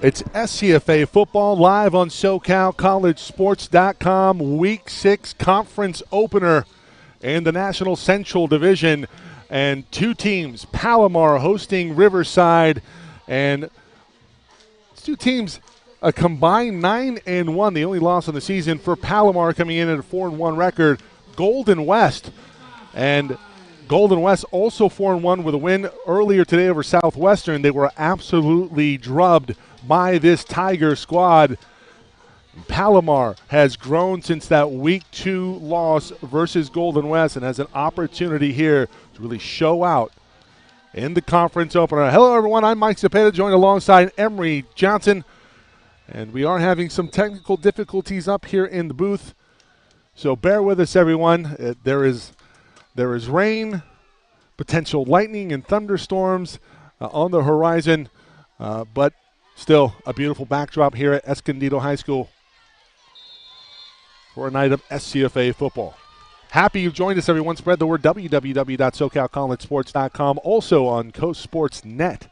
It's SCFA football live on SoCalCollegeSports.com. Week 6 conference opener in the National Central Division. And two teams, Palomar hosting Riverside. And two teams, a combined 9-1. The only loss on the season for Palomar coming in at a 4-1 record. Golden West. And Golden West also 4-1 with a win earlier today over Southwestern. They were absolutely drubbed by this Tiger squad. Palomar has grown since that Week 2 loss versus Golden West and has an opportunity here to really show out in the conference opener. Hello, everyone. I'm Mike Cepeda, joined alongside Emery Johnson. And we are having some technical difficulties up here in the booth. So bear with us, everyone. There is rain, potential lightning and thunderstorms on the horizon, but still a beautiful backdrop here at Escondido High School for a night of SCFA football. Happy you've joined us, everyone. Spread the word, www.SoCalCollegeSports.com, also on Coast Sports Net.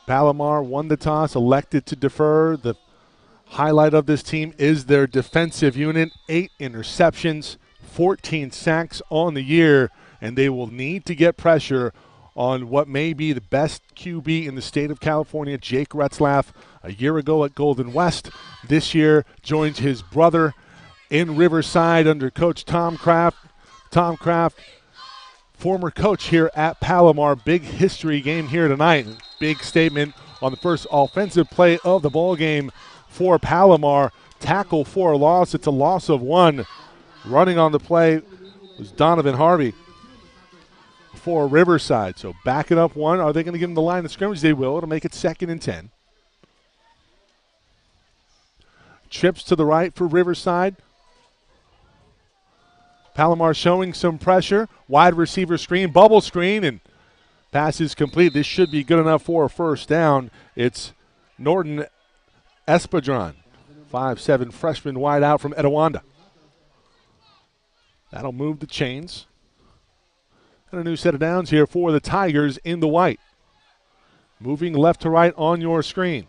Palomar won the toss, elected to defer. The highlight of this team is their defensive unit. 8 interceptions, 14 sacks on the year, and they will need to get pressure on what may be the best QB in the state of California, Jake Retzlaff. A year ago at Golden West, this year joins his brother in Riverside under Coach Tom Kraft. Tom Kraft, former coach here at Palomar. Big history game here tonight. Big statement on the first offensive play of the ball game for Palomar. Tackle for a loss. It's a loss of 1. Running on the play was Donovan Harvey for Riverside. So back it up 1. Are they going to give him the line of scrimmage? They will. It'll make it 2nd and 10. Trips to the right for Riverside. Palomar showing some pressure. Wide receiver screen, bubble screen, and pass is complete. This should be good enough for a first down. It's Norton Espadron, 5'7" freshman wide out from Etiwanda. That'll move the chains. And a new set of downs here for the Tigers in the white. Moving left to right on your screen.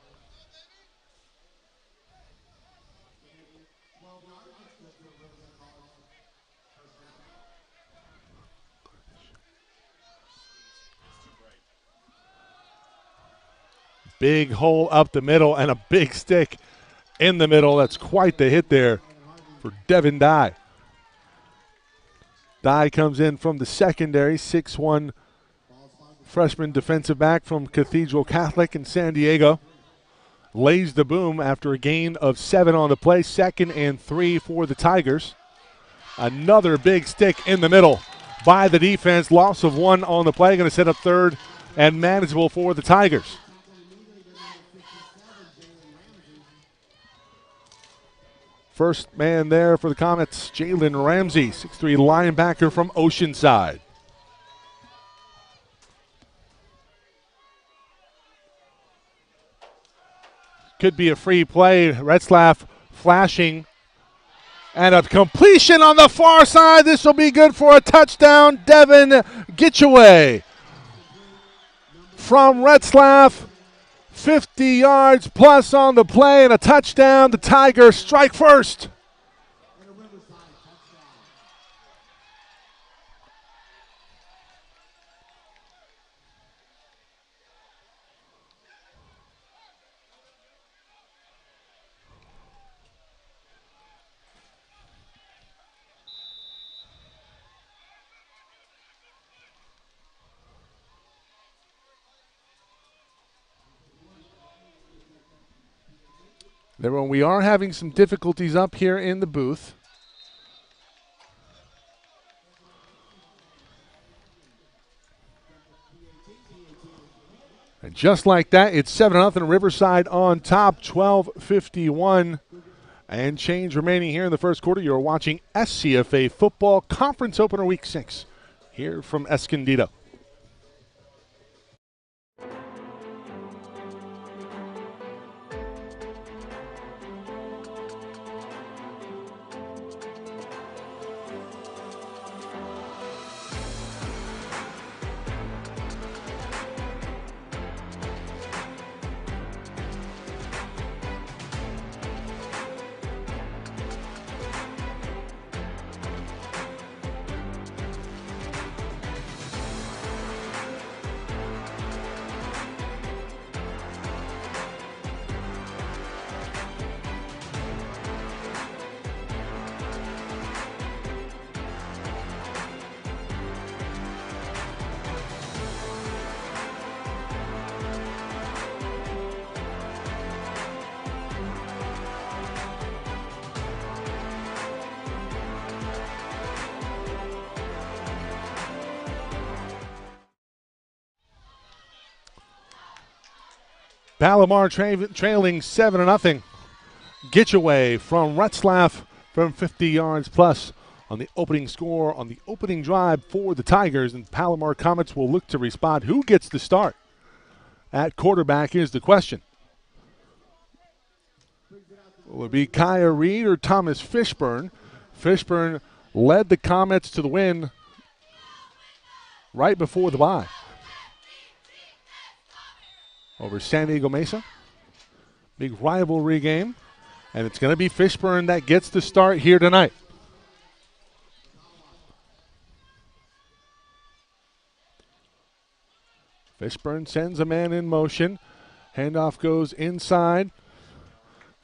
Big hole up the middle and a big stick in the middle. That's quite the hit there for Devin Dye. Dye comes in from the secondary, 6'1" freshman defensive back from Cathedral Catholic in San Diego. Lays the boom after a gain of 7 on the play. 2nd and 3 for the Tigers. Another big stick in the middle by the defense. Loss of 1 on the play. Going to set up 3rd and manageable for the Tigers. First man there for the Comets, Jalen Ramsey, 6'3" linebacker from Oceanside. Could be a free play. Retzlaff flashing. And a completion on the far side. This will be good for a touchdown. Devin Gitchaway from Retzlaff. 50 yards plus on the play and a touchdown. The Tigers strike first. Everyone, we are having some difficulties up here in the booth. And just like that, it's 7-0 Riverside on top, 12:51 and change remaining here in the first quarter. You're watching SCFA football conference opener week 6 here from Escondido. Palomar trailing 7-0. Getaway from Retzlaff from 50 yards plus on the opening score on the opening drive for the Tigers, and Palomar Comets will look to respond. Who gets the start at quarterback is the question. Will it be Kaya Reed or Thomas Fishburne? Fishburne led the Comets to the win right before the bye over San Diego Mesa. Big rivalry game, and it's going to be Fishburne that gets the start here tonight. Fishburne sends a man in motion. Handoff goes inside.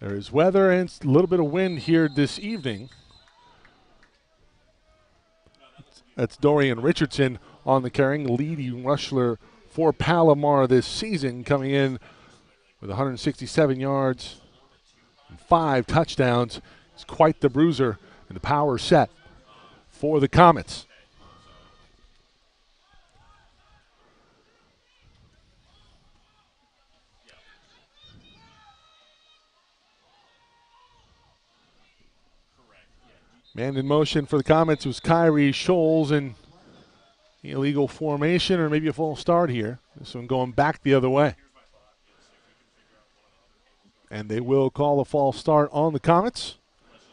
There is weather and a little bit of wind here this evening. That's Dorian Richardson on the carrying, leading rusher for Palomar this season, coming in with 167 yards and 5 touchdowns. It's quite the bruiser and the power set for the Comets. Man in motion for the Comets was Kyrie Scholes in illegal formation, or maybe a false start here. This one going back the other way. And they will call a false start on the Comets. Let's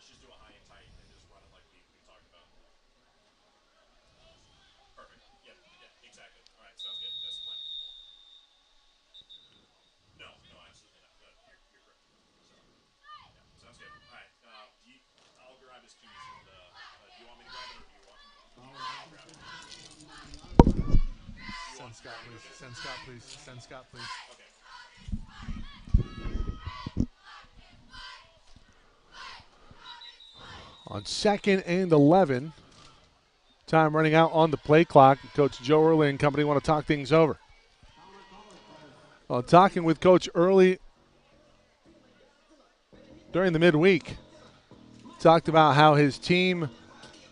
just do a high and tight and just run it like we talked about. Perfect. Yep, exactly. All right, sounds good. Discipline. No, absolutely not. Good. You're correct. So, sounds good. All right. I'll grab his keys. And, do you want me to grab it, or do you want me to? I'll grab it. Send Scott, please. Send Scott, please. Send Scott, please. Okay. On 2nd and 11, time running out on the play clock. Coach Joe Early and company want to talk things over. Well, talking with Coach Early during the midweek, talked about how his team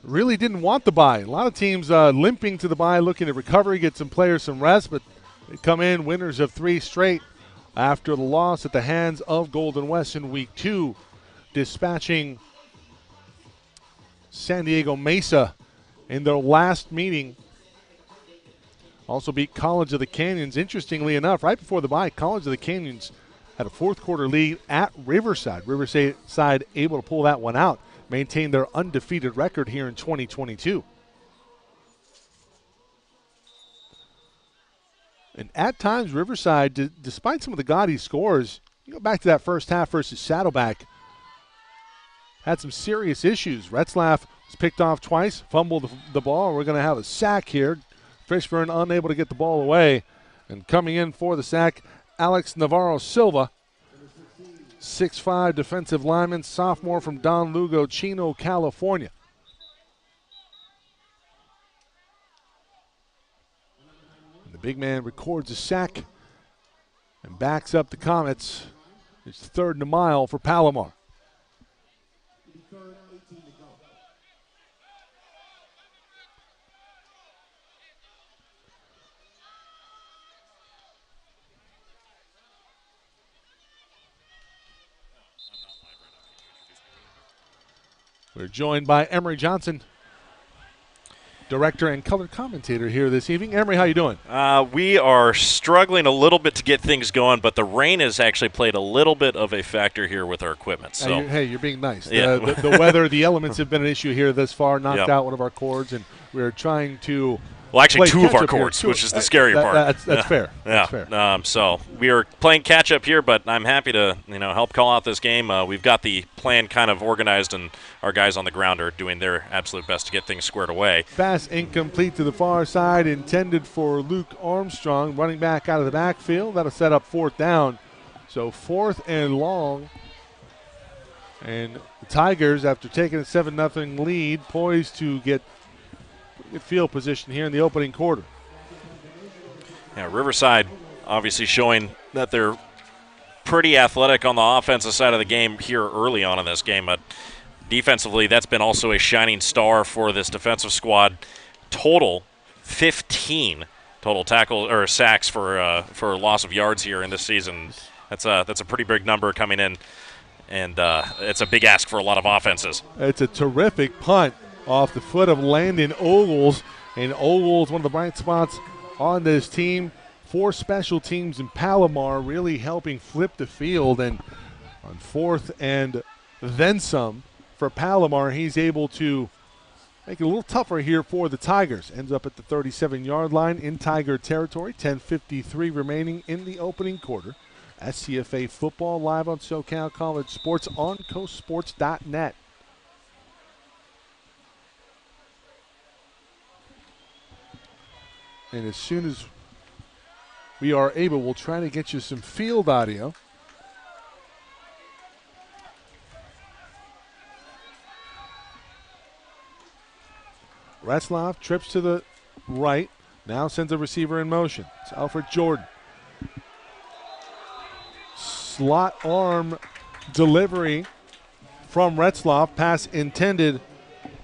really didn't want the bye. A lot of teams limping to the bye, looking at recovery, get some players some rest, but they come in winners of 3 straight after the loss at the hands of Golden West in week 2, dispatching San Diego Mesa in their last meeting. Also beat College of the Canyons. Interestingly enough, right before the bye, College of the Canyons had a 4th quarter lead at Riverside. Riverside able to pull that one out, maintain their undefeated record here in 2022. And at times, Riverside, despite some of the gaudy scores, you go back to that first half versus Saddleback, had some serious issues. Retzlaff was picked off twice, fumbled the ball. We're going to have a sack here. Fishburne unable to get the ball away. And coming in for the sack, Alex Navarro Silva, 6'5" defensive lineman, sophomore from Don Lugo, Chino, California. And the big man records a sack and backs up the Comets. It's 3rd and a mile for Palomar. We're joined by Emery Johnson, director and color commentator here this evening. Emery, how you doing? We are struggling a little bit to get things going, but the rain has actually played a little bit of a factor here with our equipment. So, you're being nice. Yeah. The weather, the elements have been an issue here thus far. Knocked out one of our cords, and we're trying to. Well, actually, 2 of our cords, which is the scary part. That's fair. Yeah. That's fair. So we are playing catch up here, but I'm happy to help call out this game. We've got the plan kind of organized, and our guys on the ground are doing their absolute best to get things squared away. Pass incomplete to the far side, intended for Luke Armstrong, running back out of the backfield. That'll set up 4th down. So 4th and long. And the Tigers, after taking a 7-0 lead, poised to get field position here in the opening quarter. Yeah, Riverside obviously showing that they're pretty athletic on the offensive side of the game here early on in this game, but defensively that's been also a shining star for this defensive squad. Total 15 total tackle or sacks for loss of yards here in this season. That's a pretty big number coming in, and it's a big ask for a lot of offenses. It's a terrific punt off the foot of Landon Ogles, and Ogles, one of the bright spots on this team. 4 special teams in Palomar, really helping flip the field, and on 4th and then some for Palomar, he's able to make it a little tougher here for the Tigers. Ends up at the 37-yard line in Tiger territory. 10:53 remaining in the opening quarter. SCFA football live on SoCal College Sports on coastsports.net. And as soon as we are able, we'll try to get you some field audio. Retzlaff trips to the right, now sends a receiver in motion. It's Alfred Jordan. Slot arm delivery from Retzlaff. Pass intended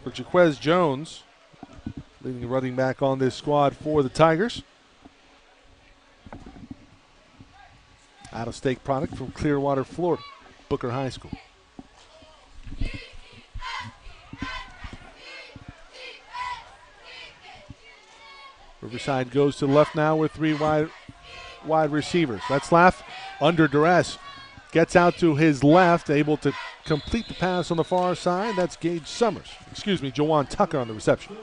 for Jaquez Jones, leading running back on this squad for the Tigers. Out-of-state product from Clearwater, Florida, Booker High School. Riverside goes to the left now with 3 wide receivers. Retzlaff under duress. Gets out to his left, able to complete the pass on the far side. That's Jawan Tucker on the reception.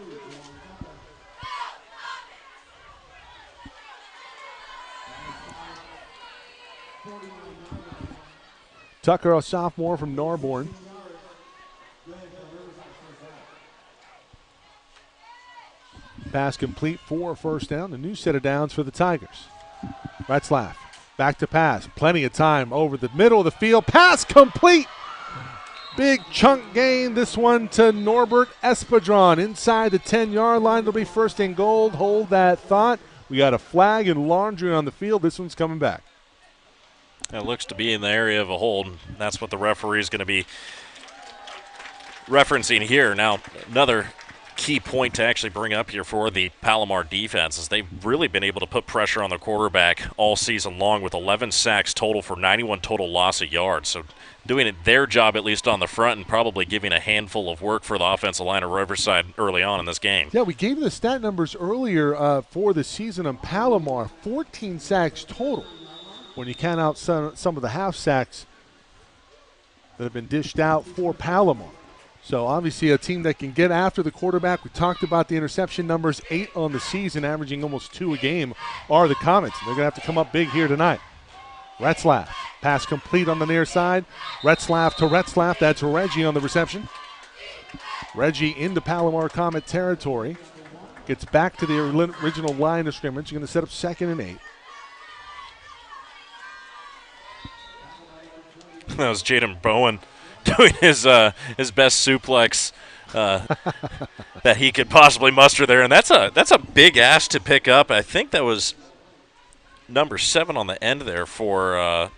Tucker, a sophomore from Narborn. Pass complete for a first down. A new set of downs for the Tigers. Retzlaff back to pass. Plenty of time over the middle of the field. Pass complete. Big chunk gain. This one to Norbert Espadron inside the 10-yard line. It'll be first and goal. Hold that thought. We got a flag and laundry on the field. This one's coming back. It looks to be in the area of a hold. That's what the referee is going to be referencing here. Now, another key point to actually bring up here for the Palomar defense is they've really been able to put pressure on the quarterback all season long with 11 sacks total for 91 total loss of yards. So doing it their job at least on the front and probably giving a handful of work for the offensive line of Riverside early on in this game. Yeah, we gave the stat numbers earlier for the season on Palomar. 14 sacks total when you count out some of the half sacks that have been dished out for Palomar. So obviously a team that can get after the quarterback. We talked about the interception numbers, 8 on the season, averaging almost 2 a game, are the Comets. They're going to have to come up big here tonight. Retzlaff, pass complete on the near side. Retzlaff to Retzlaff, that's Reggie on the reception. Reggie into Palomar Comet territory. Gets back to the original line of scrimmage. Going to set up 2nd and 8. That was Jaden Bowen doing his best suplex that he could possibly muster there, and that's a big ask to pick up. I think that was number 7 on the end there for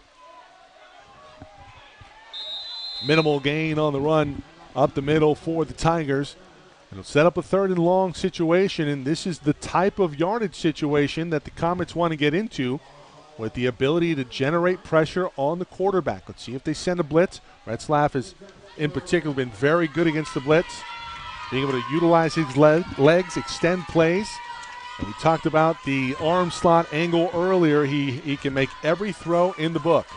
minimal gain on the run up the middle for the Tigers. It'll set up a 3rd and long situation, and this is the type of yardage situation that the Comets want to get into, with the ability to generate pressure on the quarterback. Let's see if they send a blitz. Retzlaff has, in particular, been very good against the blitz, being able to utilize his legs, extend plays. And we talked about the arm slot angle earlier. He can make every throw in the book.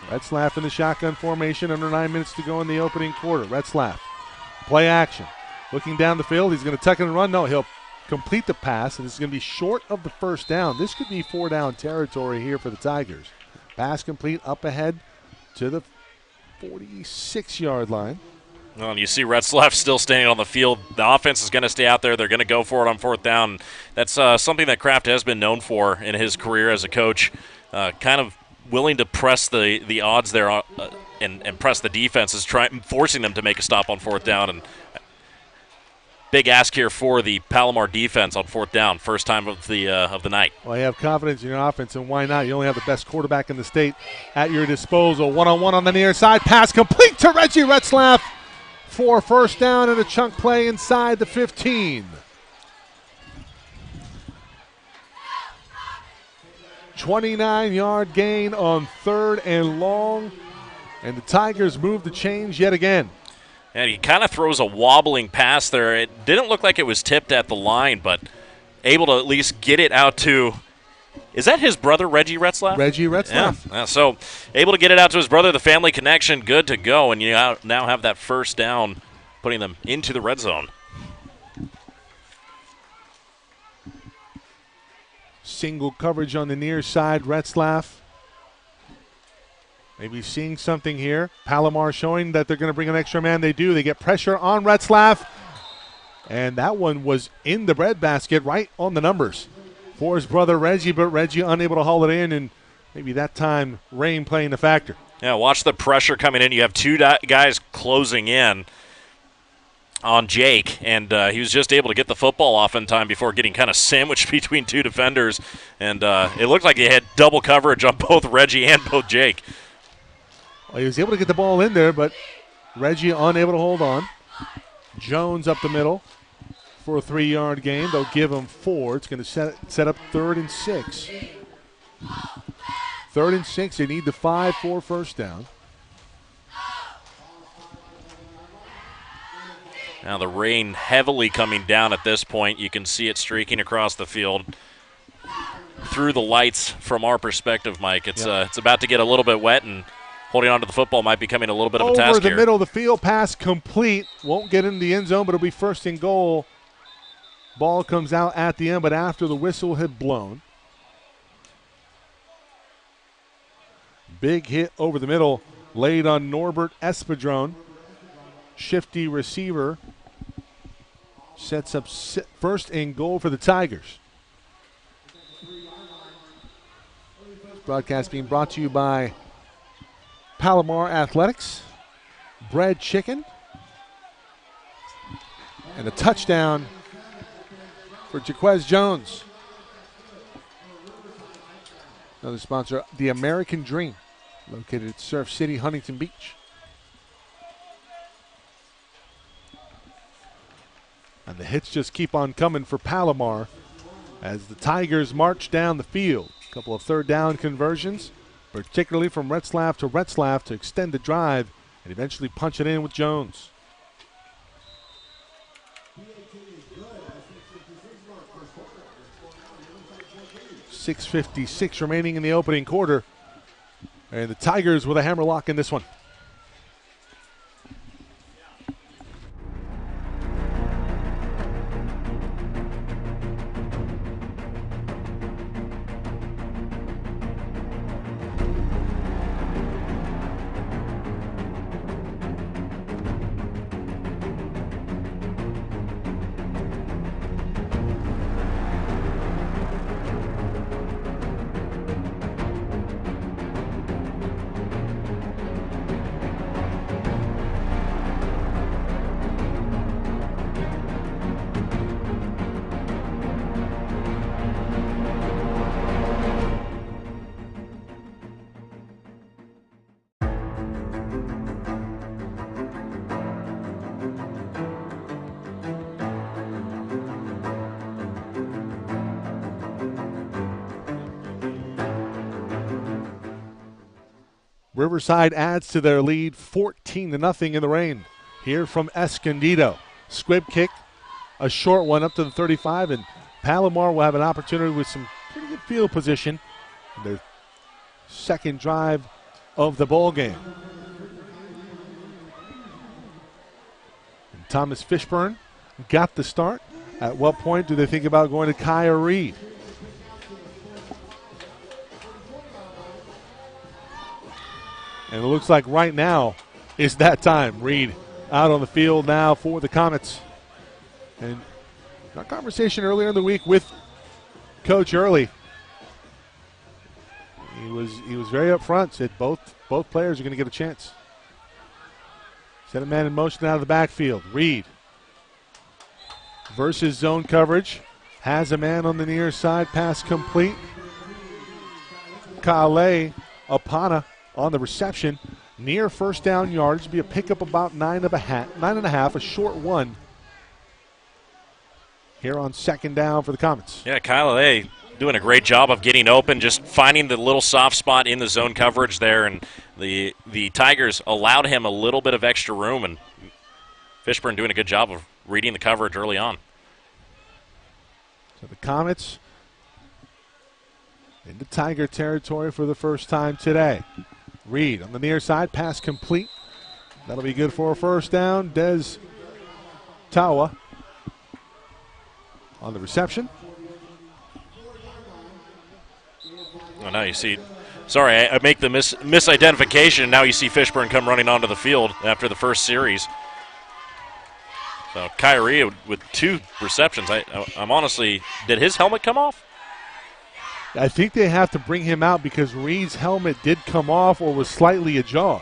Retzlaff in the shotgun formation, under 9 minutes to go in the opening quarter. Retzlaff, play action. Looking down the field, he's going to tuck and run. No, he'll complete the pass, and this is going to be short of the first down. This could be 4-down territory here for the Tigers. Pass complete up ahead to the 46-yard line. Well, and you see Retzlaff still standing on the field. The offense is going to stay out there. They're going to go for it on 4th down. That's something that Kraft has been known for in his career as a coach, kind of willing to press the odds there and press the defenses, forcing them to make a stop on 4th down. And big ask here for the Palomar defense on 4th down, first time of the night. Well, you have confidence in your offense, and why not? You only have the best quarterback in the state at your disposal. One-on-one on the near side. Pass complete to Reggie Retzlaff for a first down and a chunk play inside the 15. 29-yard gain on 3rd and long, and the Tigers move the chains yet again. And he kind of throws a wobbling pass there. It didn't look like it was tipped at the line, but able to at least get it out to – is that his brother, Reggie Retzlaff? Reggie Retzlaff. Yeah. So able to get it out to his brother, the family connection, good to go. And you now have that first down, putting them into the red zone. Single coverage on the near side, Retzlaff. Maybe seeing something here. Palomar showing that they're going to bring an extra man. They do. They get pressure on Retzlaff. And that one was in the breadbasket, right on the numbers for his brother Reggie, but Reggie unable to haul it in, and maybe that time rain playing a factor. Yeah, watch the pressure coming in. You have two guys closing in on Jake, and he was just able to get the football off in time before getting kind of sandwiched between two defenders, and it looked like he had double coverage on both Reggie and both Jake. Well, he was able to get the ball in there, but Reggie unable to hold on. Jones up the middle for a 3-yard gain. They'll give him 4. It's going to set up 3rd and 6. 3rd and 6. They need the 5 for first down. Now the rain heavily coming down at this point. You can see it streaking across the field through the lights from our perspective, Mike. It's about to get a little bit wet, and holding on to the football might be becoming a little bit of a task over the here. middle of the field, pass complete. Won't get in the end zone, but it'll be 1st and goal. Ball comes out at the end, but after the whistle had blown. Big hit over the middle, laid on Norbert Espadron. Shifty receiver sets up 1st and goal for the Tigers. This broadcast being brought to you by Palomar Athletics, Bread Chicken, and a touchdown for Jaquez Jones. Another sponsor, the American Dream, located at Surf City, Huntington Beach. And the hits just keep on coming for Palomar as the Tigers march down the field. A couple of 3rd down conversions, particularly from Retzlaff to extend the drive and eventually punch it in with Jones. 6:56 remaining in the opening quarter. And the Tigers with a hammerlock in this one. Riverside adds to their lead 14-0 in the rain. Here from Escondido. Squib kick, a short one up to the 35, and Palomar will have an opportunity with some pretty good field position. Their second drive of the ball game. And Thomas Fishburne got the start. At what point do they think about going to Kaya Reed? And it looks like right now is that time. Reed out on the field now for the Comets. And our conversation earlier in the week with Coach Early, he was very upfront, said both players are going to get a chance. Set a man in motion out of the backfield. Reed versus zone coverage. Has a man on the near side. Pass complete. Kale Apana on the reception, near first down yardage. Be a pickup about 9.5, a short one here on second down for the Comets. Yeah, Kyle A. doing a great job of getting open, just finding the little soft spot in the zone coverage there, and the Tigers allowed him a little bit of extra room, and Fishburne doing a good job of reading the coverage early on. So the Comets into Tiger territory for the first time today. Reed on the near side, pass complete. That'll be good for a first down. Des Tawa on the reception. Well, now you see, sorry, I make the misidentification. Now you see Fishburne come running onto the field after the first series. So Kyrie with 2 receptions. I'm honestly, did his helmet come off? I think they have to bring him out because Reed's helmet did come off or was slightly ajar.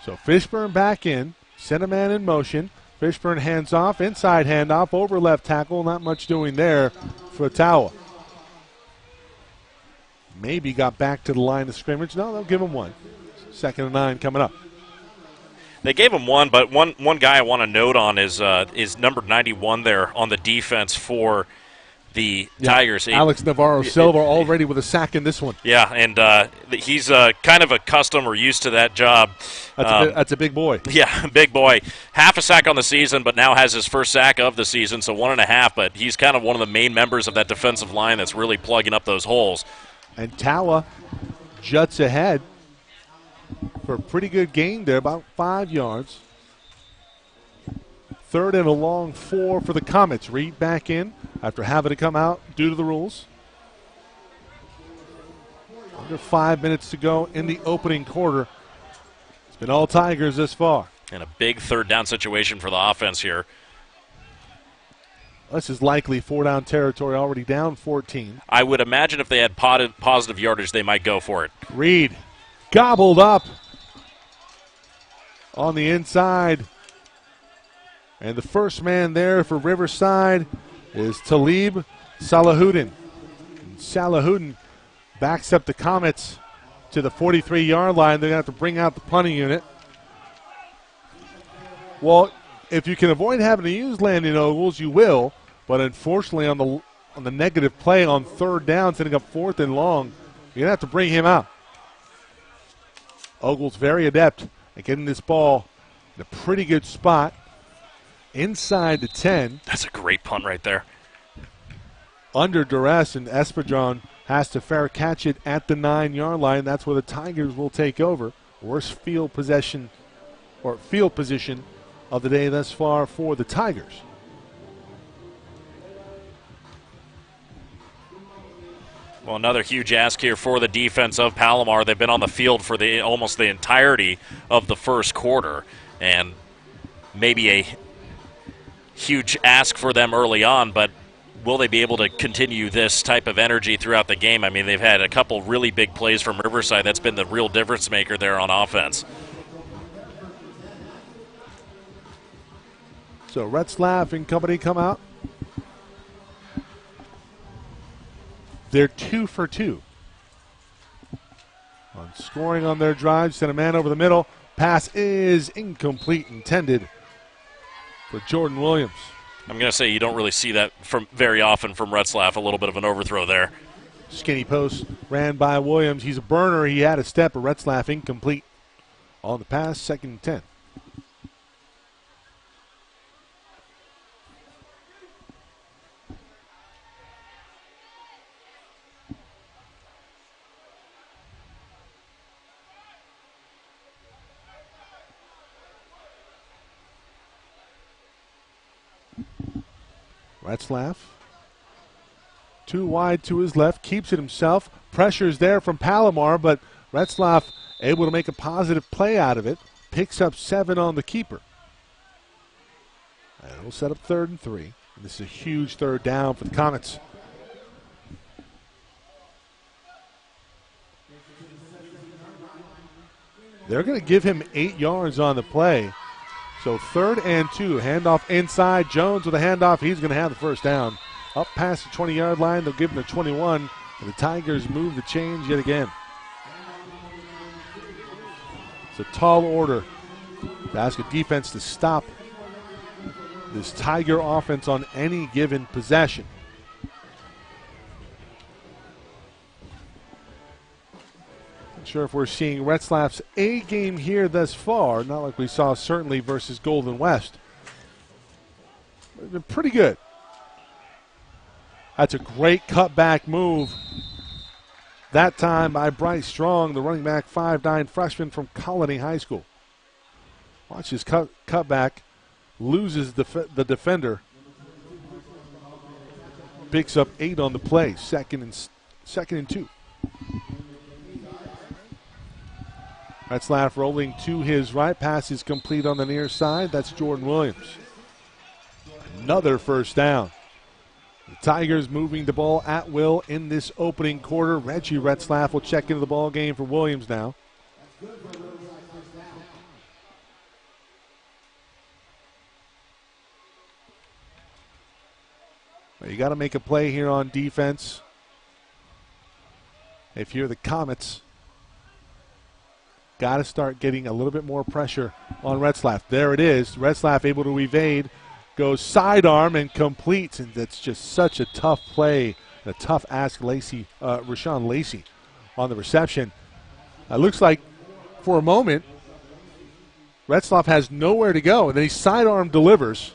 So Fishburne back in, center man in motion. Fishburne hands off, inside handoff, over left tackle. Not much doing there for Tawa. Maybe got back to the line of scrimmage. No, they'll give him 1. 2nd and 9 coming up. They gave him 1, but one guy I want to note on is number 91 there on the defense for the Tigers. Alex Navarro-Silva already with a sack in this one. Yeah, and he's kind of accustomed or used to that job. That's a big boy. Yeah, big boy. Half a sack on the season, but now has his first sack of the season, so 1.5. But he's kind of one of the main members of that defensive line that's really plugging up those holes. And Tawa juts ahead for a pretty good gain there, about 5 yards. 3rd and a long 4 for the Comets. Reed back in after having to come out due to the rules. Under 5 minutes to go in the opening quarter. It's been all Tigers this far. And a big 3rd down situation for the offense here. This is likely 4-down territory, already down 14. I would imagine if they had positive yardage, they might go for it. Reed gobbled up on the inside. And the first man there for Riverside is Talib Salahuddin. And Salahuddin backs up the Comets to the 43-yard line. They're going to have to bring out the punting unit. Well, if you can avoid having to use Landon Ogles, you will. But unfortunately, on the negative play on 3rd down, setting up 4th and long, you're going to have to bring him out. Ogles very adept at getting this ball in a pretty good spot inside the 10. That's a great punt right there. Under duress, and Espedron has to fair catch it at the 9-yard line. That's where the Tigers will take over. Worst field position of the day thus far for the Tigers. Well, another huge ask here for the defense of Palomar. They've been on the field for almost the entirety of the first quarter, and maybe a huge ask for them early on, but will they be able to continue this type of energy throughout the game? I mean, they've had a couple really big plays from Riverside. That's been the real difference maker there on offense. So Retzlaff and company come out. They're 2 for 2 on scoring on their drive. Sent a man over the middle. Pass is incomplete, intended for Jordan Williams. I'm going to say you don't really see that very often from Retzlaff, a little bit of an overthrow there. Skinny post ran by Williams. He's a burner. He had a step, but Retzlaff incomplete on the pass, 2nd and 10. Retzlaff, 2 wide to his left, keeps it himself. Pressure's there from Palomar, but Retzlaff able to make a positive play out of it. Picks up 7 on the keeper. And it'll set up 3rd and 3. And this is a huge 3rd down for the Comets. They're going to give him 8 yards on the play. So 3rd and 2, handoff inside. Jones with a handoff. He's going to have the first down. Up past the 20-yard line, they'll give him the 21. And the Tigers move the chains yet again. It's a tall order to ask a defense to stop this Tiger offense on any given possession. sure if we're seeing Retzlaff's A game here thus far. Not like we saw certainly versus Golden West. It's been pretty good. That's a great cutback move. That time by Bryce Strong, the running back, 5'9" freshman from Colony High School. Watch his cutback. Loses the defender. Picks up 8 on the play. Second and 2. Retzlaff rolling to his right. Pass is complete on the near side. That's Jordan Williams. Another first down. The Tigers moving the ball at will in this opening quarter. Reggie Retzlaff will check into the ball game for Williams now. You got to make a play here on defense. If you're the Comets, got to start getting a little bit more pressure on Retzlaff. There it is. Retzlaff able to evade, goes sidearm and completes, and that's just such a tough play, a tough ask. Rashawn Lacey on the reception. Looks like for a moment Retzlaff has nowhere to go, and then he sidearm delivers.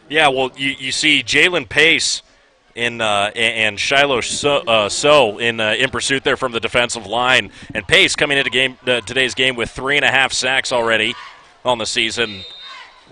Yeah, well, you see Jalen Pace and Shiloh So in pursuit there from the defensive line, and Pace coming into today's game with 3.5 sacks already on the season.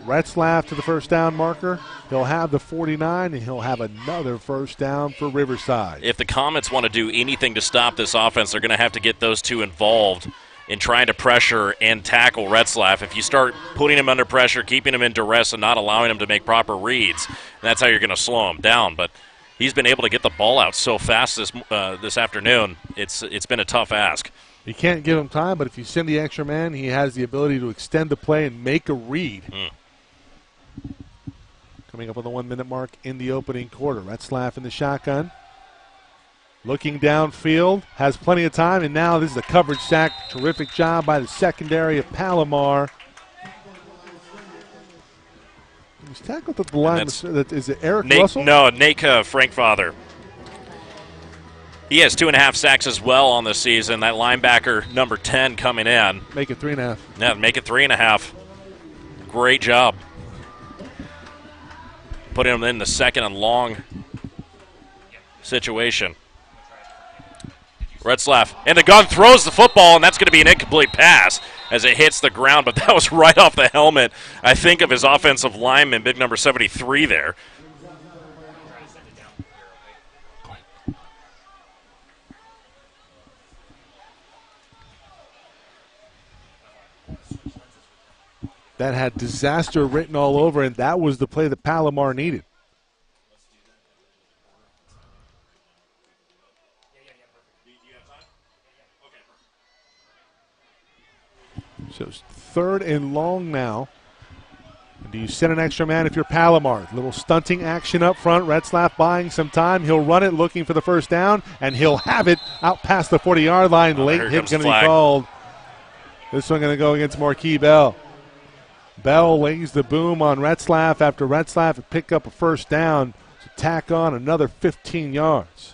Retzlaff to the first down marker. He'll have the 49, and he'll have another first down for Riverside. If the Comets want to do anything to stop this offense, they're going to have to get those two involved in trying to pressure and tackle Retzlaff. If you start putting him under pressure, keeping him in duress, and not allowing him to make proper reads, that's how you're going to slow him down. But he's been able to get the ball out so fast this afternoon. It's been a tough ask. You can't give him time, but if you send the extra man, he has the ability to extend the play and make a read. Coming up on the 1-minute mark in the opening quarter. Retzlaff in the shotgun. Looking downfield, has plenty of time, and now this is a coverage sack. Terrific job by the secondary of Palomar. He's tackled at the line. Is it Eric Russell? No, Nate Frankfather. He has 2.5 sacks as well on the season. That linebacker, number 10, coming in. Make it 3.5. Yeah, make it 3.5. Great job. Putting him in the second and long situation. Retzlaff, and the gun throws the football, and that's going to be an incomplete pass as it hits the ground, but that was right off the helmet, I think, of his offensive lineman, big number 73 there. That had disaster written all over, and that was the play that Palomar needed. So it's 3rd and long now. Do you send an extra man if you're Palomar? Little stunting action up front. Retzlaff buying some time. He'll run it looking for the first down, and he'll have it out past the 40-yard line. Late hit going to be called. This one going to go against Marquis Bell. Bell lays the boom on Retzlaff after Retzlaff pick up a first down to tack on another 15 yards.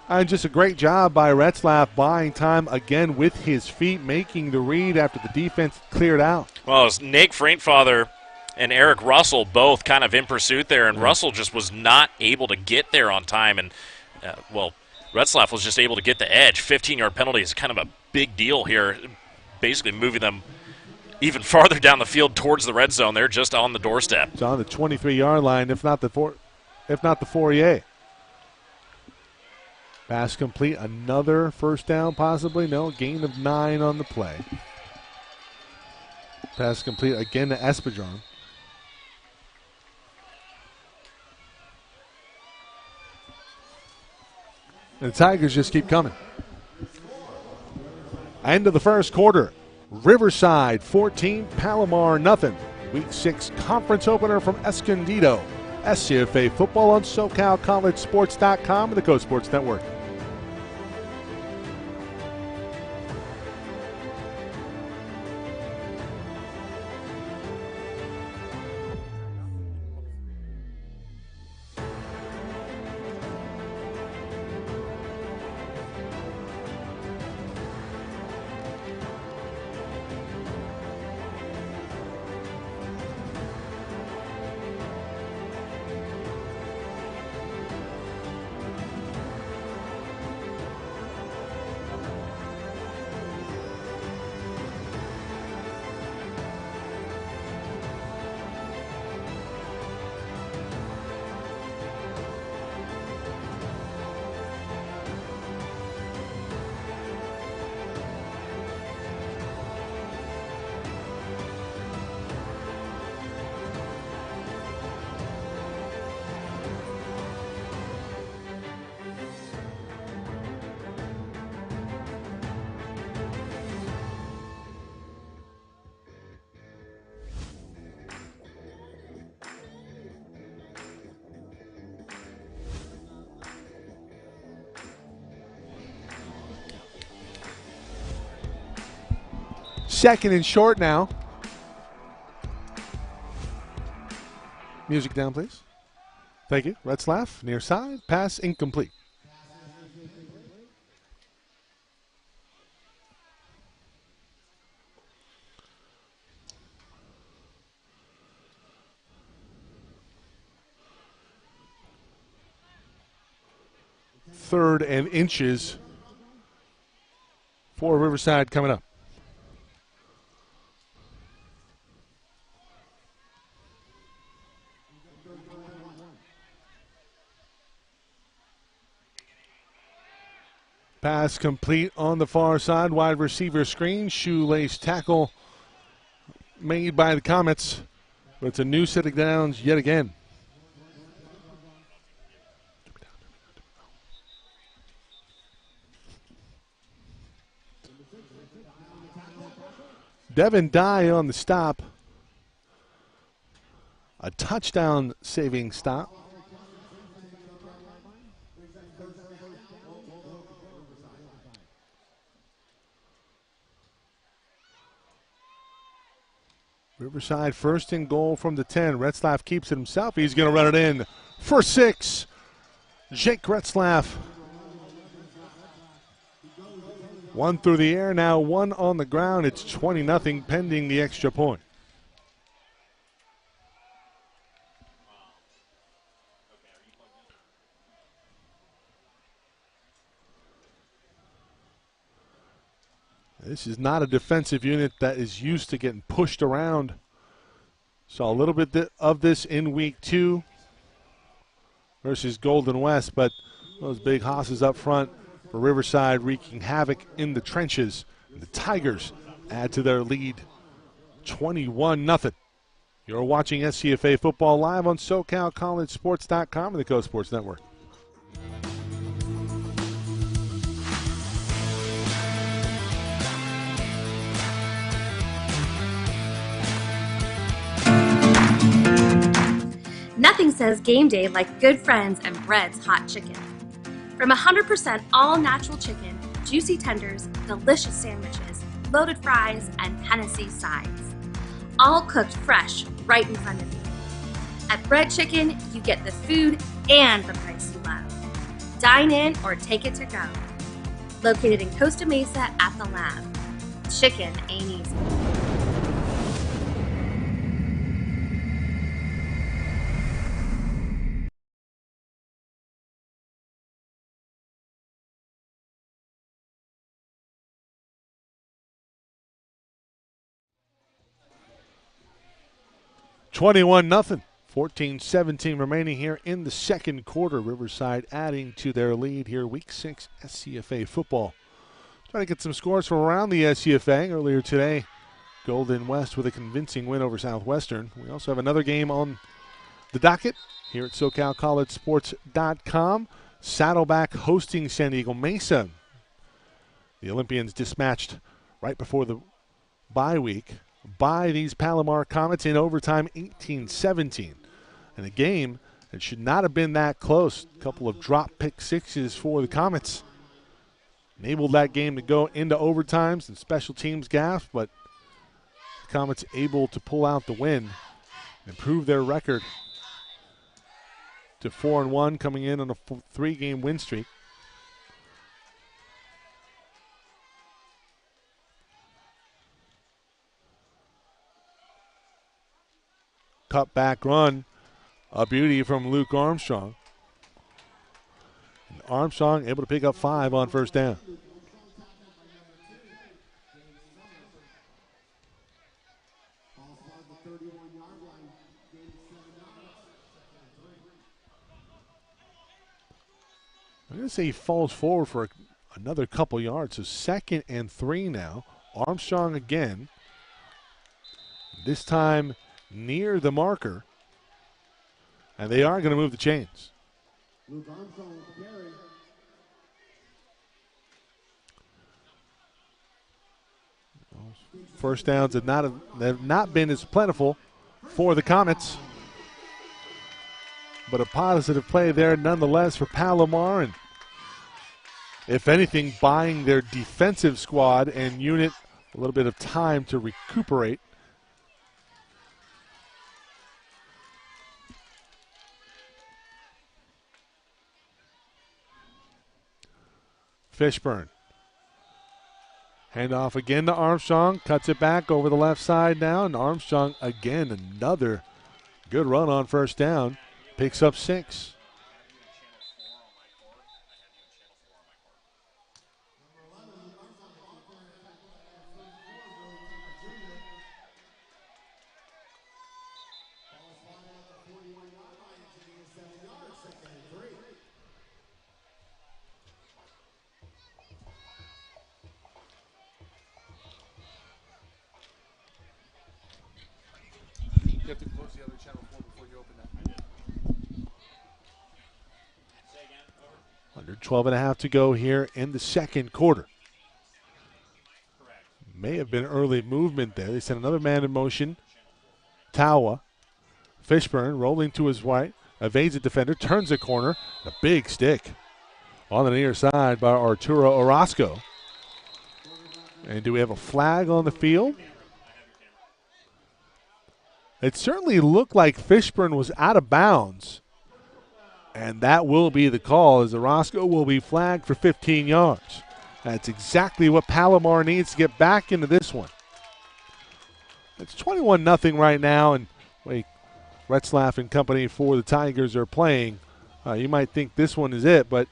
And just a great job by Retzlaff buying time again with his feet, making the read after the defense cleared out. Well, it's Nate Frankfather and Eric Russell both kind of in pursuit there, and Russell just was not able to get there on time. And, Retzlaff was just able to get the edge. 15-yard penalty is kind of a big deal here, basically moving them even farther down the field towards the red zone. They're just on the doorstep. It's on the 23-yard line, if not the 4-yard. Pass complete. Another first down possibly. No, gain of 9 on the play. Pass complete again to Espedron. And the Tigers just keep coming. End of the first quarter. Riverside 14, Palomar nothing. Week 6 conference opener from Escondido. SCFA football on SoCalCollegeSports.com and the Coast Sports Network. 2nd and short now. Music down, please. Thank you. Retzlaff, near side. Pass incomplete. Third and inches for Riverside coming up. Pass complete on the far side. Wide receiver screen. Shoelace tackle made by the Comets. But it's a new set of downs yet again. Devin Dye on the stop. A touchdown saving stop. Riverside 1st and goal from the 10. Retzlaff keeps it himself. He's going to run it in for 6. Jake Retzlaff. 1 through the air, now 1 on the ground. It's 20-0 pending the extra point. This is not a defensive unit that is used to getting pushed around. Saw a little bit of this in week 2 versus Golden West, but those big hosses up front for Riverside wreaking havoc in the trenches. And the Tigers add to their lead, 21-0. You're watching SCFA football live on SoCalCollegeSports.com and the Coast Sports Network. Nothing says game day like good friends and Bread's hot chicken. From 100% all-natural chicken, juicy tenders, delicious sandwiches, loaded fries, and Tennessee sides. All cooked fresh right in front of you. At Bread Chicken, you get the food and the price you love. Dine in or take it to go. Located in Costa Mesa at the Lab. Chicken ain't easy. $21-0. 14-17 remaining here in the second quarter. Riverside adding to their lead here. Week 6 SCFA football. Trying to get some scores from around the SCFA earlier today. Golden West with a convincing win over Southwestern. We also have another game on the docket here at SoCalCollegeSports.com. Saddleback hosting San Diego Mesa. The Olympians dispatched right before the bye week by these Palomar Comets in overtime, 18-17. And a game that should not have been that close. A couple of drop pick sixes for the Comets. Enabled that game to go into overtimes and special teams gaff, but the Comets able to pull out the win and improve their record to 4-1, coming in on a 3-game win streak. Cutback run, a beauty from Luke Armstrong. And Armstrong able to pick up 5 on first down. I'm going to say he falls forward for another couple yards. So 2nd and 3 now. Armstrong again. This time near the marker. And they are going to move the chains. First downs have not been as plentiful for the Comets. But a positive play there nonetheless for Palomar. And if anything, buying their defensive squad and unit a little bit of time to recuperate. Fishburne. Handoff again to Armstrong. Cuts it back over the left side now. And Armstrong again, another good run on first down. Picks up 6. You have to close the other channel 4 before you open that. Under 12 and a half to go here in the second quarter. May have been early movement there. They sent another man in motion. Tawa. Fishburne rolling to his right. Evades a defender. Turns a corner. A big stick on the near side by Arturo Orozco. And do we have a flag on the field? It certainly looked like Fishburne was out of bounds. And that will be the call, as Orozco will be flagged for 15 yards. That's exactly what Palomar needs to get back into this one. It's 21-0 right now, and Retzlaff and company for the Tigers are playing. You might think this one is it, but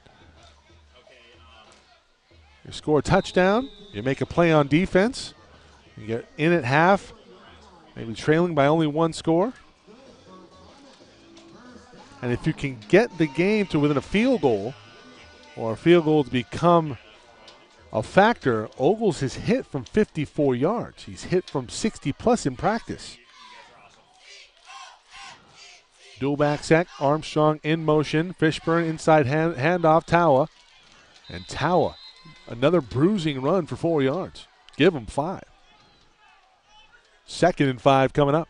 you score a touchdown, you make a play on defense, you get in at half, maybe trailing by only 1 score. And if you can get the game to within a field goal, or a field goal to become a factor, Ogles has hit from 54 yards. He's hit from 60-plus in practice. Dual back sack, Armstrong in motion. Fishburne inside handoff, Tawa. And Tawa, another bruising run for 4 yards. Give him 5. 2nd and 5 coming up.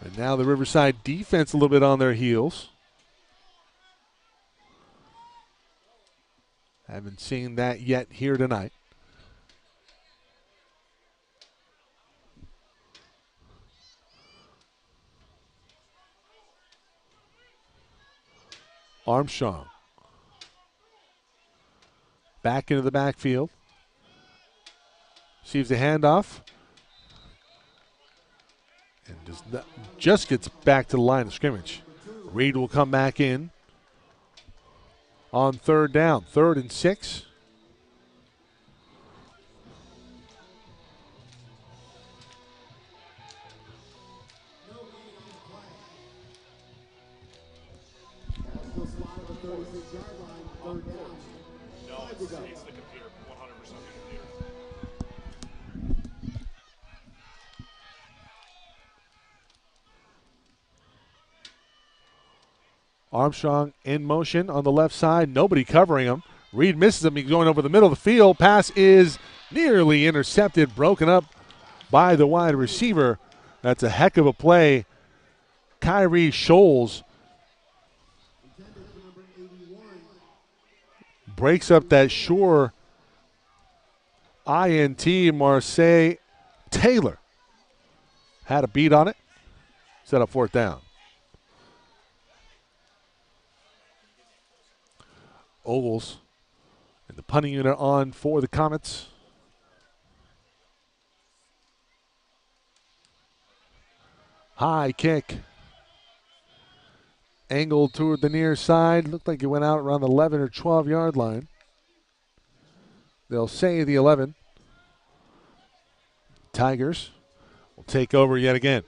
And now the Riverside defense a little bit on their heels. Haven't seen that yet here tonight. Armstrong. Back into the backfield. Receives the handoff. And just gets back to the line of scrimmage. Reed will come back in on 3rd down. 3rd and 6. No, it's the computer. 100% the computer. Armstrong in motion on the left side. Nobody covering him. Reed misses him. He's going over the middle of the field. Pass is nearly intercepted, broken up by the wide receiver. That's a heck of a play. Kyrie Scholes breaks up that sure INT. Marseille Taylor had a beat on it. Set up 4th down. Ogles and the punting unit on for the Comets. High kick. Angled toward the near side. Looked like it went out around the 11 or 12 yard line. They'll say the 11. Tigers will take over yet again.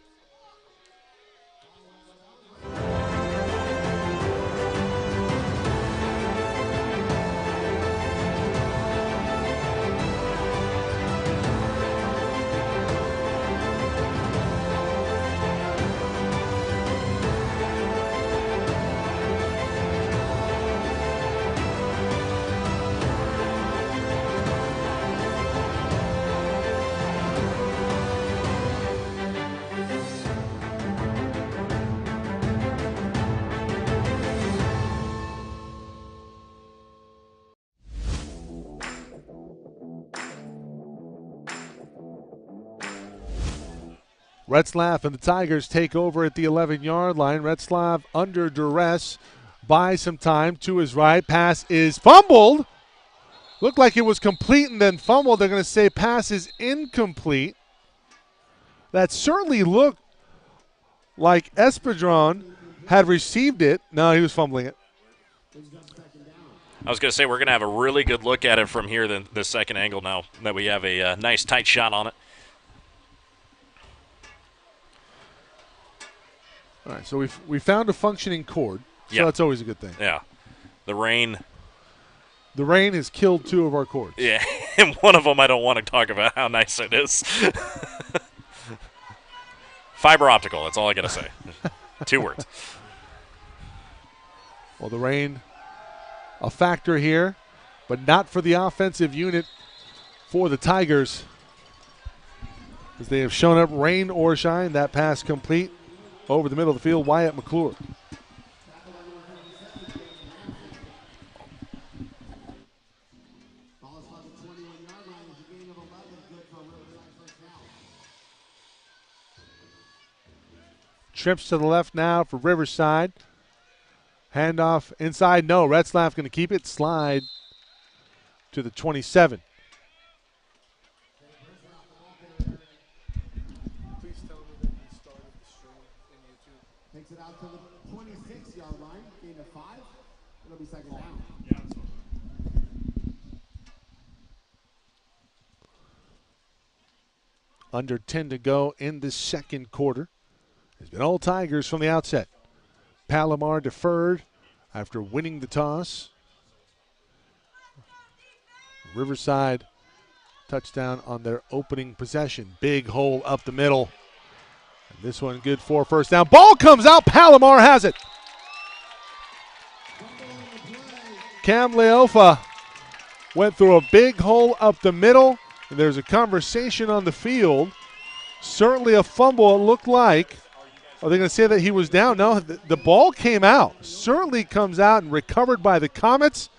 Retzlaff and the Tigers take over at the 11-yard line. Retzlaff under duress, buys some time to his right. Pass is fumbled. Looked like it was complete and then fumbled. They're going to say pass is incomplete. That certainly looked like Espadron had received it. No, he was fumbling it. I was going to say we're going to have a really good look at it from here, the second angle now that we have a nice tight shot on it. All right, so we found a functioning cord, so that's always a good thing. Yeah. The rain has killed 2 of our cords. Yeah, and one of them I don't want to talk about how nice it is. Fiber optical, that's all I got to say. 2 words. Well, the rain, a factor here, but not for the offensive unit for the Tigers, as they have shown up rain or shine. That pass complete over the middle of the field. Wyatt McClure. Trips to the left now for Riverside. Handoff inside. No, Retzlaff going to keep it. Slide to the 27. Please tell me that he started the stream in YouTube. Takes it out to the 26-yard line. Gain of 5. It'll be second down. Under 10 to go in the second quarter. It's been all Tigers from the outset. Palomar deferred after winning the toss. Riverside touchdown on their opening possession. Big hole up the middle. And this one good for first down. Ball comes out. Palomar has it. Cam Leofa went through a big hole up the middle. And there's a conversation on the field. Certainly a fumble, it looked like. Are they going to say that he was down? No, the ball came out. Certainly comes out and recovered by the Comets.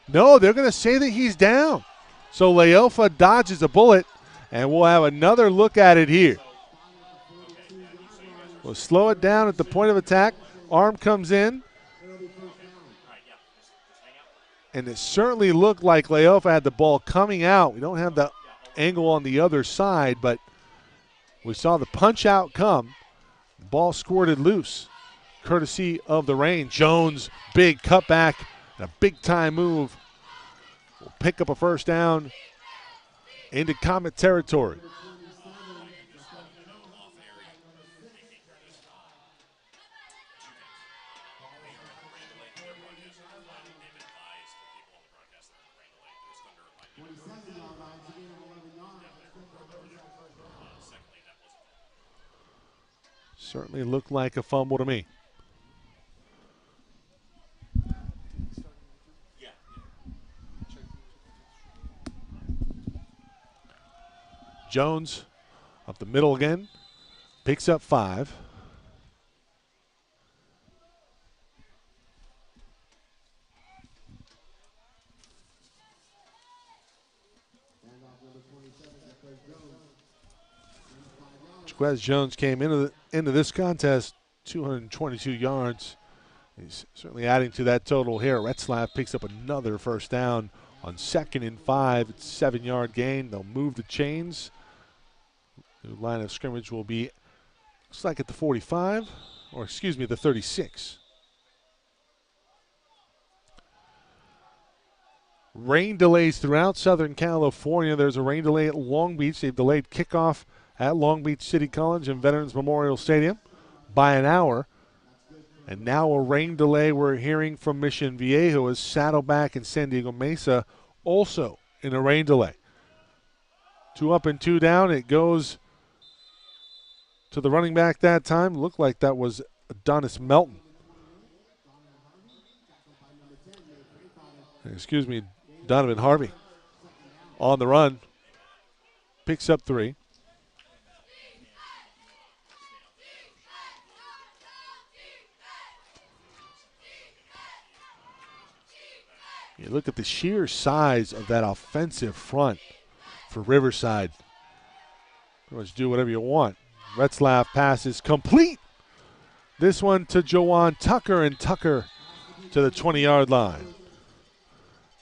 No, they're going to say that he's down. So Leofa dodges a bullet, and we'll have another look at it here. We'll slow it down at the point of attack. Arm comes in. And it certainly looked like Leofa had the ball coming out. We don't have the angle on the other side, but we saw the punch out come. The ball squirted loose, courtesy of the rain. Jones, big cutback, and a big-time move. Will pick up a first down into Comet territory. Certainly looked like a fumble to me. Jones up the middle again, picks up 5. Jaquez Jones came into this contest 222 yards. He's certainly adding to that total here. Retzlaff picks up another first down on 2nd and 5. It's a 7-yard gain. They'll move the chains. The line of scrimmage will be, looks like at the 45, or excuse me, the 36. Rain delays throughout Southern California. There's a rain delay at Long Beach. They've delayed kickoff at Long Beach City College and Veterans Memorial Stadium by an hour. And now a rain delay we're hearing from Mission Viejo as Saddleback and San Diego Mesa also in a rain delay. 2 up and 2 down. It goes to the running back that time. Looked like that was Adonis Melton. Excuse me, Donovan Harvey on the run. Picks up 3. You look at the sheer size of that offensive front for Riverside. Pretty much do whatever you want. Retzlaff pass is complete. This one to Jawan Tucker, and Tucker to the 20-yard line.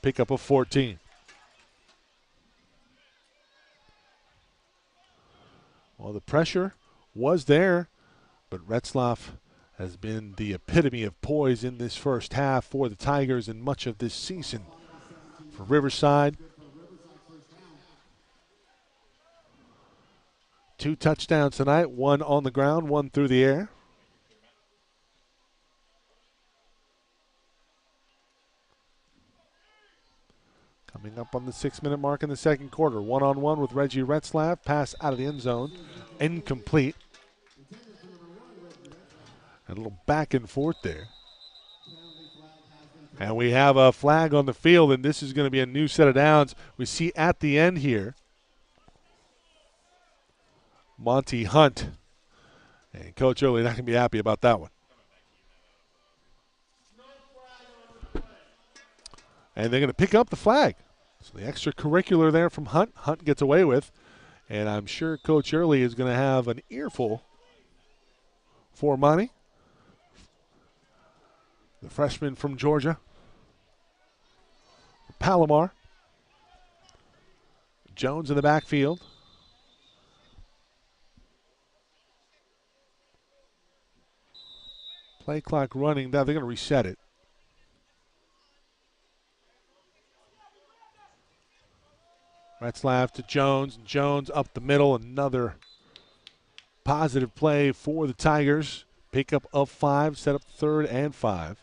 Pickup of 14. Well, the pressure was there, but Retzlaff has been the epitome of poise in this first half for the Tigers and much of this season. For Riverside, 2 touchdowns tonight, 1 on the ground, 1 through the air. Coming up on the 6-minute mark in the second quarter. 1-on-1 with Reggie Retzlaff. Pass out of the end zone. Incomplete. A little back and forth there. And we have a flag on the field, and this is going to be a new set of downs. We see at the end here, Monty Hunt. And Coach Early not going to be happy about that one. And they're going to pick up the flag. So the extracurricular there from Hunt. Hunt gets away with. And I'm sure Coach Early is going to have an earful for Monty, the freshman from Georgia. Palomar. Jones in the backfield. Play clock running. Now they're going to reset it. Retzlaff to Jones. Jones up the middle. Another positive play for the Tigers. Pickup of 5. Set up 3rd and 5.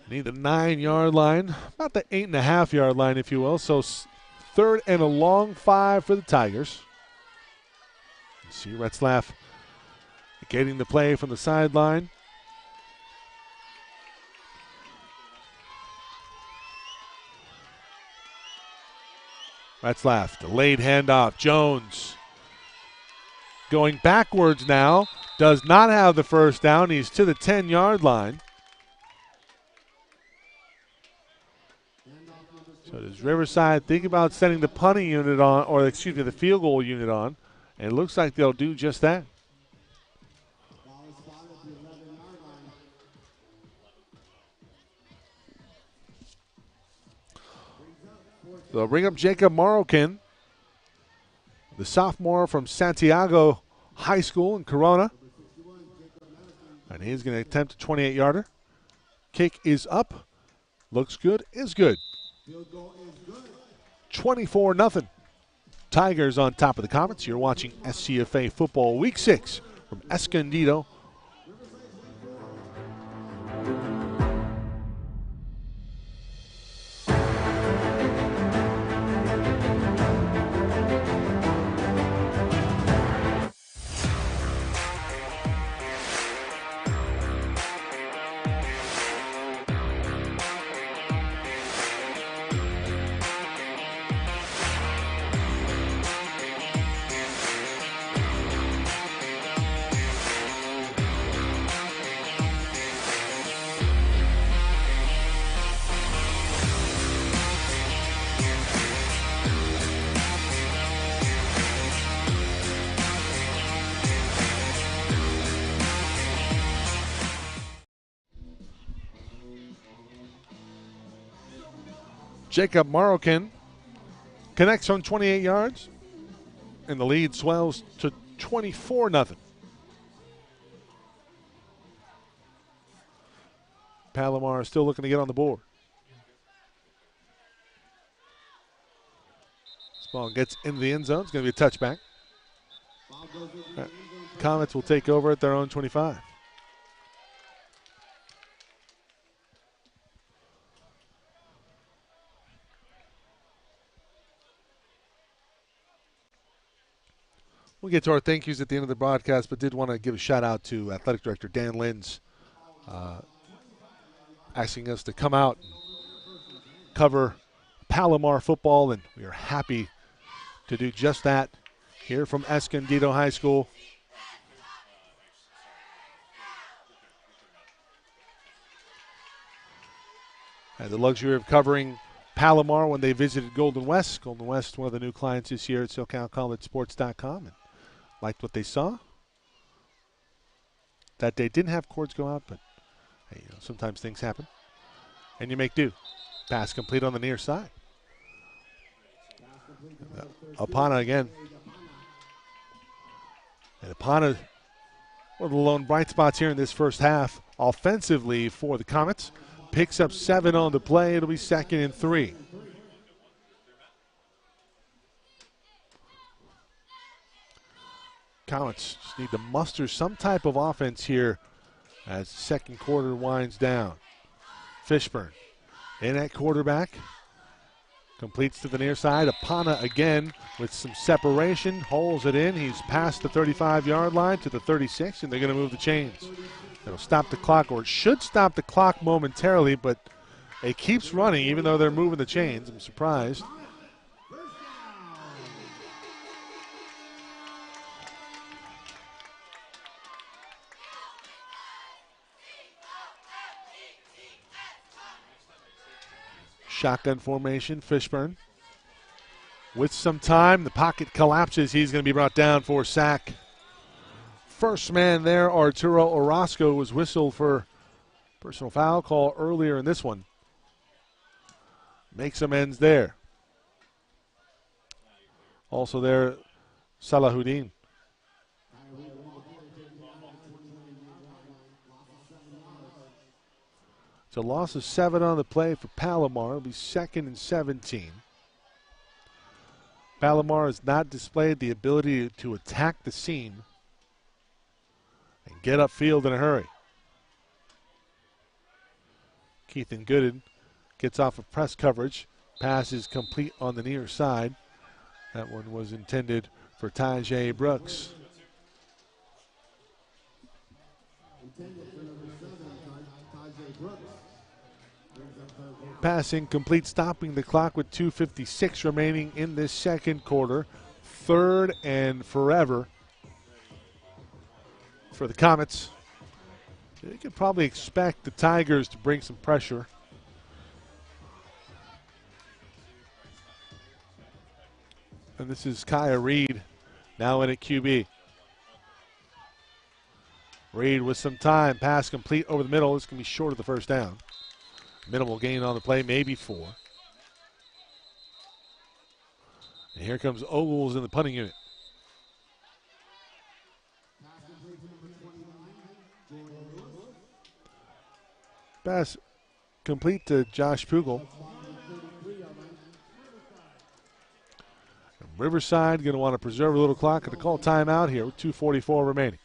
Need the 9-yard line, about the 8.5-yard line, if you will. So 3rd and a long 5 for the Tigers. You see Retzlaff getting the play from the sideline. Retzlaff, delayed handoff. Jones going backwards now. Does not have the first down. He's to the 10-yard line. So does Riverside think about sending the punting unit on, or excuse me, the field goal unit on? And it looks like they'll do just that. They'll bring up Jacob Marokin, the sophomore from Santiago High School in Corona. And he's going to attempt a 28-yarder. Kick is up. Looks good. Is good. 24-0. Tigers on top of the Comets. You're watching SCFA Football Week 6 from Escondido. Jacob Marokin connects on 28 yards, and the lead swells to 24-0. Palomar is still looking to get on the board. This ball gets into the end zone. It's going to be a touchback. Comets will take over at their own 25. We'll get to our thank yous at the end of the broadcast, but did want to give a shout out to Athletic Director Dan Lins, asking us to come out and cover Palomar football, and we are happy to do just that here from Escondido High School. Had the luxury of covering Palomar when they visited Golden West. Golden West, one of the new clients this year at SoCalCollegeSports.com, and liked what they saw. That day didn't have cords go out, but hey, sometimes things happen. And you make do. Pass complete on the near side. Apana again. And Apana, one of the lone bright spots here in this first half offensively for the Comets. Picks up 7 on the play. It'll be 2nd and 3. Comets just need to muster some type of offense here as the second quarter winds down. Fishburne in at quarterback. Completes to the near side. Apana again with some separation. Holds it in. He's past the 35-yard line to the 36, and they're going to move the chains. It'll stop the clock, or it should stop the clock momentarily, but it keeps running even though they're moving the chains. I'm surprised. Shotgun formation, Fishburne. With some time, the pocket collapses. He's going to be brought down for a sack. First man there, Arturo Orozco, was whistled for personal foul call earlier in this one. Make some ends there. Also there, Salahuddin. It's a loss of 7 on the play for Palomar. It'll be 2nd and 17. Palomar has not displayed the ability to attack the seam and get upfield in a hurry. Keithan Gooden gets off of press coverage. Pass is complete on the near side. That one was intended for Tajay Brooks. Passing complete, stopping the clock with 2:56 remaining in this second quarter. 3rd and forever for the Comets. You can probably expect the Tigers to bring some pressure. And this is Kaya Reed now in at QB. Reed with some time. Pass complete over the middle. This can be short of the first down. Minimal gain on the play, maybe 4. And here comes Ogles in the punting unit. Pass complete to Josh Pugel. And Riverside going to want to preserve a little clock and to call timeout here with 2:44 remaining.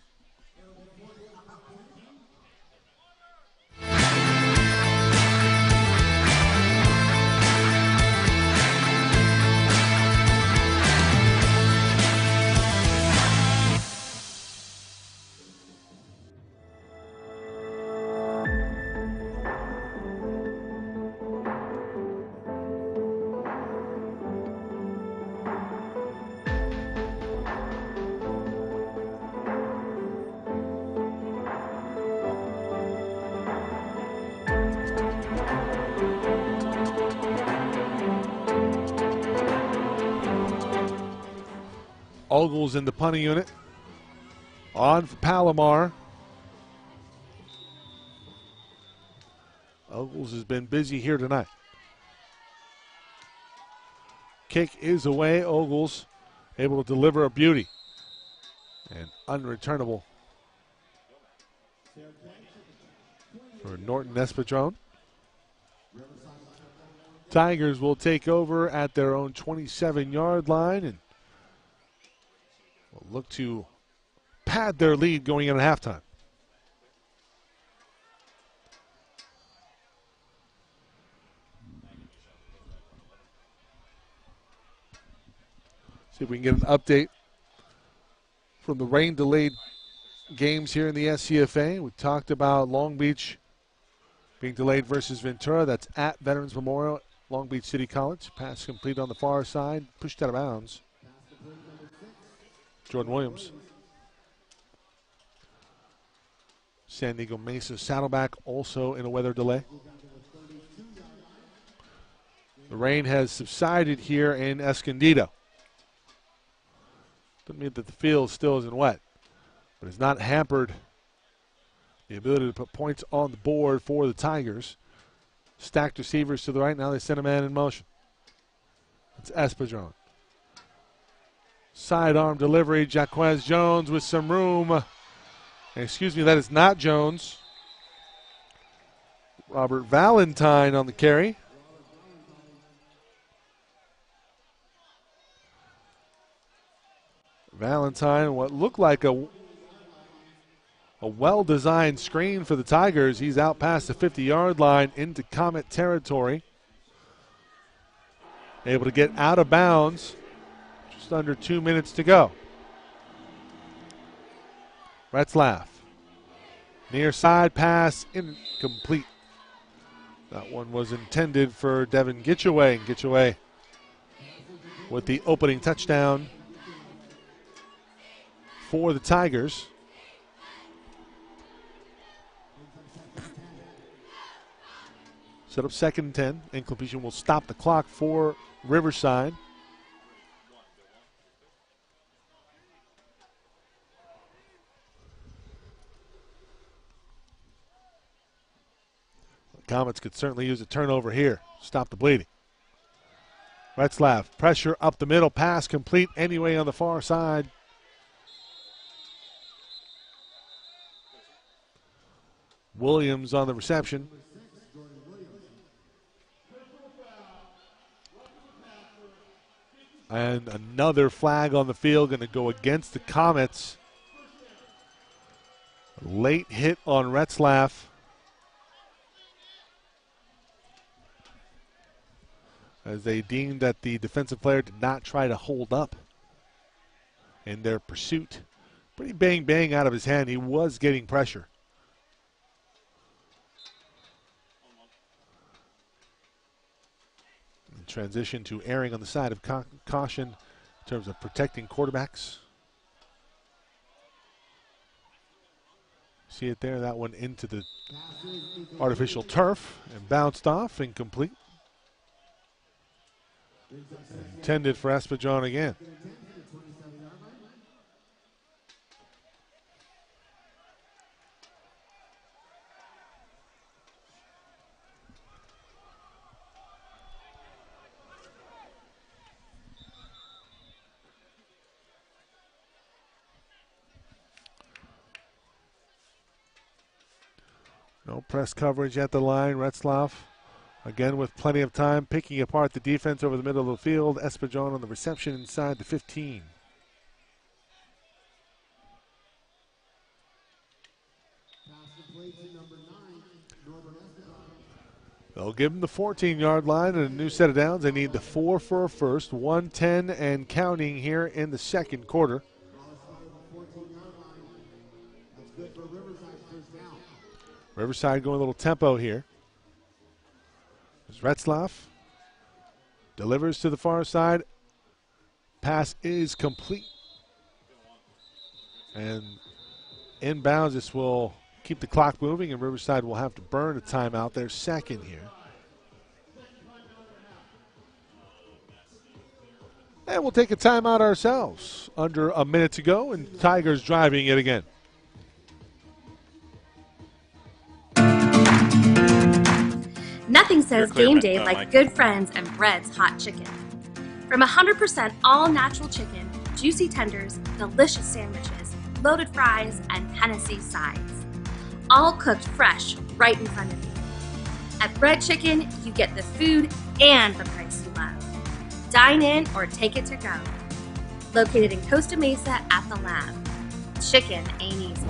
Ogles in the punting unit. On for Palomar. Ogles has been busy here tonight. Kick is away. Ogles able to deliver a beauty. And unreturnable for Norton Espadrone. Tigers will take over at their own 27-yard line and will look to pad their lead going in at halftime. See if we can get an update from the rain-delayed games here in the SCFA. We talked about Long Beach being delayed versus Ventura. That's at Veterans Memorial, Long Beach City College. Pass complete on the far side, pushed out of bounds. Jordan Williams. San Diego Mesa Saddleback also in a weather delay. The rain has subsided here in Escondido. Doesn't mean that the field still isn't wet, but it's not hampered the ability to put points on the board for the Tigers. Stacked receivers to the right. Now they send a man in motion. It's Espadron. Sidearm delivery. Jaquez Jones with some room. Excuse me, that is not Jones. Robert Valentine on the carry. Valentine, what looked like a well-designed screen for the Tigers. He's out past the 50-yard line into Comet territory. Able to get out of bounds. Just under 2 minutes to go. Retzlaff. Near side pass, incomplete. That one was intended for Devin Gitchaway. Gitchaway with the opening touchdown for the Tigers. Set up 2nd and 10. Incompletion will stop the clock for Riverside. The Comets could certainly use a turnover here. Stop the bleeding. Retzlaff, pressure up the middle, pass complete anyway on the far side. Williams on the reception. And another flag on the field, going to go against the Comets. Late hit on Retzlaff. As they deemed that the defensive player did not try to hold up in their pursuit. Pretty bang out of his hand. He was getting pressure. And transition to erring on the side of caution in terms of protecting quarterbacks. See it there, that one into the artificial turf and bounced off, incomplete. Intended for Espadron again. No press coverage at the line. Retzlaff again with plenty of time, picking apart the defense over the middle of the field. Espadron on the reception inside the 15. They'll give him the 14-yard line and a new set of downs. They need the 4 for a first, 1:10 and counting here in the second quarter. Riverside going a little tempo here. There's Retzlaff. Delivers to the far side. Pass is complete. And inbounds, this will keep the clock moving, and Riverside will have to burn a timeout. Their second here. And we'll take a timeout ourselves. Under a minute to go, and Tigers driving it again. Nothing says game day like good friends and Bread's hot chicken. From 100% all-natural chicken, juicy tenders, delicious sandwiches, loaded fries, and Tennessee sides. All cooked fresh right in front of you. At Bread Chicken, you get the food and the price you love. Dine in or take it to go. Located in Costa Mesa at the Lab. Chicken ain't easy.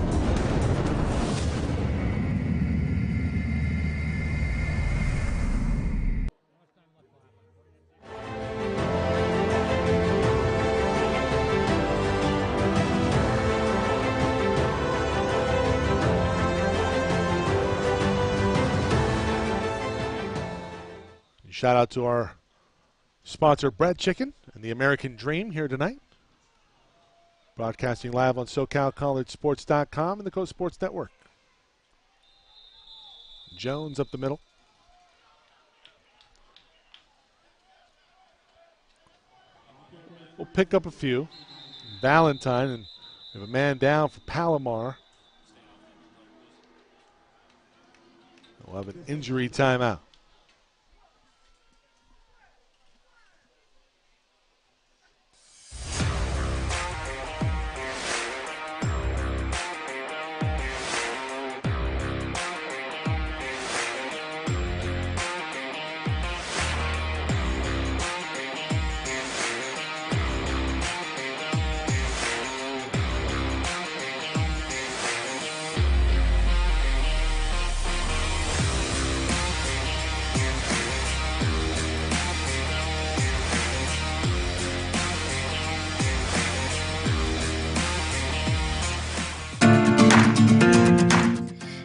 Shout out to our sponsor, Bread Chicken, and the American Dream here tonight. Broadcasting live on SoCalCollegeSports.com and the Coast Sports Network. Jones up the middle. will pick up a few. Valentine, and we have a man down for Palomar. We'll have an injury timeout.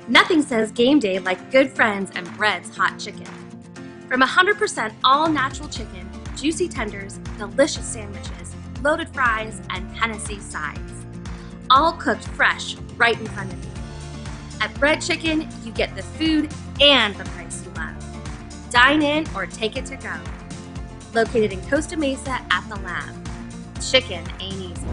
Nothing says game day like good friends and Bread's hot chicken. From 100% all-natural chicken, juicy tenders, delicious sandwiches, loaded fries, and Tennessee sides. All cooked fresh right in front of you. At Bread Chicken, you get the food and the price you love. Dine in or take it to go. Located in Costa Mesa at the Lab. Chicken ain't easy.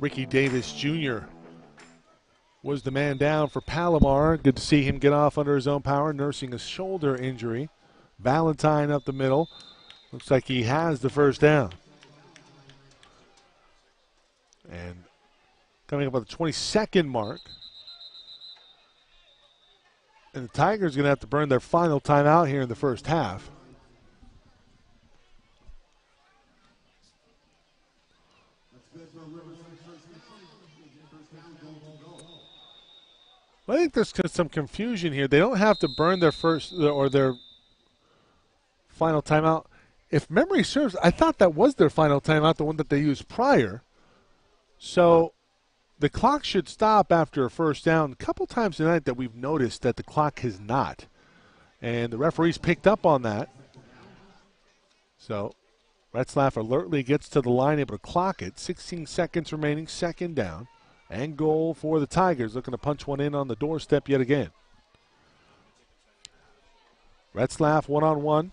Ricky Davis Jr. was the man down for Palomar. Good to see him get off under his own power, nursing a shoulder injury. Valentine up the middle. Looks like he has the first down. And coming up on the 22nd mark. And the Tigers are going to have to burn their final timeout here in the first half. I think there's some confusion here. They don't have to burn their first or their final timeout. If memory serves, I thought that was their final timeout, the one that they used prior. So the clock should stop after a first down. A couple times tonight that we've noticed that the clock has not. And the referees picked up on that. So Retzlaff alertly gets to the line, able to clock it. 16 seconds remaining, second down. And goal for the Tigers, looking to punch one in on the doorstep yet again. Retzlaff one-on-one.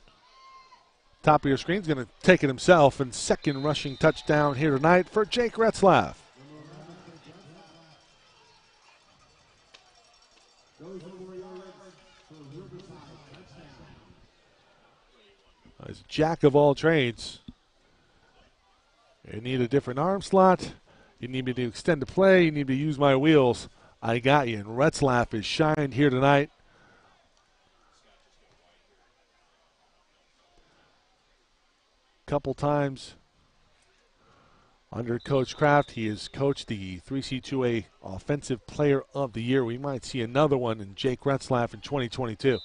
Top of your screen is going to take it himself, and second rushing touchdown here tonight for Jake Retzlaff. He's a jack of all trades. You need a different arm slot. You need me to extend the play. You need me to use my wheels. I got you. And Retzlaff is shined here tonight. Couple times under Coach Kraft. He has coached the 3C2A Offensive Player of the Year. We might see another one in Jake Retzlaff in 2022.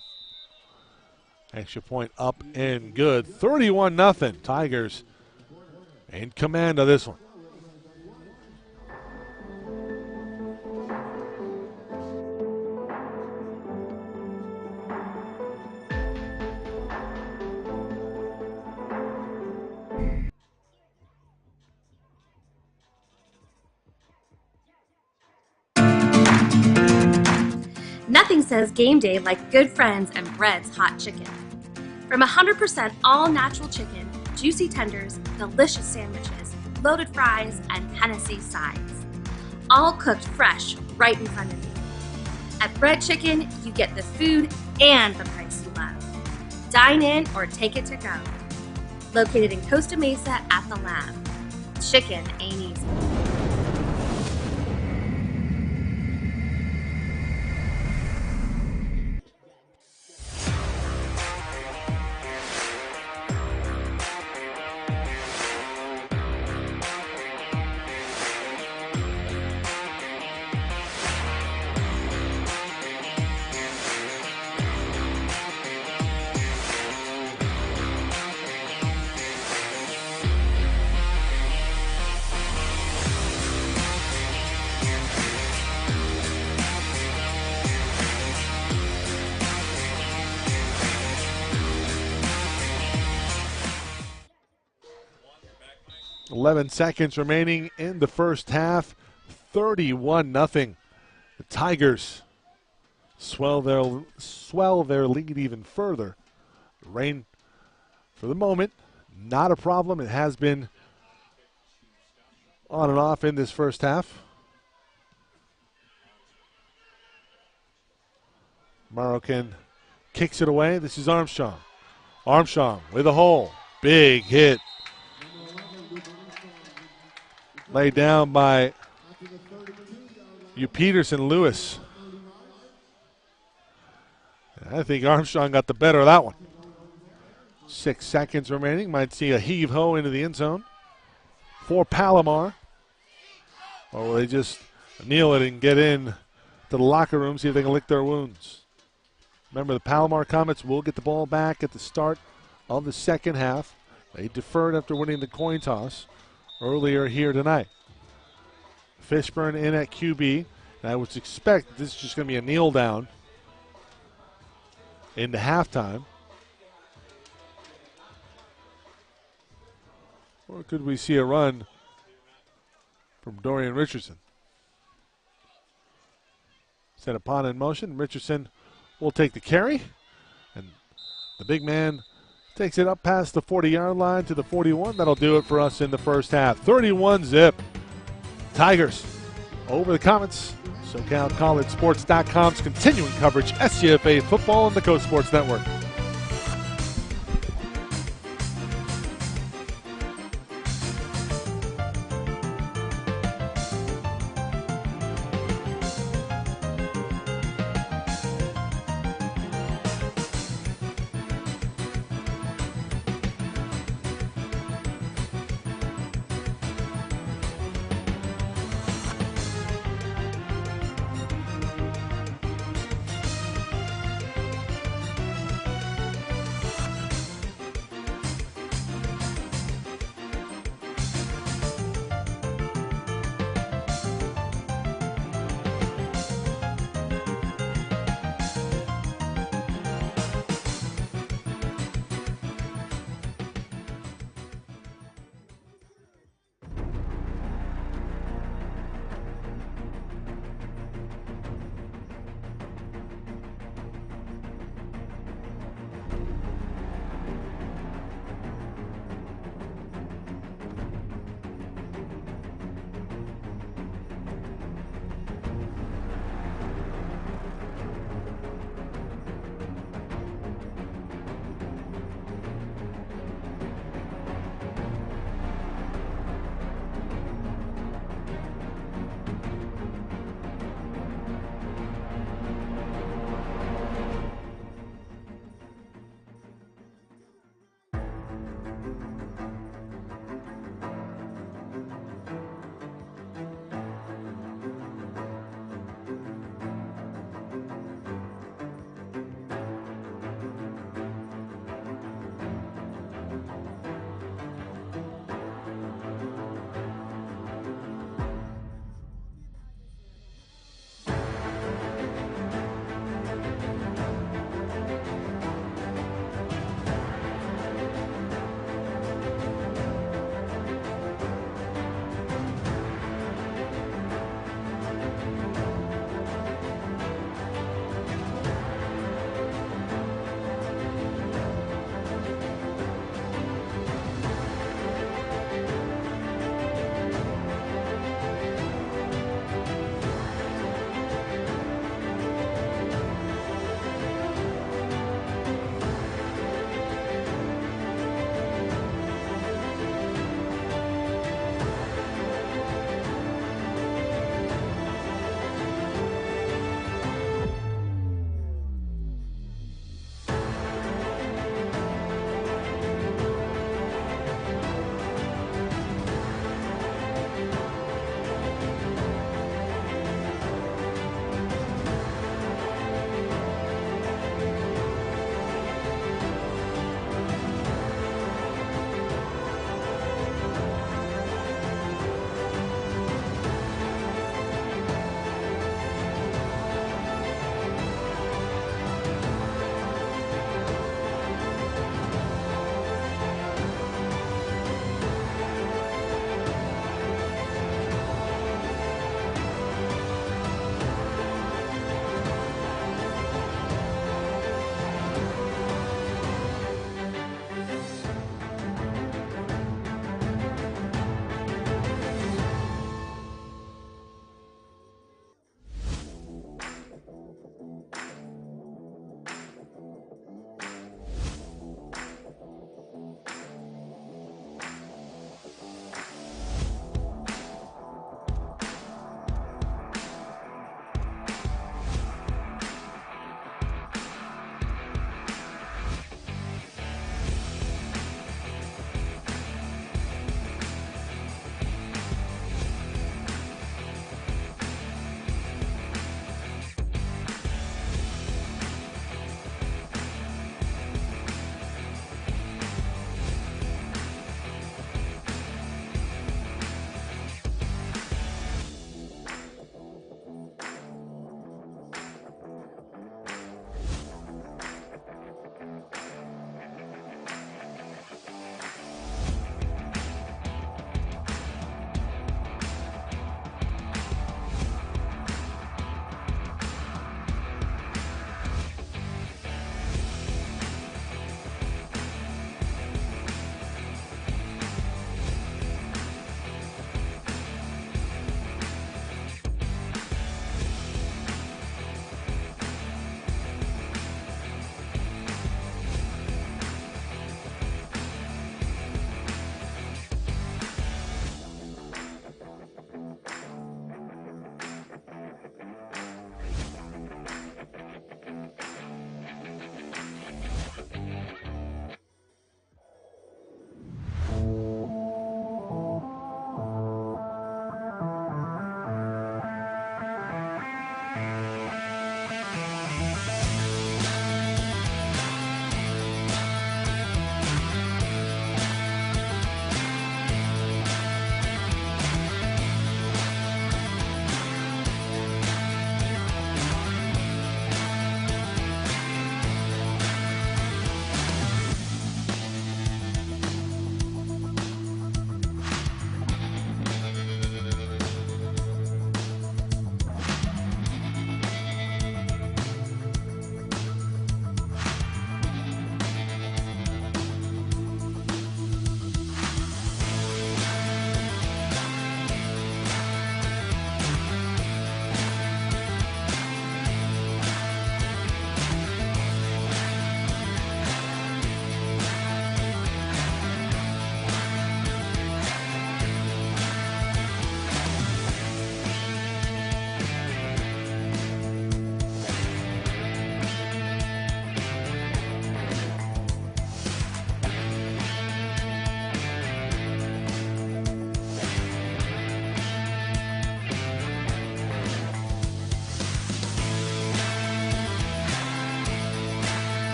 Extra point up and good. 31-0. Tigers in command of this one. Nothing says game day like good friends and Bread's hot chicken. From 100% all-natural chicken, juicy tenders, delicious sandwiches, loaded fries, and Tennessee sides. All cooked fresh right in front of you. At Bread Chicken, you get the food and the price you love. Dine in or take it to go. Located in Costa Mesa at the Lab. Chicken ain't easy. 11 seconds remaining in the first half. 31-0. The Tigers swell their lead even further. Rain, for the moment, not a problem. It has been on and off in this first half. Marokin kicks it away. This is Armstrong. Armstrong with a hole. Big hit. Laid down by Peterson Lewis. I think Armstrong got the better of that one. 6 seconds remaining. Might see a heave-ho into the end zone for Palomar. Or will they just kneel it and get in to the locker room, see if they can lick their wounds? Remember, the Palomar Comets will get the ball back at the start of the second half. They deferred after winning the coin toss earlier here tonight. Fishburne in at QB. And I would expect this is just going to be a kneel down into halftime. Or could we see a run from Dorian Richardson? Set upon in motion. Richardson will take the carry. And the big man takes it up past the 40-yard line to the 41. That'll do it for us in the first half. 31-zip. Tigers over the Comets. SoCalCollegeSports.com's continuing coverage. SCFA football on the Coast Sports Network.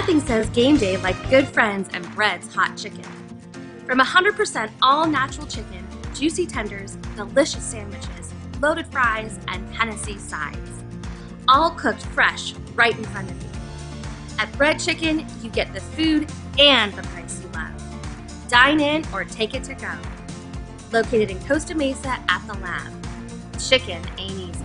Nothing says game day like good friends and Bread's hot chicken. From 100% all-natural chicken, juicy tenders, delicious sandwiches, loaded fries, and Tennessee sides. All cooked fresh right in front of you. At Bread Chicken, you get the food and the price you love. Dine in or take it to go. Located in Costa Mesa at the Lab. Chicken ain't easy.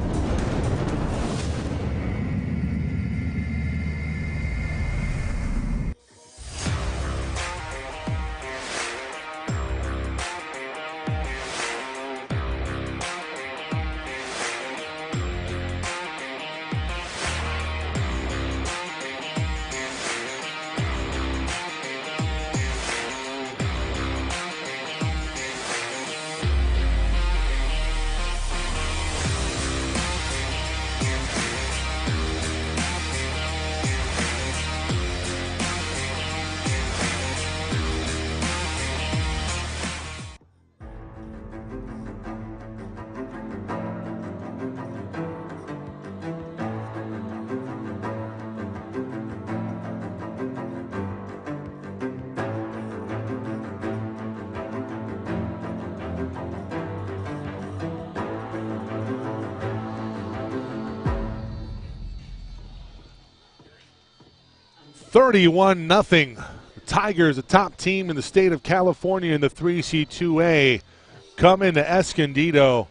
$31-0. The Tigers, a top team in the state of California in the 3C2A, come into Escondido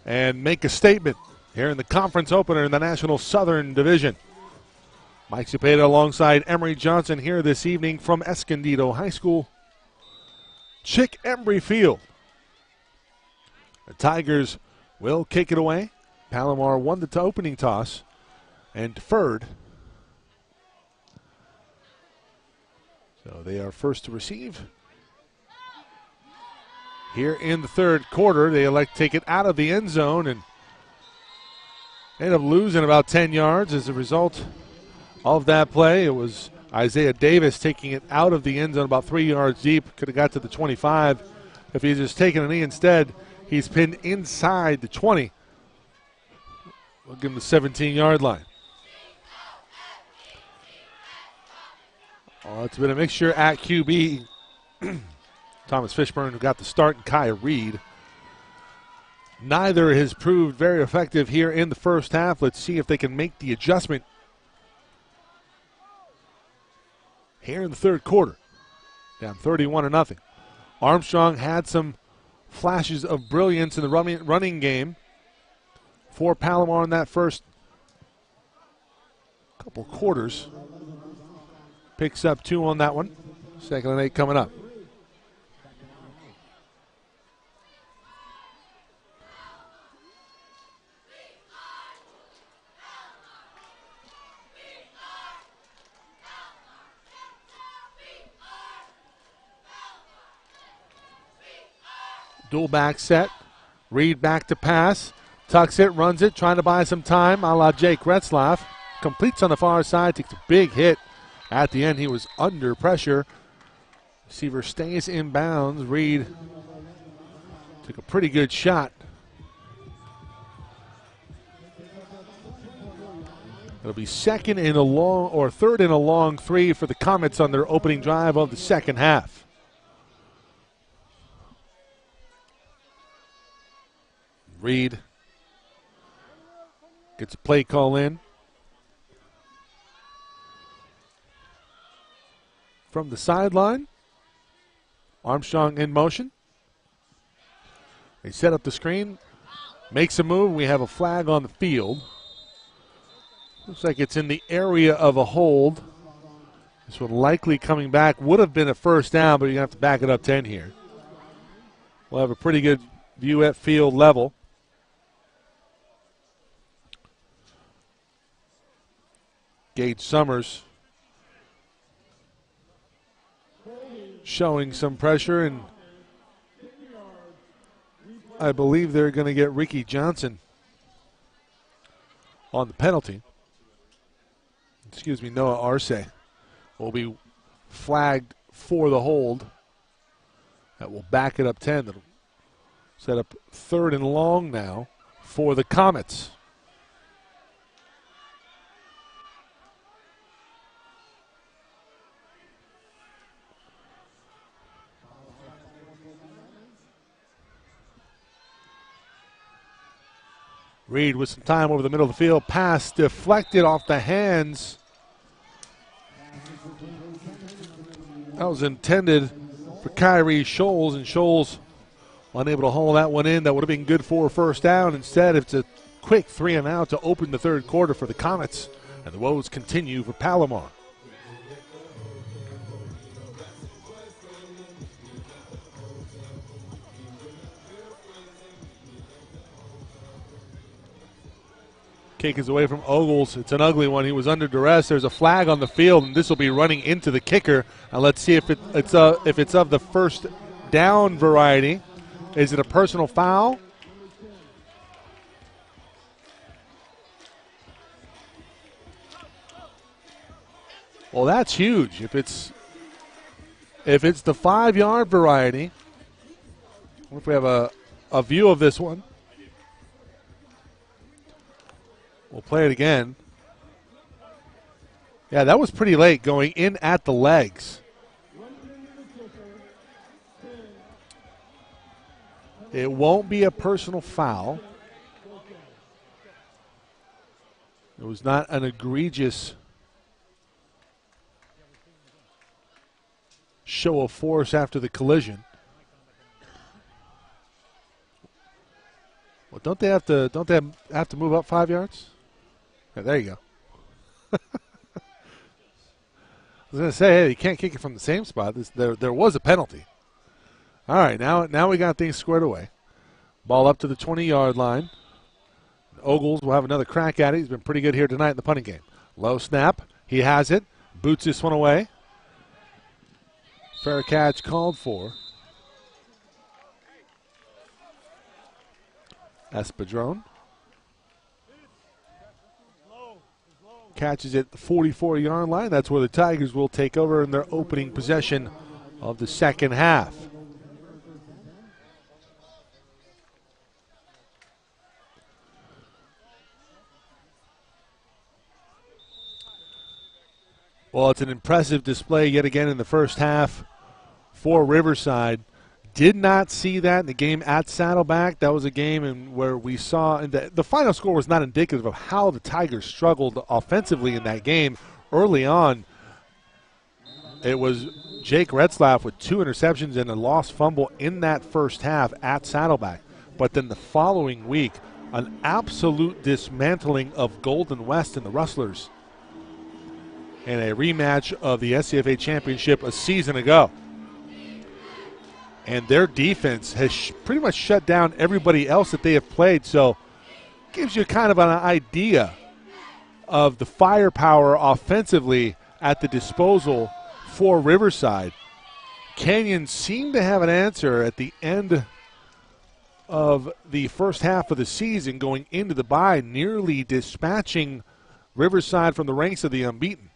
and make a statement here in the conference opener in the National Southern Division. Mike Cepeda alongside Emery Johnson here this evening from Escondido High School. Chick Embry Field. The Tigers will kick it away. Palomar won the opening toss and deferred. So they are first to receive. Here in the third quarter, they elect to take it out of the end zone and end up losing about 10 yards as a result of that play. It was Isaiah Davis taking it out of the end zone about 3 yards deep. Could have got to the 25. If he's just taken a knee instead, he's pinned inside the 20. We'll give him the 17-yard line. Oh, it's been a mixture at QB. Thomas Fishburne, who got the start, and Kaya Reed. Neither has proved very effective here in the first half. Let's see if they can make the adjustment here in the third quarter. Down 31-0. Armstrong had some flashes of brilliance in the running game for Palomar in that first couple quarters. Picks up 2 on that one. 2nd and 8 coming up. Dual back set. Reed back to pass. Tucks it, runs it, trying to buy some time a la Jake Retzlaff. Completes on the far side, takes a big hit. At the end, he was under pressure. Receiver stays in bounds. Reed took a pretty good shot. It'll be third and a long 3 for the Comets on their opening drive of the second half. Reed gets a play call in. From the sideline, Armstrong in motion. They set up the screen, makes a move. We have a flag on the field. Looks like it's in the area of a hold. This one likely coming back. Would have been a first down, but you have to back it up 10 here. We'll have a pretty good view at field level. Gage Summers showing some pressure, and I believe they're going to get Ricky Johnson on the penalty. Noah Arce will be flagged for the hold. That will back it up 10. That'll set up 3rd and long now for the Comets. Reed with some time over the middle of the field. Pass deflected off the hands. That was intended for Kyrie Scholes, and Scholes unable to haul that one in. That would have been good for a first down. Instead, it's a quick 3-and-out to open the third quarter for the Comets, and the woes continue for Palomar. Kick is away from Ogles. It's an ugly one. He was under duress. There's a flag on the field, and this will be running into the kicker. And let's see if it's of the first down variety. Is it a personal foul? Well, that's huge. If it's the 5-yard variety. What if we have a view of this one? We'll play it again. Yeah, that was pretty late, going in at the legs. It won't be a personal foul. It was not an egregious show of force after the collision. Well, don't they have to move up 5 yards? Yeah, there you go. I was going to say, hey, you can't kick it from the same spot. There was a penalty. All right, now we got things squared away. Ball up to the 20-yard line. Ogles will have another crack at it. He's been pretty good here tonight in the punting game. Low snap. He has it. Boots this one away. Fair catch called for. Espadrone catches it at the 44-yard line. That's where the Tigers will take over in their opening possession of the second half. Well, it's an impressive display yet again in the first half for Riverside. Did not see that in the game at Saddleback. That was a game where we saw the final score was not indicative of how the Tigers struggled offensively in that game. Early on, it was Jake Retzlaff with 2 interceptions and a lost fumble in that first half at Saddleback. But then the following week, an absolute dismantling of Golden West and the Rustlers in a rematch of the SCFA championship a season ago. And their defense has pretty much shut down everybody else that they have played. So gives you kind of an idea of the firepower offensively at the disposal for Riverside. Canyon seemed to have an answer at the end of the first half of the season going into the bye, nearly dispatching Riverside from the ranks of the unbeaten.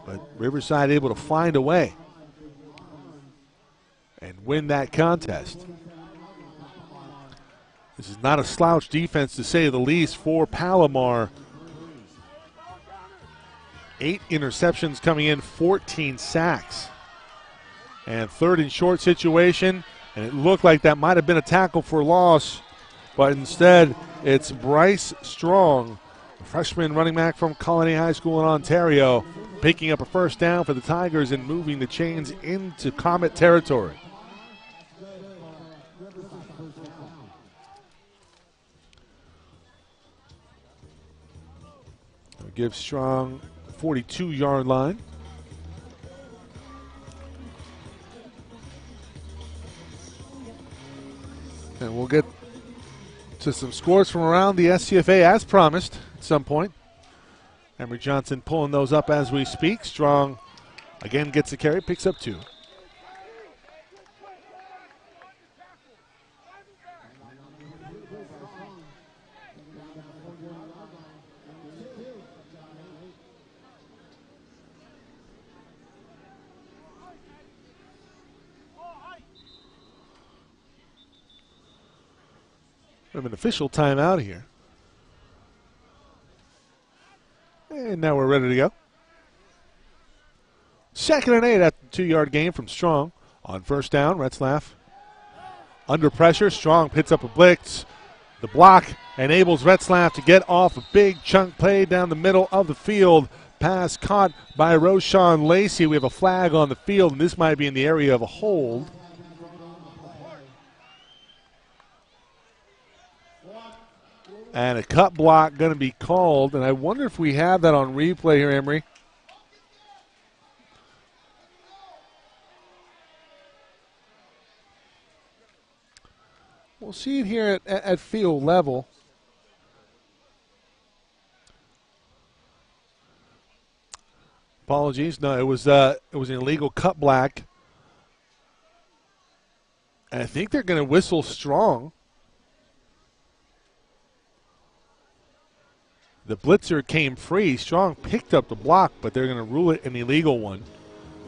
But Riverside able to find a way and win that contest. This is not a slouch defense, to say the least, for Palomar. 8 interceptions coming in, 14 sacks. And third and short situation, and it looked like that might have been a tackle for loss, but instead it's Bryce Strong, a freshman running back from Colony High School in Ontario, picking up a first down for the Tigers and moving the chains into Comet territory. Give Strong 42-yard line. And we'll get to some scores from around the SCFA as promised at some point. Emery Johnson pulling those up as we speak. Strong again gets the carry, picks up 2. We have an official timeout here. And now we're ready to go. 2nd and 8 at the 2-yard gain from Strong. On first down, Retzlaff under pressure. Strong picks up a blitz. The block enables Retzlaff to get off a big chunk play down the middle of the field. Pass caught by Roshan Lacey. We have a flag on the field, and this might be in the area of a hold. And a cut block going to be called, and I wonder if we have that on replay here, Emery. We'll see it here at field level. Apologies. No, it was an illegal cut black. And I think they're going to whistle strong. The blitzer came free. Strong picked up the block, but they're going to rule it an illegal one.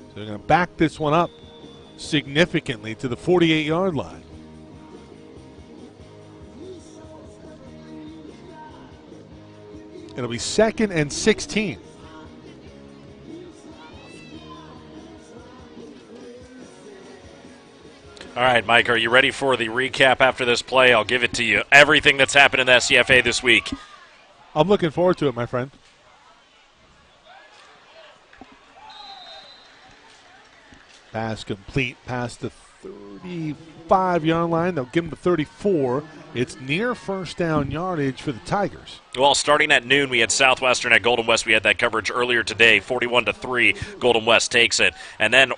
So they're going to back this one up significantly to the 48-yard line. It'll be 2nd and 16. All right, Mike, are you ready for the recap after this play? I'll give it to you. Everything that's happened in the SCFA this week. I'm looking forward to it, my friend. Pass complete past the 35-yard line. They'll give him the 34. It's near first down yardage for the Tigers. Well, starting at noon, we had Southwestern at Golden West. We had that coverage earlier today, 41-3. Golden West takes it. And then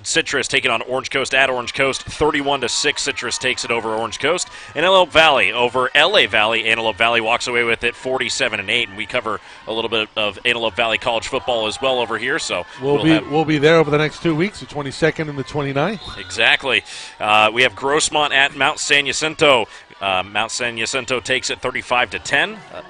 Citrus taking on Orange Coast at Orange Coast, 31-6. Citrus takes it over Orange Coast. Antelope Valley over LA Valley. Antelope Valley walks away with it, 47-8. And we cover a little bit of Antelope Valley college football as well over here. So we'll be there over the next 2 weeks, the 22nd and the 29th. Exactly. We have Grossmont at Mount San Jacinto. Mount San Jacinto takes it 35-10.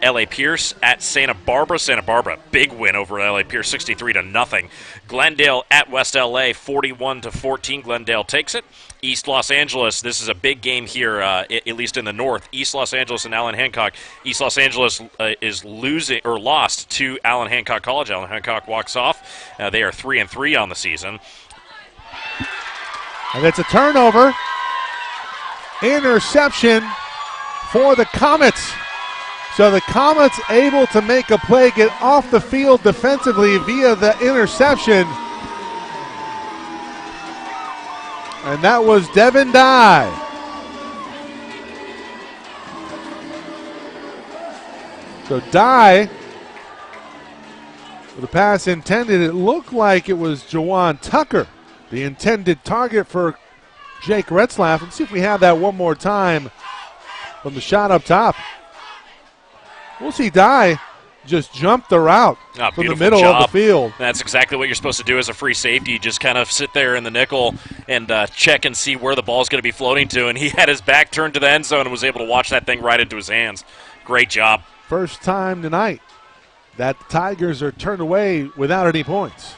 L.A. Pierce at Santa Barbara. Santa Barbara, big win over L.A. Pierce, 63-0. Glendale at West L.A., 41-14. Glendale takes it. East Los Angeles, this is a big game here, at least in the north. East Los Angeles and Allen Hancock. East Los Angeles is lost to Allen Hancock College. Allen Hancock walks off. They are 3-3 on the season. And it's a turnover. Interception for the Comets. So the Comets able to make a play, get off the field defensively via the interception. And that was Devin Dye. So Dye, with the pass intended, it looked like it was Jawan Tucker, the intended target for Jake Retzlaff. Let's see if we have that one more time from the shot up top. We'll see Dye just jump the route from the middle of the field. That's exactly what you're supposed to do as a free safety. You just kind of sit there in the nickel and check and see where the ball's going to be floating to. And he had his back turned to the end zone and was able to watch that thing right into his hands. Great job. First time tonight that the Tigers are turned away without any points.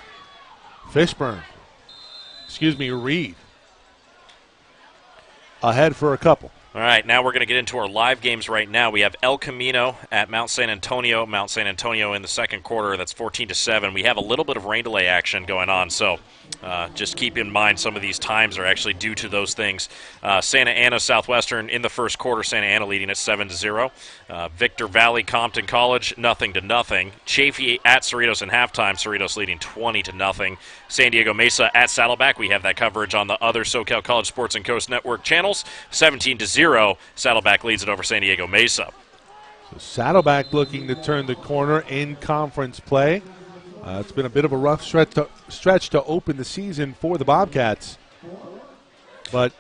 Reed. Ahead for a couple. All right, now we're going to get into our live games right now. We have El Camino at Mount San Antonio. Mount San Antonio in the second quarter, that's 14-7. We have a little bit of rain delay action going on, so just keep in mind some of these times are actually due to those things. Santa Ana Southwestern in the first quarter, Santa Ana leading at 7-0. Victor Valley Compton College, 0-0. Chaffee at Cerritos in halftime, Cerritos leading 20-0. San Diego Mesa at Saddleback. We have that coverage on the other SoCal College Sports and Coast Network channels. 17-0. Saddleback leads it over San Diego Mesa. So Saddleback looking to turn the corner in conference play. It's been a bit of a rough stretch to open the season for the Bobcats, but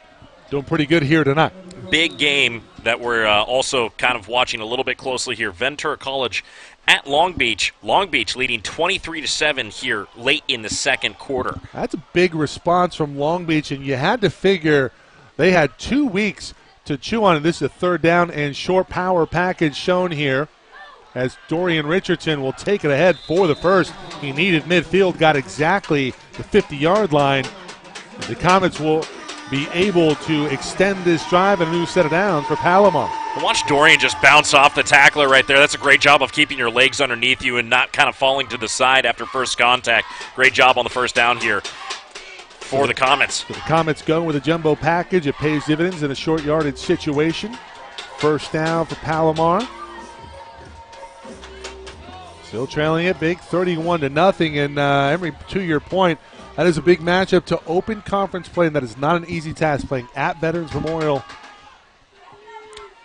doing pretty good here tonight. Big game that we're also kind of watching a little bit closely here. Ventura College at Long Beach. Long Beach leading 23-7 here late in the second quarter. That's a big response from Long Beach, and you had to figure they had 2 weeks to chew on it. This is a third down and short power package shown here as Dorian Richardson will take it ahead for the first. He needed midfield, got exactly the 50-yard line. The Comets will be able to extend this drive and a new set of downs for Palomar. Watch Dorian just bounce off the tackler right there. That's a great job of keeping your legs underneath you and not kind of falling to the side after first contact. Great job on the first down here for the Comets. So the Comets go with a jumbo package. It pays dividends in a short yardage situation. first down for Palomar. Still trailing it big, 31-0. And Emery, to your point, that is a big matchup to open conference play, and that is not an easy task, playing at Veterans Memorial.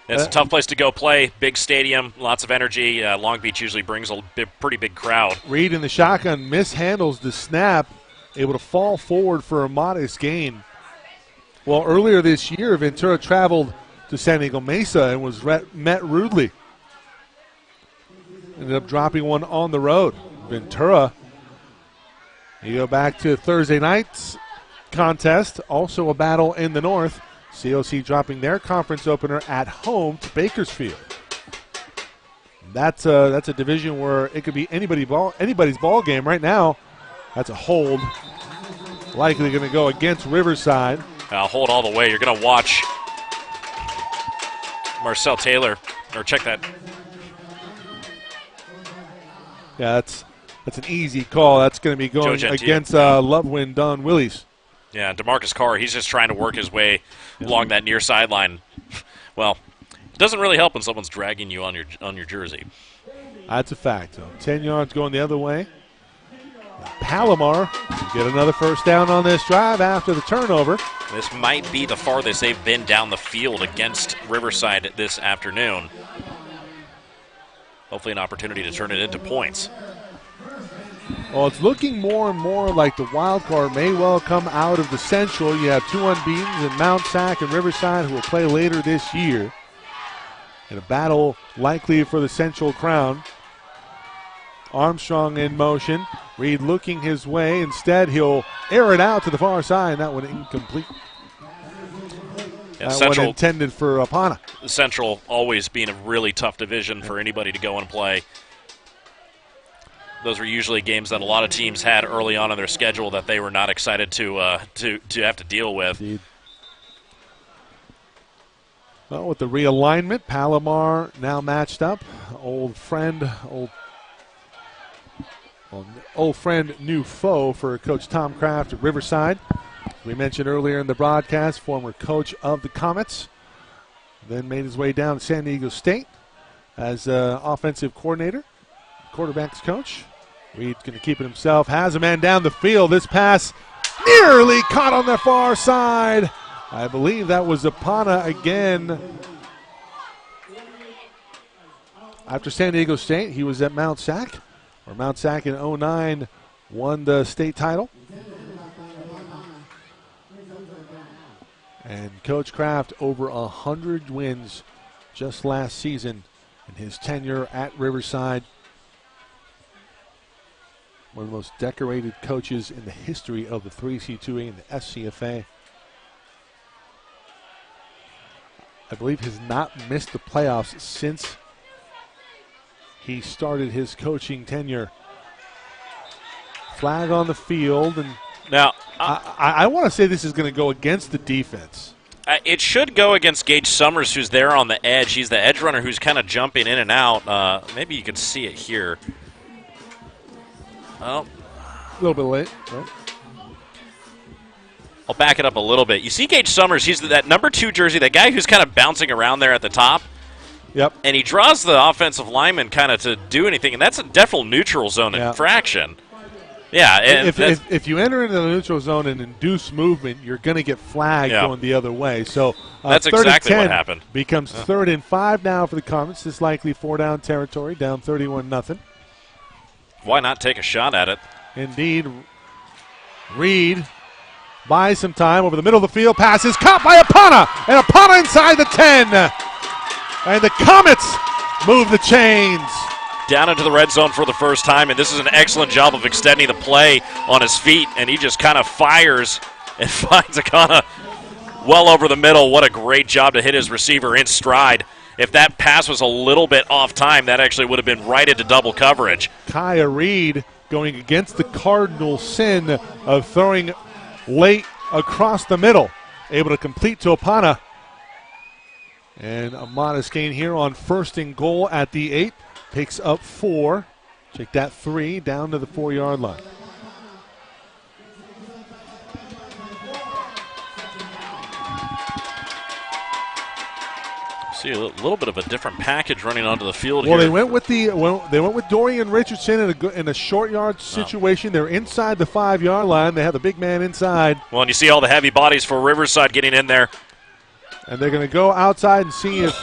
It's a tough place to go play. Big stadium, lots of energy. Long Beach usually brings a pretty big crowd. Reed in the shotgun mishandles the snap, able to fall forward for a modest gain. Well, earlier this year, Ventura traveled to San Diego Mesa and was met rudely. Ended up dropping one on the road. Ventura, you go back to Thursday night's contest, also a battle in the north. COC dropping their conference opener at home to Bakersfield. That's a division where it could be anybody's ball game right now. That's a hold. Likely going to go against Riverside. Hold all the way. You're going to watch Marcel Taylor, or check that. Yeah, that's an easy call. That's going to be going against Lovewind Don Willies. Yeah, DeMarcus Carr, he's just trying to work his way along that near sideline. Well, it doesn't really help when someone's dragging you on your jersey. That's a fact. So 10 yards going the other way. Palomar get another first down on this drive after the turnover. This might be the farthest they've been down the field against Riverside this afternoon. Hopefully an opportunity to turn it into points. Well, it's looking more and more like the wild card may well come out of the Central. You have two unbeatens in Mount Sac and Riverside who will play later this year in a battle likely for the Central crown. Armstrong in motion. Reed looking his way. Instead, he'll air it out to the far side. That one incomplete. Yeah, that Central, one intended for Apana. Central always being a really tough division for anybody to go and play. Those were usually games that a lot of teams had early on in their schedule that they were not excited to have to deal with. Indeed. Well, with the realignment, Palomar now matched up. Old friend, new foe for Coach Tom Kraft at Riverside. We mentioned earlier in the broadcast, former coach of the Comets. Then made his way down to San Diego State as offensive coordinator, quarterback's coach. Reed's going to keep it himself. Has a man down the field. This pass nearly caught on the far side. I believe that was Apana again. After San Diego State, he was at Mount Sac, where Mount Sac in 2009 won the state title. And Coach Kraft over 100 wins just last season in his tenure at Riverside. One of the most decorated coaches in the history of the 3C2A and the SCFA. I believe has not missed the playoffs since he started his coaching tenure. Flag on the field, and now I want to say this is going to go against the defense. It should go against Gage Summers, who's there on the edge. He's the edge runner who's kind of jumping in and out. Maybe you can see it here. Well, a little bit late. Right? I'll back it up a little bit. You see Gage Summers, he's that number 2 jersey, that guy who's kind of bouncing around there at the top. Yep. And he draws the offensive lineman kind of to do anything, and that's a definite neutral zone infraction. Yeah. And if you enter into the neutral zone and induce movement, you're going to get flagged going the other way. So that's exactly what happened. Becomes 3rd and 5 now for the Comets. This likely 4-down territory, down 31-0. Why not take a shot at it? Indeed. Reed buys some time over the middle of the field. Passes caught by Apana. And Apana inside the 10. And the Comets move the chains. Down into the red zone for the first time. And this is an excellent job of extending the play on his feet. And he just kind of fires and finds Akana well over the middle. What a great job to hit his receiver in stride. If that pass was a little bit off time, that actually would have been right into double coverage. Kaya Reed going against the cardinal sin of throwing late across the middle. Able to complete to Apana. And a modest gain here on 1st and goal at the 8. Picks up 4. Check that 3 down to the 4-yard line. See a little bit of a different package running onto the field well, here. they went with Dorian Richardson in a short yard situation. They're inside the 5-yard line. They have the big man inside. Well, and you see all the heavy bodies for Riverside getting in there. And they're going to go outside and see if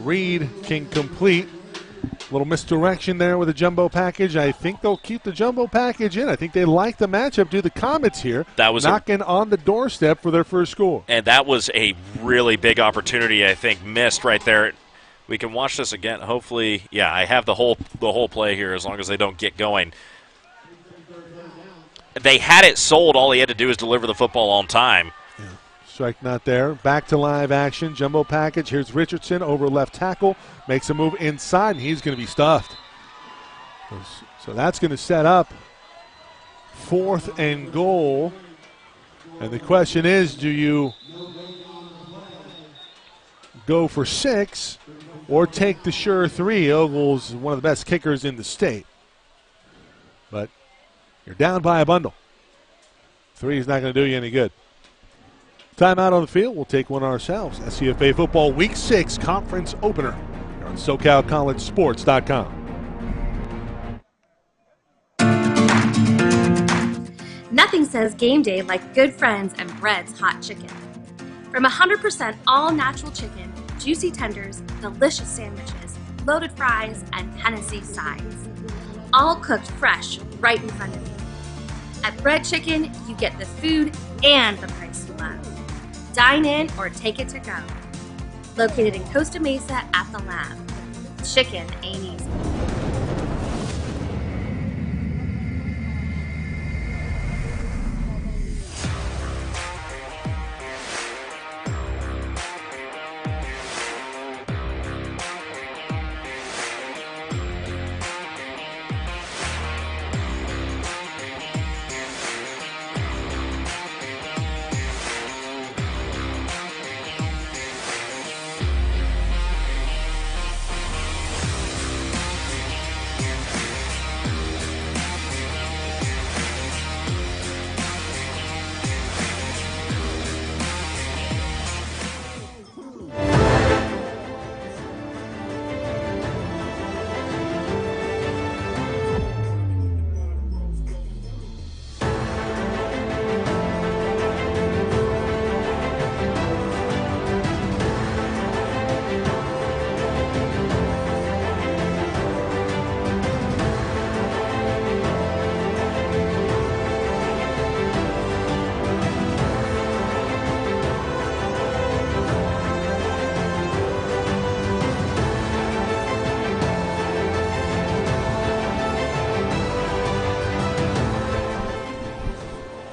Reed can complete. A little misdirection there with the jumbo package. I think they'll keep the jumbo package in. I think they like the matchup. Do the Comets here. That was knocking on the doorstep for their first score. And that was a really big opportunity, I think, missed right there. We can watch this again. Hopefully, yeah, I have the whole play here as long as they don't get going. They had it sold. All he had to do is deliver the football on time. Yeah. Strike not there. Back to live action. Jumbo package. Here's Richardson over left tackle. Makes a move inside, and he's going to be stuffed. So that's going to set up 4th and goal. And the question is, do you go for 6 or take the sure 3? Ogle's one of the best kickers in the state. But you're down by a bundle. 3 is not going to do you any good. Timeout on the field. We'll take one ourselves. SCFA Football Week 6 Conference Opener here on SoCalCollegeSports.com. Nothing says game day like good friends and Bread's hot chicken. From 100% all-natural chicken, juicy tenders, delicious sandwiches, loaded fries, and Tennessee sides. All cooked fresh right in front of you. At Bread Chicken, you get the food and the price you love. Dine in or take it to go. Located in Costa Mesa at the Lab. Chicken ain't easy.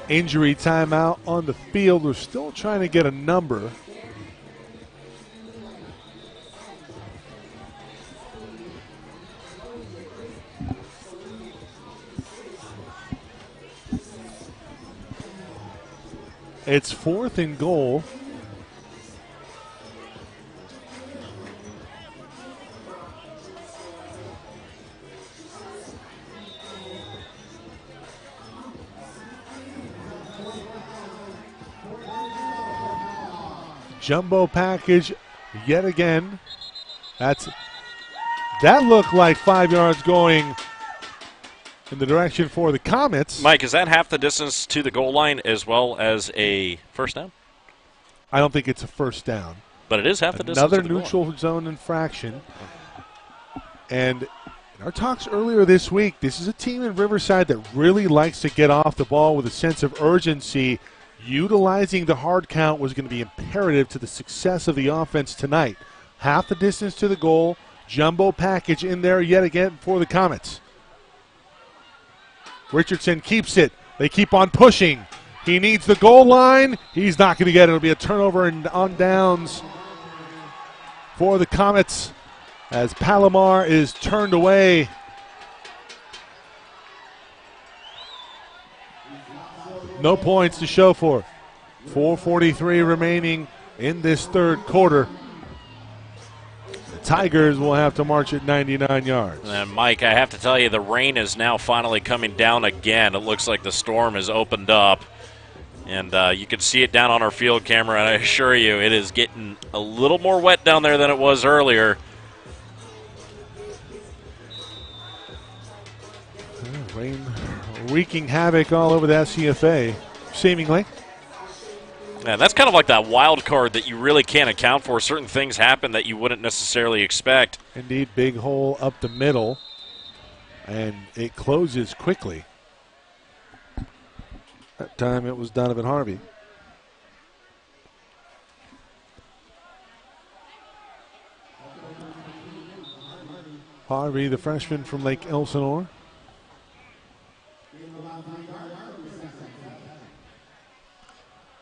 Injury timeout on the field. We're still trying to get a number. It's 4th and goal. Jumbo package yet again. That looked like 5 yards going in the direction for the Comets. Mike, is that half the distance to the goal line as well as a first down? I don't think it's a first down. But it is half the distance. Another to the neutral zone infraction. And in our talks earlier this week, this is a team in Riverside that really likes to get off the ball with a sense of urgency. Utilizing the hard count was going to be imperative to the success of the offense tonight. Half the distance to the goal. Jumbo package in there yet again for the Comets. Richardson keeps it. They keep on pushing. He needs the goal line. He's not going to get it. It'll be a turnover and on downs for the Comets as Palomar is turned away. No points to show for it. 4:43 remaining in this third quarter. The Tigers will have to march at 99 yards. And Mike, I have to tell you, the rain is now finally coming down again. It looks like the storm has opened up. And you can see it down on our field camera, and I assure you it is getting a little more wet down there than it was earlier. Rain wreaking havoc all over the SCFA, seemingly. Yeah, that's kind of like that wild card that you really can't account for. Certain things happen that you wouldn't necessarily expect. Indeed, big hole up the middle, and it closes quickly. That time it was Donovan Harvey. Harvey, the freshman from Lake Elsinore.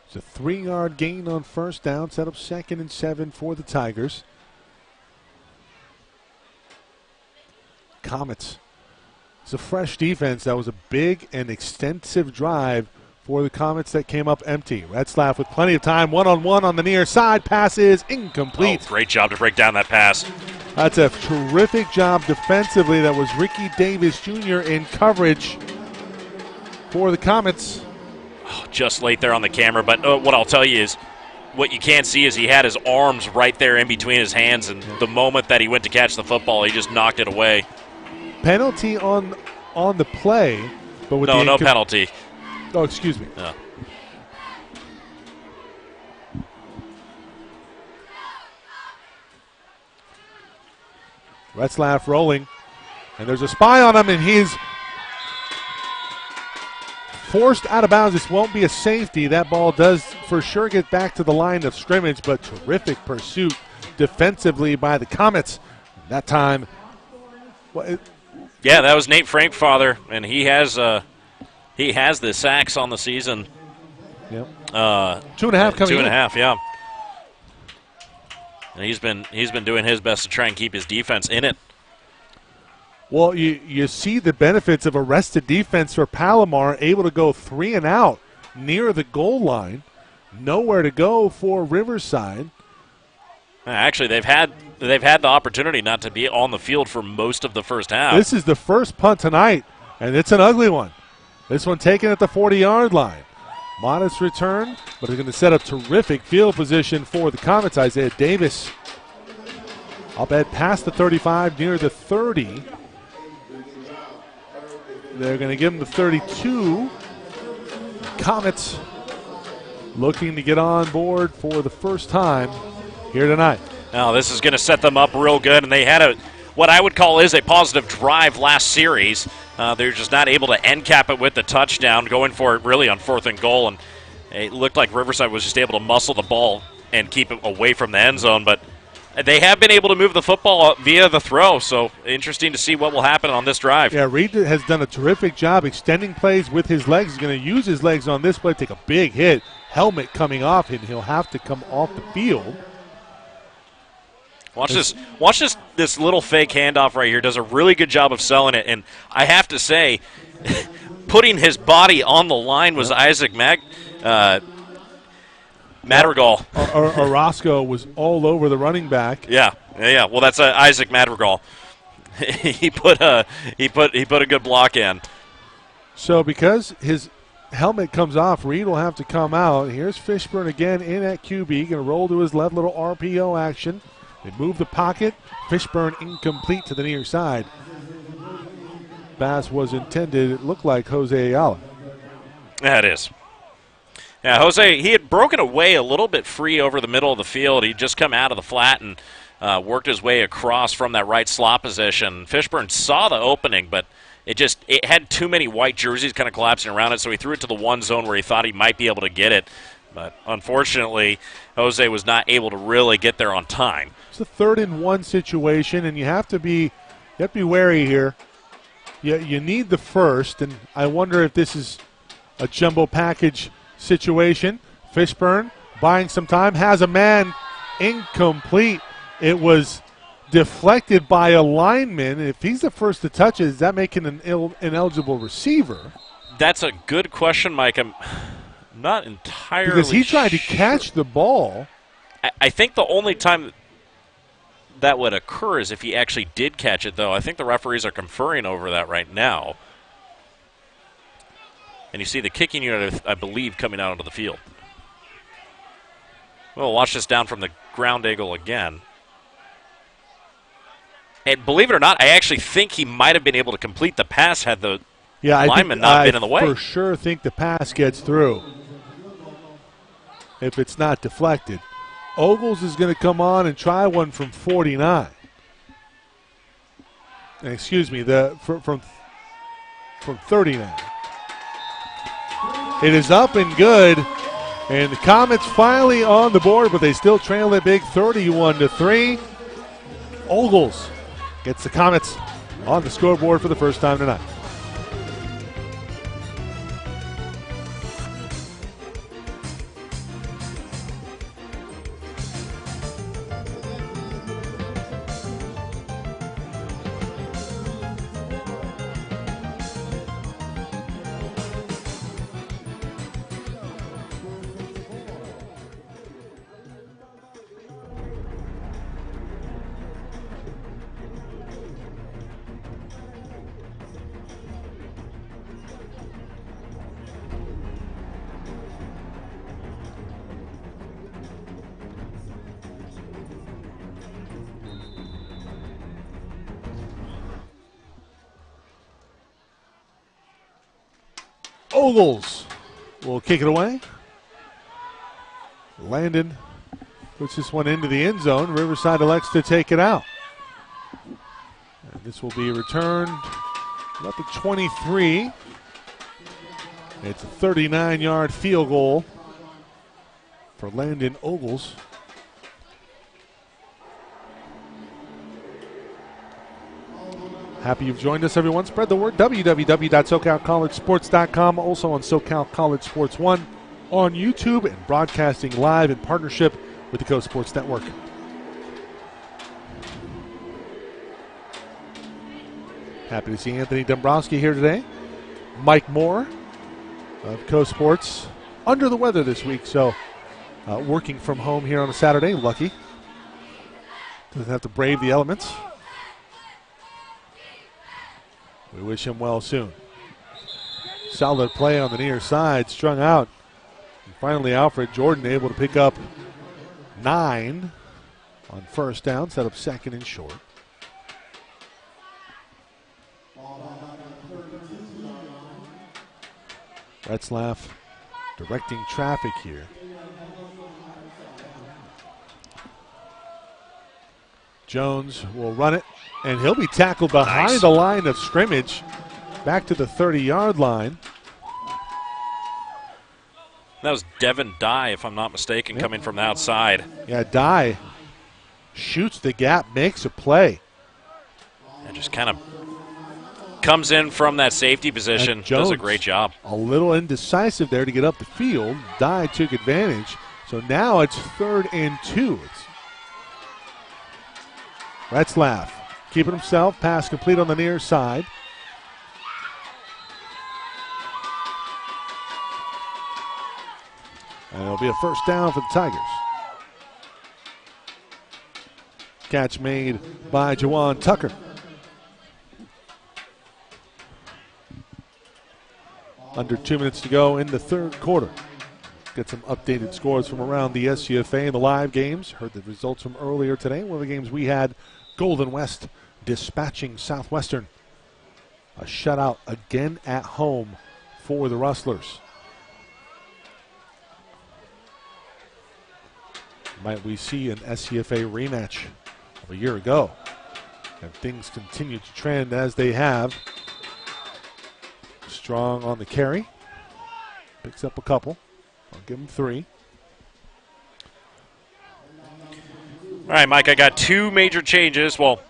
It's a 3-yard gain on first down, set up 2nd and 7 for the Tigers. Comets. It's a fresh defense. That was a big and extensive drive for the Comets that came up empty. Retzlaff with plenty of time, one-on-one on the near side. Pass is incomplete. Oh, great job to break down that pass. That's a terrific job defensively. That was Ricky Davis Jr. in coverage for the Comets. Oh, just late there on the camera, but what I'll tell you is what you can't see is he had his arms right there in between his hands, and the moment that he went to catch the football, he just knocked it away. Penalty on the play, but with no penalty. Oh, excuse me. No. Retzlaff rolling, and there's a spy on him, and he's forced out of bounds. This won't be a safety. That ball does for sure get back to the line of scrimmage, but terrific pursuit defensively by the Comets. That time, yeah, that was Nate Frankfather, and he has the sacks on the season. Yep. 2.5 coming. 2.5, yeah. And he's been doing his best to try and keep his defense in it. Well, you see the benefits of arrested defense for Palomar, able to go 3 and out near the goal line. Nowhere to go for Riverside. Actually, they've had the opportunity not to be on the field for most of the first half. This is the first punt tonight, and it's an ugly one. This one taken at the 40-yard line. Modest return, but it's going to set up terrific field position for the Comets. Isaiah Davis up at past the 35, near the 30. They're going to give him the 32. Comets looking to get on board for the first time here tonight. Now this is going to set them up real good, and they had what I would call is a positive drive last series. They're just not able to end cap it with the touchdown, going for it really on 4th and goal, and it looked like Riverside was just able to muscle the ball and keep it away from the end zone, but they have been able to move the football via the throw, so interesting to see what will happen on this drive. Yeah, Reed has done a terrific job extending plays with his legs. He's going to use his legs on this play, take a big hit, helmet coming off, and he'll have to come off the field. Watch this little fake handoff right here. Does a really good job of selling it, and I have to say, putting his body on the line was Isaac Madrigal. Orozco was all over the running back. Yeah. Well, that's Isaac Madrigal. he put a good block in. So because his helmet comes off, Reed will have to come out. Here's Fishburne again in at QB. Going to roll to his left, little RPO action. They move the pocket. Fishburne incomplete to the near side. Pass was intended. It looked like Jose Ayala. Yeah, it is. Yeah, Jose, he had broken away a little bit free over the middle of the field. He'd just come out of the flat and worked his way across from that right slot position. Fishburne saw the opening, but it had too many white jerseys kind of collapsing around it, so he threw it to the one zone where he thought he might be able to get it. But unfortunately, Jose was not able to really get there on time. It's a 3rd and 1 situation, and you have to be wary here. You need the first, and I wonder if this is a jumbo package situation. Fishburne buying some time, has a man, incomplete. It was deflected by a lineman. If he's the first to touch it, does that make him an ineligible receiver? That's a good question, Mike. I'm not entirely because he tried to sure. catch the ball. I think the only time that would occur is if he actually did catch it, though. I think the referees are conferring over that right now. And you see the kicking unit, I believe, coming out onto the field. We'll watch this down from the ground angle again. And believe it or not, I actually think he might have been able to complete the pass had the lineman not been in the way. I for sure think the pass gets through if it's not deflected. Ogles is going to come on and try one from 49. Excuse me, from 39. It is up and good, and the Comets finally on the board, but they still trail it big 31-3. Ogles gets the Comets on the scoreboard for the first time tonight. Ogles will kick it away. Landon puts this one into the end zone. Riverside elects to take it out. And this will be returned about the 23. It's a 39-yard field goal for Landon Ogles. Happy you've joined us, everyone. Spread the word. www.socalcollegesports.com. Also on SoCal College Sports 1 on YouTube and broadcasting live in partnership with the Coast Sports Network. Happy to see Anthony Dombrowski here today. Mike Moore of Coast Sports under the weather this week, so working from home here on a Saturday. Lucky. Doesn't have to brave the elements. We wish him well soon. Solid play on the near side, strung out. And finally, Alfred Jordan able to pick up 9 on first down, set up second and short. Retzlaff directing traffic here. Jones will run it, and he'll be tackled behind the line of scrimmage, back to the 30-yard line. That was Devin Dye, if I'm not mistaken, coming from the outside. Yeah, Dye shoots the gap, makes a play. And just kind of comes in from that safety position, does a great job. A little indecisive there to get up the field. Dye took advantage. So now it's 3rd and 2. Retzlaff keeping himself, pass complete on the near side. And it'll be a first down for the Tigers. Catch made by Jawan Tucker. Under 2 minutes to go in the third quarter. Get some updated scores from around the SCFA and the live games. Heard the results from earlier today. One of the games we had, Golden West dispatching Southwestern. A shutout again at home for the Rustlers. Might we see an SCFA rematch of a year ago? And things continue to trend as they have. Strong on the carry. Picks up a couple. I'll give him 3. All right, Mike, I got 2 major changes. Well,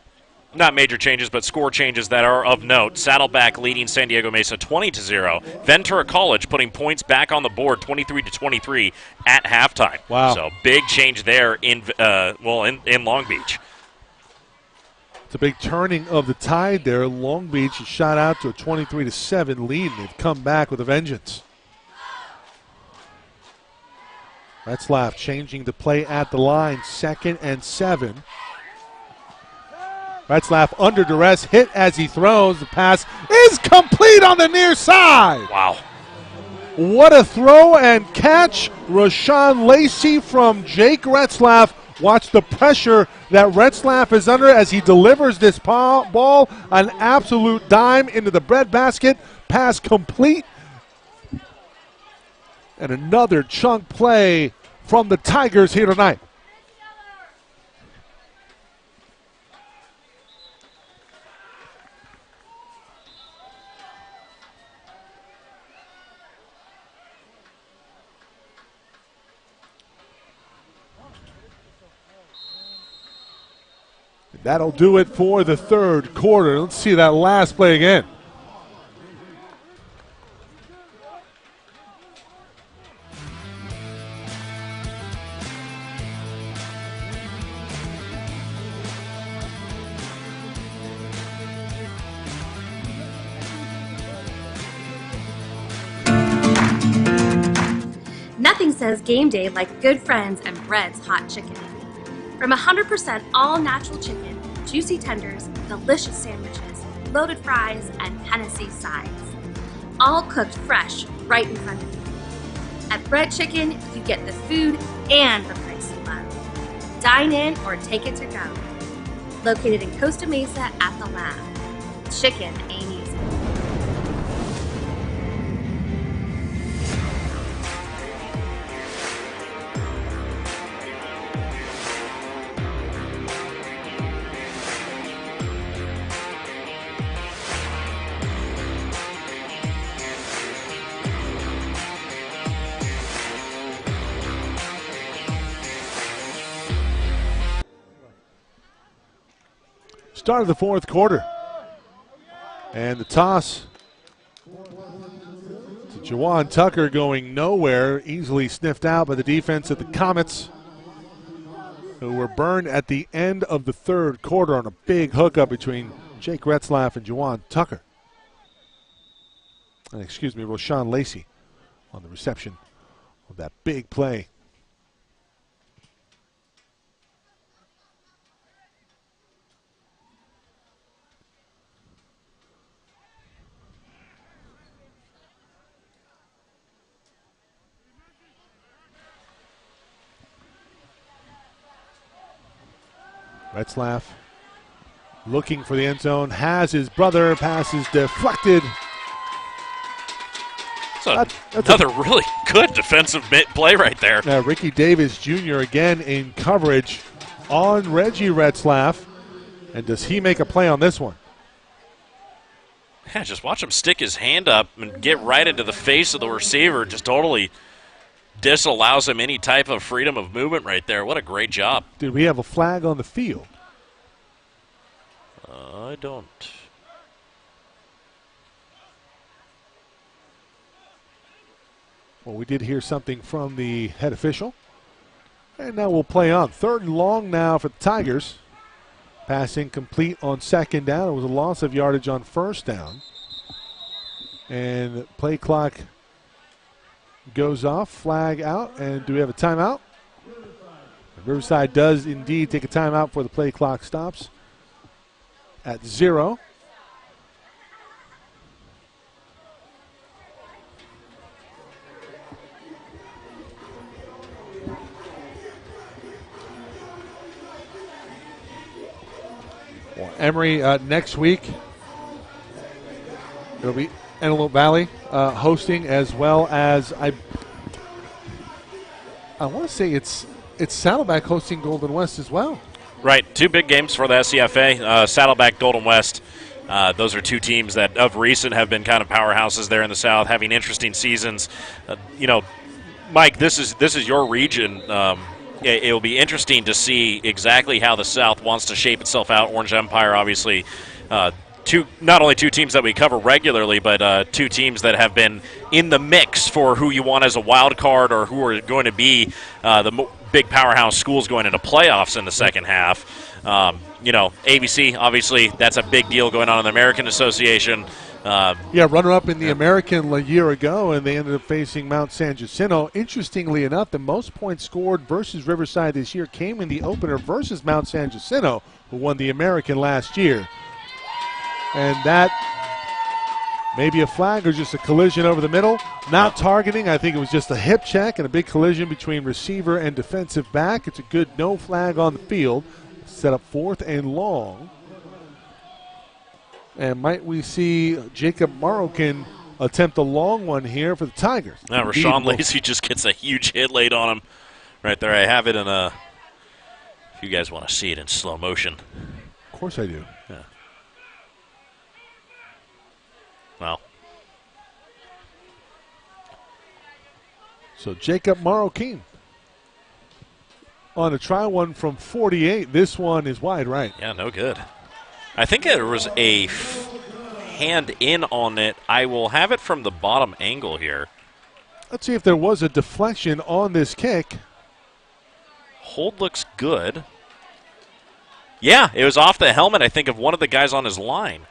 not major changes, but score changes that are of note. Saddleback leading San Diego Mesa 20-0. Ventura College putting points back on the board 23-23 at halftime. Wow. So big change there in Long Beach. It's a big turning of the tide there. Long Beach is shot out to a 23-7 lead, and they've come back with a vengeance. Retzlaff changing the play at the line, 2nd and 7. Retzlaff under duress, hit as he throws. The pass is complete on the near side. Wow. What a throw and catch. Rashawn Lacey from Jake Retzlaff. Watch the pressure that Retzlaff is under as he delivers this ball. An absolute dime into the breadbasket. Pass complete. And another chunk play from the Tigers here tonight. That'll do it for the third quarter. Let's see that last play again. Nothing says game day like good friends and Bread's hot chicken. From 100% all-natural chicken, juicy tenders, delicious sandwiches, loaded fries, and Tennessee sides. All cooked fresh right in front of you. At Bread Chicken, you get the food and the price you love. Dine in or take it to go. Located in Costa Mesa at the Lab. Chicken ain't easy. Start of the fourth quarter. And the toss to Jawan Tucker going nowhere, easily sniffed out by the defense of the Comets, who were burned at the end of the third quarter on a big hookup between Jake Retzlaff and Jawan Tucker. Rashawn Lacey on the reception of that big play. Retzlaff looking for the end zone, has his brother, passes deflected. That's another really good defensive play right there. Ricky Davis Jr. again in coverage on Reggie Retzlaff. And does he make a play on this one? Yeah, just watch him stick his hand up and get right into the face of the receiver. Just totally disallows him any type of freedom of movement right there. What a great job. Did we have a flag on the field? I don't. Well, we did hear something from the head official. And now we'll play on. Third and long now for the Tigers. Pass incomplete on second down. It was a loss of yardage on first down. And play clock goes off, flag out, and do we have a timeout? Riverside does indeed take a timeout before the play clock stops at 0. Well, Emory next week, it'll be Antelope Valley hosting, as well as I want to say it's Saddleback hosting Golden West as well. Right, two big games for the SCFA, Saddleback, Golden West. Those are two teams that of recent have been kind of powerhouses there in the South, having interesting seasons. Mike, this is your region. It will be interesting to see exactly how the South wants to shape itself out. Orange Empire, obviously, not only two teams that we cover regularly, but two teams that have been in the mix for who you want as a wild card or who are going to be the big powerhouse schools going into playoffs in the second half. ABC, obviously, that's a big deal going on in the American Association. Runner-up in the American a year ago, and they ended up facing Mount San Jacinto. Interestingly enough, the most points scored versus Riverside this year came in the opener versus Mount San Jacinto, who won the American last year. And that Maybe a flag or just a collision over the middle. Not targeting. I think it was just a hip check and a big collision between receiver and defensive back. It's a good no flag on the field. Set up 4th and long. And might we see Jacob Marokin attempt a long one here for the Tigers? Now Rashawn Lacey just gets a huge hit laid on him right there. I have it in a, if you guys want to see it in slow motion. Of course I do. Yeah. Well. So Jacob Marokin on a try one from 48. This one is wide right. Yeah, no good. I think there was a hand in on it. I will have it from the bottom angle here. Let's see if there was a deflection on this kick. Hold looks good. Yeah, it was off the helmet, I think, of one of the guys on his line.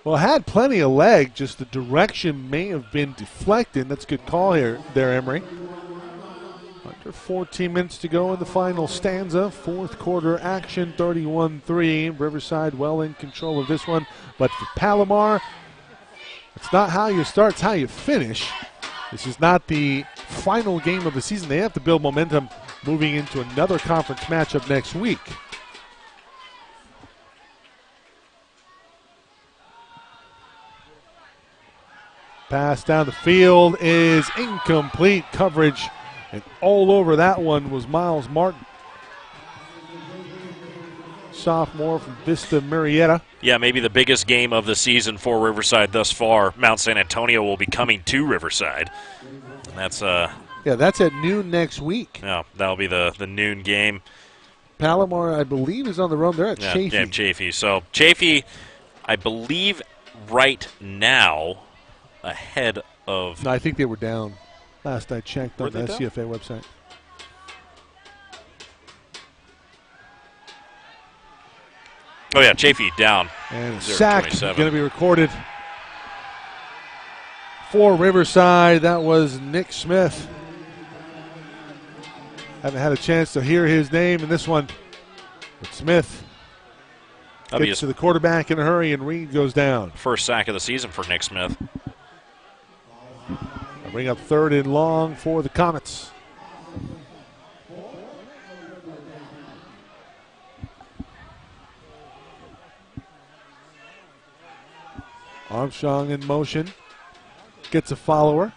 Well, had plenty of leg, just the direction may have been deflected. That's a good call here, Emery. Under 14 minutes to go in the final stanza. 4th quarter action, 31-3. Riverside well in control of this one. But for Palomar, it's not how you start, it's how you finish. This is not the final game of the season. They have to build momentum moving into another conference matchup next week. Pass down the field is incomplete coverage. And all over that one was Miles Martin. Sophomore from Vista Marietta. Yeah, maybe the biggest game of the season for Riverside thus far. Mount San Antonio will be coming to Riverside. And that's that's at noon next week. Yeah, that'll be the noon game. Palomar, I believe, is on the road. They're at Chaffee. Yeah, Chaffee. So Chaffee, I believe right now ahead of. No, I think they were down. Last I checked on the Were they SCFA website. Oh, yeah, Chaffee down. And a sack 0-27. going to be recorded for Riverside. That was Nick Smith. Haven't had a chance to hear his name in this one. But Smith gets to the quarterback in a hurry, and Reed goes down. First sack of the season for Nick Smith. Bring up 3rd and long for the Comets. Armstrong in motion. Gets a follower.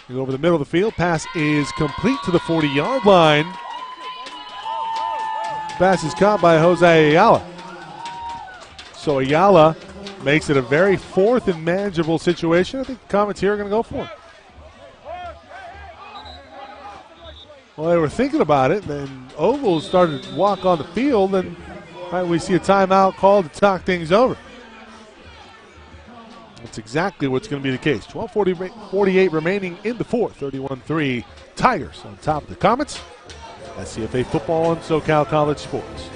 You go over the middle of the field. Pass is complete to the 40-yard line. Pass is caught by Jose Ayala. So Ayala makes it a very 4th and manageable situation. I think the Comets here are going to go for it. Well, they were thinking about it, then Oval started to walk on the field, and we see a timeout called to talk things over. That's exactly what's going to be the case. 12:48 remaining in the 4th. 31-3 Tigers on top of the Comets. SCFA football on SoCal College Sports.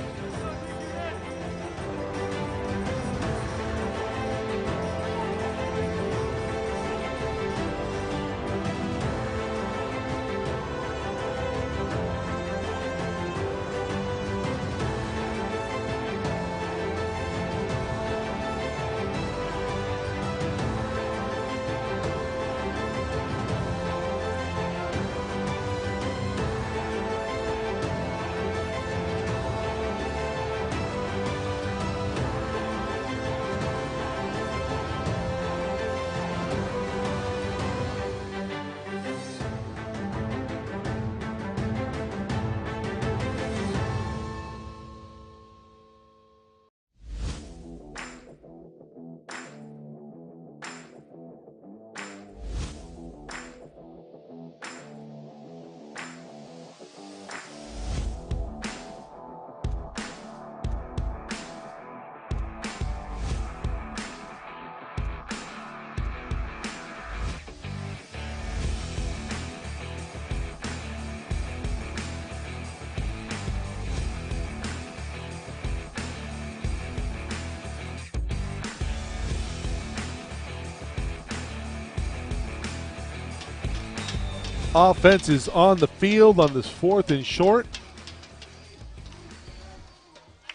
Offense is on the field on this 4th and short.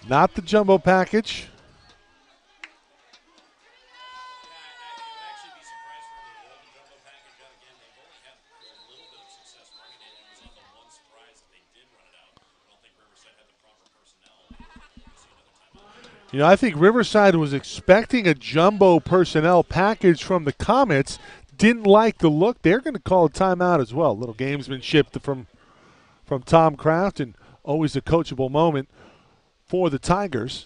Not the jumbo package. You know, I think Riverside was expecting a jumbo personnel package from the Comets. Didn't like the look. They're going to call a timeout as well. Little gamesmanship from Tom Kraft, and always a coachable moment for the Tigers.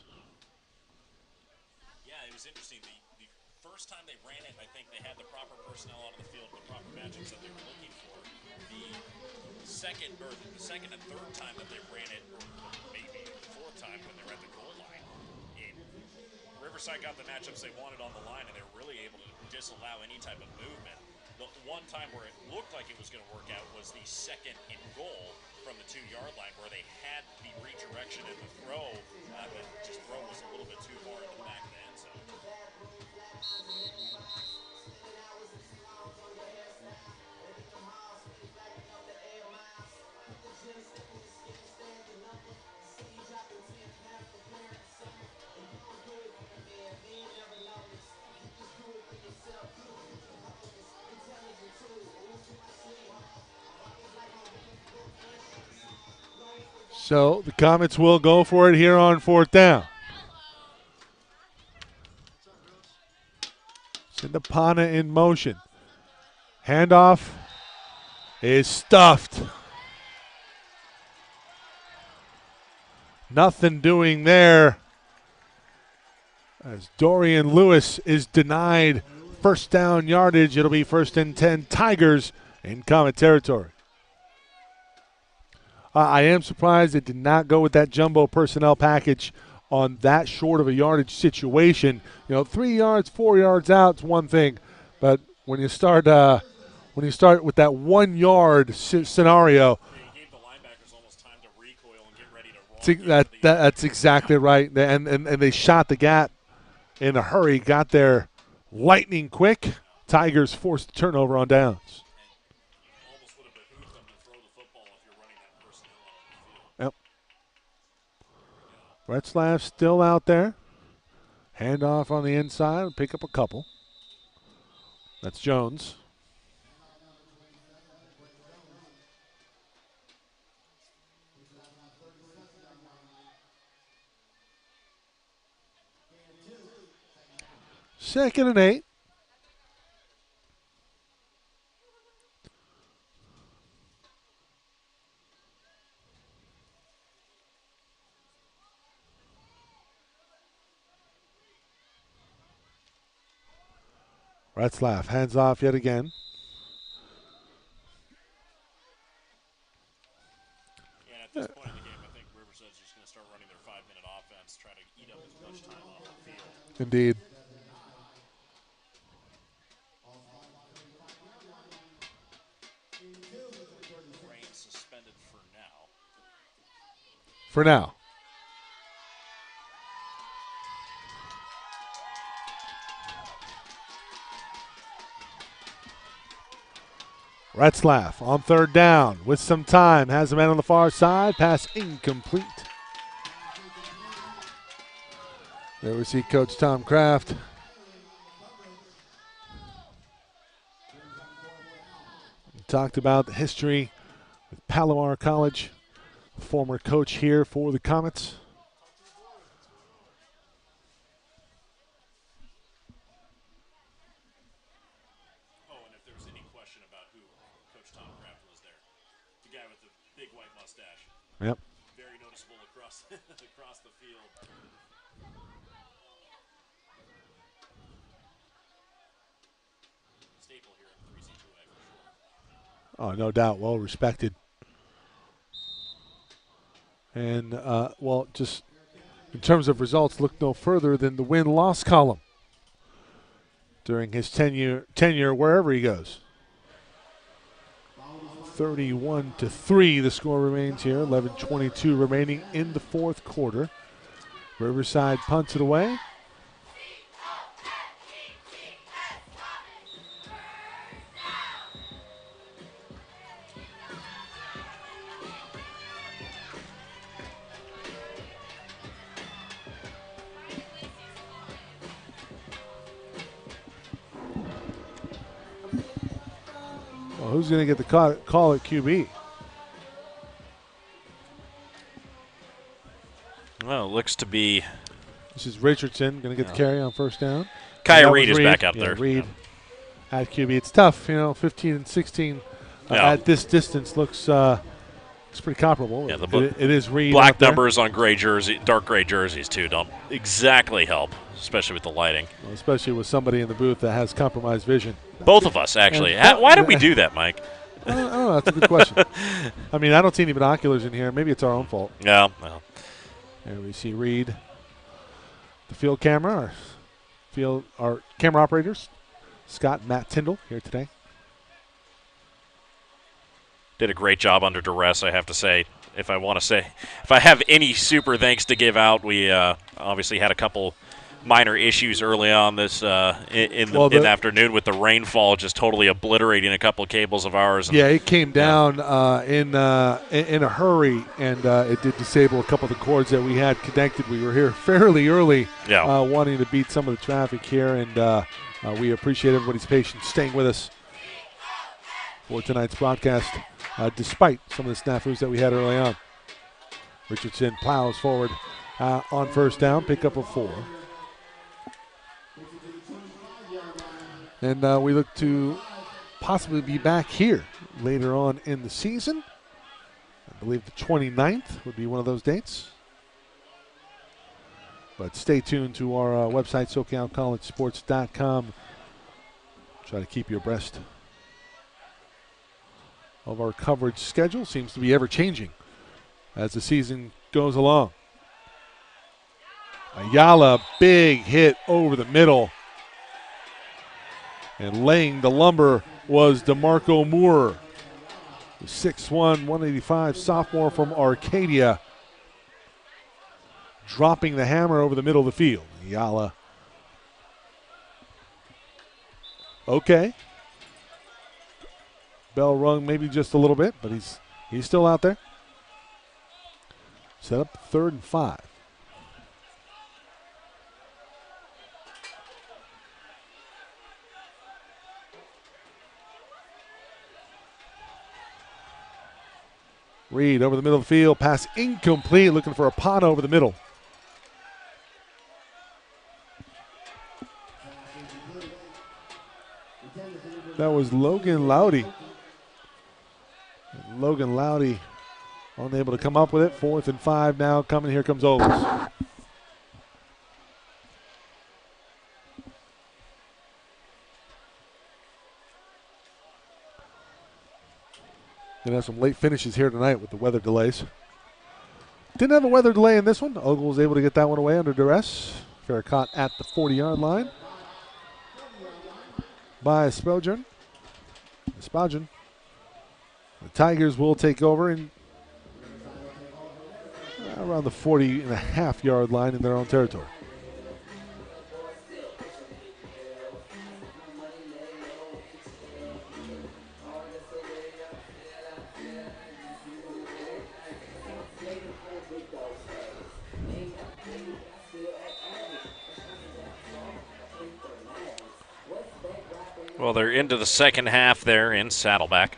Yeah, it was interesting. The first time they ran it, I think they had the proper personnel out of the field, the proper matchups that they were looking for. The second and third time that they ran it, or maybe the fourth time when they were at the goal line, Riverside got the matchups they wanted on the line, and they were really able to disallow any type of movement. The one time where it looked like it was going to work out was the second and goal from the 2-yard line, where they had the redirection and the throw, but just throw was a little bit too far in the back of the end zone. So the Comets will go for it here on 4th down. Sindapana in motion. Handoff is stuffed. Nothing doing there as Dorian Lewis is denied first down yardage. It'll be 1st and 10 Tigers in Comet territory. I am surprised it did not go with that jumbo personnel package on that short of a yardage situation. You know, 3 yards, 4 yards out is one thing, but when you start with that 1 yard scenario, He gave the linebackers almost time to recoil and get ready to roll. That's exactly right. And they shot the gap in a hurry, got there lightning quick. Tigers forced the turnover on downs. Almost would have behooved them to throw the football if you're running that personnel out of the field. Yep. Retzlaff still out there. Handoff on the inside, pick up a couple. That's Jones. Second and 8. Retzlaff hands off yet again. Yeah, at this point in the game, I think Riverside's just going to start running their 5-minute offense, try to eat up as much time off the field. Indeed. Rain suspended for now. For now. Retzlaff on 3rd down with some time. Has a man on the far side. Pass incomplete. There we see Coach Tom Kraft. We talked about the history with Palomar College. Former coach here for the Comets. Oh, and if there was any question about who Coach Tom Kraft was there, the guy with the big white mustache. Yep. Very noticeable across across the field. Staple here in 3C2A for sure. Oh, no doubt. Well respected. And, well, just in terms of results, look no further than the win-loss column during his tenure wherever he goes. 31-3 the score remains here. 11:22 remaining in the 4th quarter. Riverside punts it away. Well, who's going to get the call at QB? Well, it looks to be This is Richardson going to get the carry on first down. Kaya That Reed was is back out Yeah, there. Reed at QB. It's tough, 15 and 16 at this distance looks pretty comparable. Yeah, It is Reed. Black out there. numbers on dark gray jerseys too don't exactly help, especially with the lighting. Well, especially with somebody in the booth that has compromised vision. Both of us, actually. And- Why did we do that, Mike? I don't know. That's a good question. I mean, I don't see any binoculars in here. Maybe it's our own fault. Yeah. Well, And we see Reed, the field camera, our camera operators, Scott and Matt Tyndall here today. did a great job under duress, I have to say. If I have any super thanks to give out, we obviously had a couple minor issues early on this in the afternoon with the rainfall just totally obliterating a couple of cables of ours. Yeah, it came down in a hurry, and it did disable a couple of the cords that we had connected. We were here fairly early, wanting to beat some of the traffic here, and we appreciate everybody's patience staying with us for tonight's broadcast, despite some of the snafus that we had early on. Richardson plows forward on first down, pickup of 4. And we look to possibly be back here later on in the season. I believe the 29th would be one of those dates. But stay tuned to our website, SoCalCollegeSports.com. Try to keep you abreast of our coverage schedule. Seems to be ever-changing as the season goes along. Ayala, big hit over the middle. And laying the lumber was DeMarco Moore, the 6'1", 185 sophomore from Arcadia, dropping the hammer over the middle of the field. Ayala. Okay. Bell rung maybe just a little bit, but he's still out there. Set up 3rd and 5. Reed over the middle of the field, pass incomplete, looking for a pot over the middle. That was Logan Loudy. Logan Loudy unable to come up with it. 4th and 5 now coming. Here comes Oles. Going to have some late finishes here tonight with the weather delays. Didn't have a weather delay in this one. Ogle was able to get that one away under duress. Fair caught at the 40-yard line by Spelgen. The Tigers will take over in around the 40.5-yard line in their own territory. Well, they're into the second half there in Saddleback.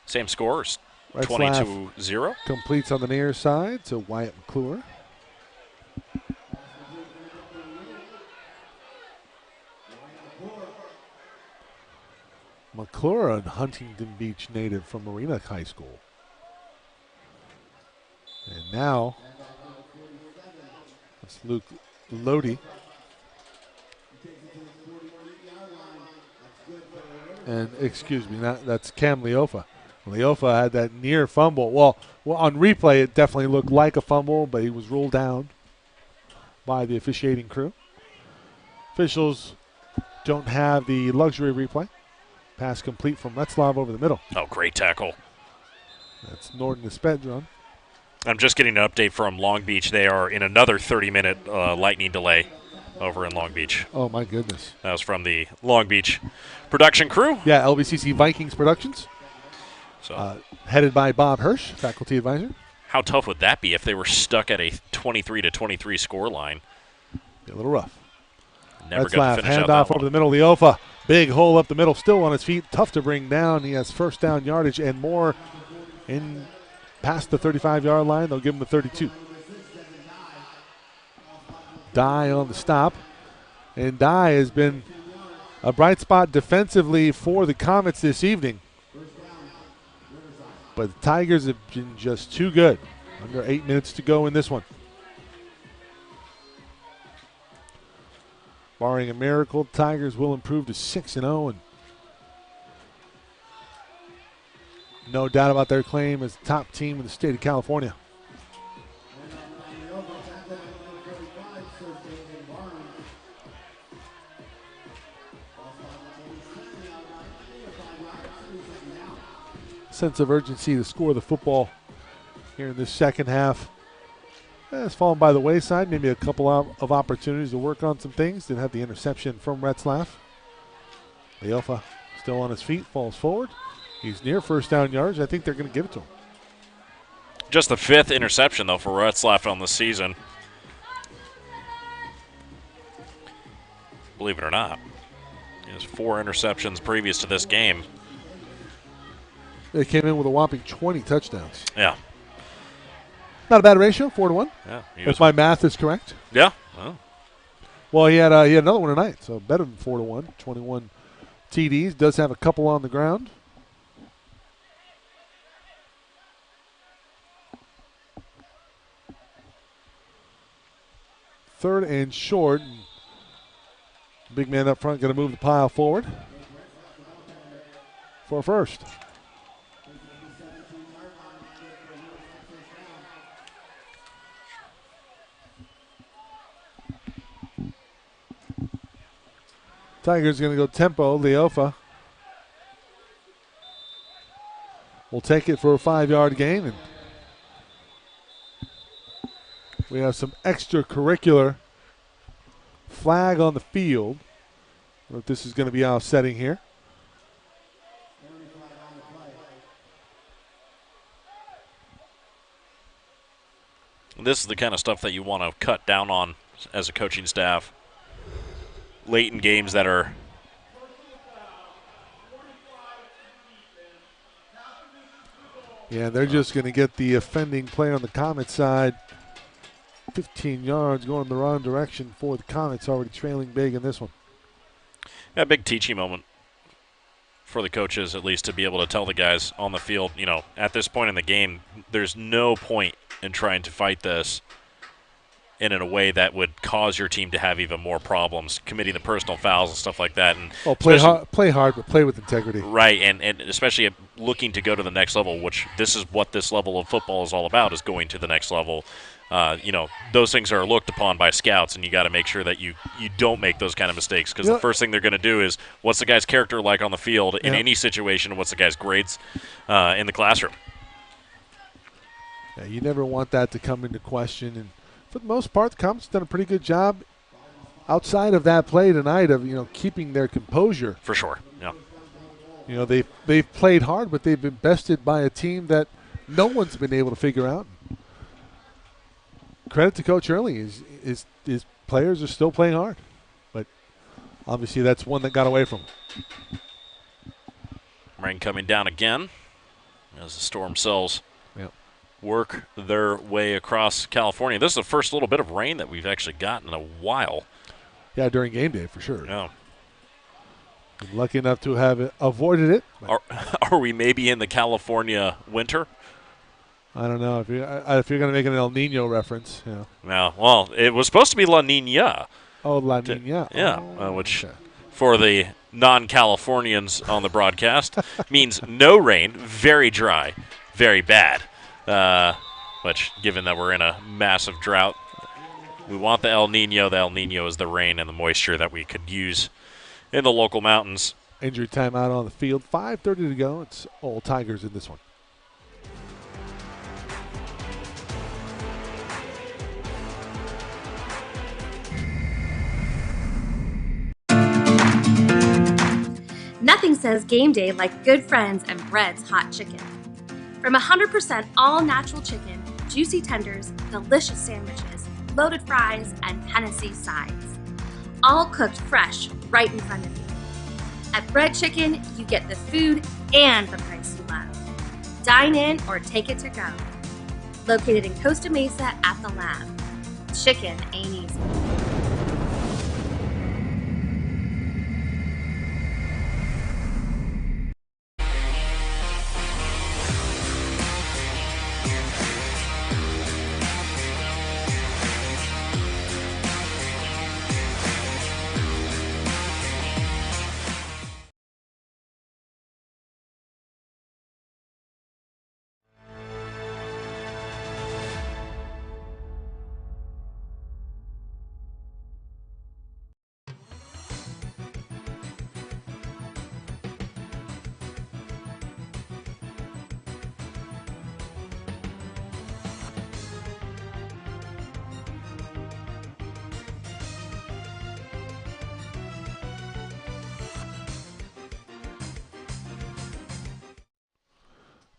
Same scores, 22-0. Completes on the near side to Wyatt McClure. McClure, a Huntington Beach native from Marina High School. And now, that's Luke Lodi. And excuse me, that's Cam Leofa. Leofa had that near fumble. Well, on replay, it definitely looked like a fumble, but he was ruled down by the officiating crew. Officials don't have the luxury replay. Pass complete from Retzlaff over the middle. Oh, great tackle. That's Norton Espedron. I'm just getting an update from Long Beach. They are in another 30-minute lightning delay over in Long Beach. Oh, my goodness. That was from the Long Beach production crew. Yeah, LBCC Vikings Productions. So, headed by Bob Hirsch, faculty advisor. how tough would that be if they were stuck at a 23-23 score line? Be a little rough. Never got to finish out handoff that over the middle. Leofa, big hole up the middle, still on his feet. Tough to bring down. He has first down yardage and more in past the 35-yard line. They'll give him the 32. Dye on the stop. And Dye has been a bright spot defensively for the Comets this evening. But the Tigers have been just too good. Under 8 minutes to go in this one. Barring a miracle, Tigers will improve to 6-0. And no doubt about their claim as the top team in the state of California. Sense of urgency to score the football here in this second half has fallen by the wayside. Maybe a couple of opportunities to work on some things. Didn't have the interception from Retzlaff. Leofa still on his feet, falls forward. He's near first down yards. I think they're going to give it to him. Just the 5th interception, though, for Retzlaff on the season. Believe it or not. He has 4 interceptions previous to this game. They came in with a whopping 20 touchdowns. Yeah. Not a bad ratio, 4-1. Yeah. If my math is correct. Yeah. Oh. Well, he had another one tonight, so better than 4-1. 21 TDs. Does have a couple on the ground. Third and short. Big man up front going to move the pile forward for first. Tigers going to go tempo. Leofa will take it for a 5-yard gain. And we have some extracurricular flag on the field. I don't know if this is going to be offsetting here. This is the kind of stuff that you want to cut down on as a coaching staff. Late in games that are they're just going to get the offending play on the Comets side. 15 yards going in the wrong direction for the Comets, already trailing big in this one. a big teaching moment for the coaches, at least, to be able to tell the guys on the field, you know, at this point in the game, there's no point in trying to fight this and in a way that would cause your team to have even more problems, committing the personal fouls and stuff like that. And play hard, but play with integrity. Right, and especially looking to go to the next level, which this is what this level of football is all about, is going to the next level. You know, those things are looked upon by scouts, and you got to make sure that you don't make those kind of mistakes, because the first thing they're going to do is, what's the guy's character like on the field in any situation, what's the guy's grades in the classroom. Yeah, you never want that to come into question, and for the most part, the Comets done a pretty good job outside of that play tonight of, you know, keeping their composure. For sure, yeah. You know, they've played hard, but they've been bested by a team that no one's been able to figure out. Credit to Coach Early, his players are still playing hard, but obviously that's one that got away from him. Rain coming down again as the storm cells work their way across California. This is the first little bit of rain that we've actually gotten in a while. Yeah, during game day for sure. Yeah. Been lucky enough to have avoided it. Are we maybe in the California winter? I don't know if you're going to make an El Nino reference. Yeah. No. Well, it was supposed to be La Nina. Oh, La Nina. Yeah, which for the non-Californians on the broadcast means no rain, very dry, very bad. Which, given that we're in a massive drought, we want the El Nino. The El Nino is the rain and the moisture that we could use in the local mountains. Injury timeout on the field. 5:30 to go. It's all Tigers in this one. Nothing says game day like good friends and Bread's hot chicken. From 100% all-natural chicken, juicy tenders, delicious sandwiches, loaded fries, and Tennessee sides. All cooked fresh right in front of you. At Bread Chicken, you get the food and the price you love. Dine in or take it to go. Located in Costa Mesa at the Lab. Chicken ain't easy.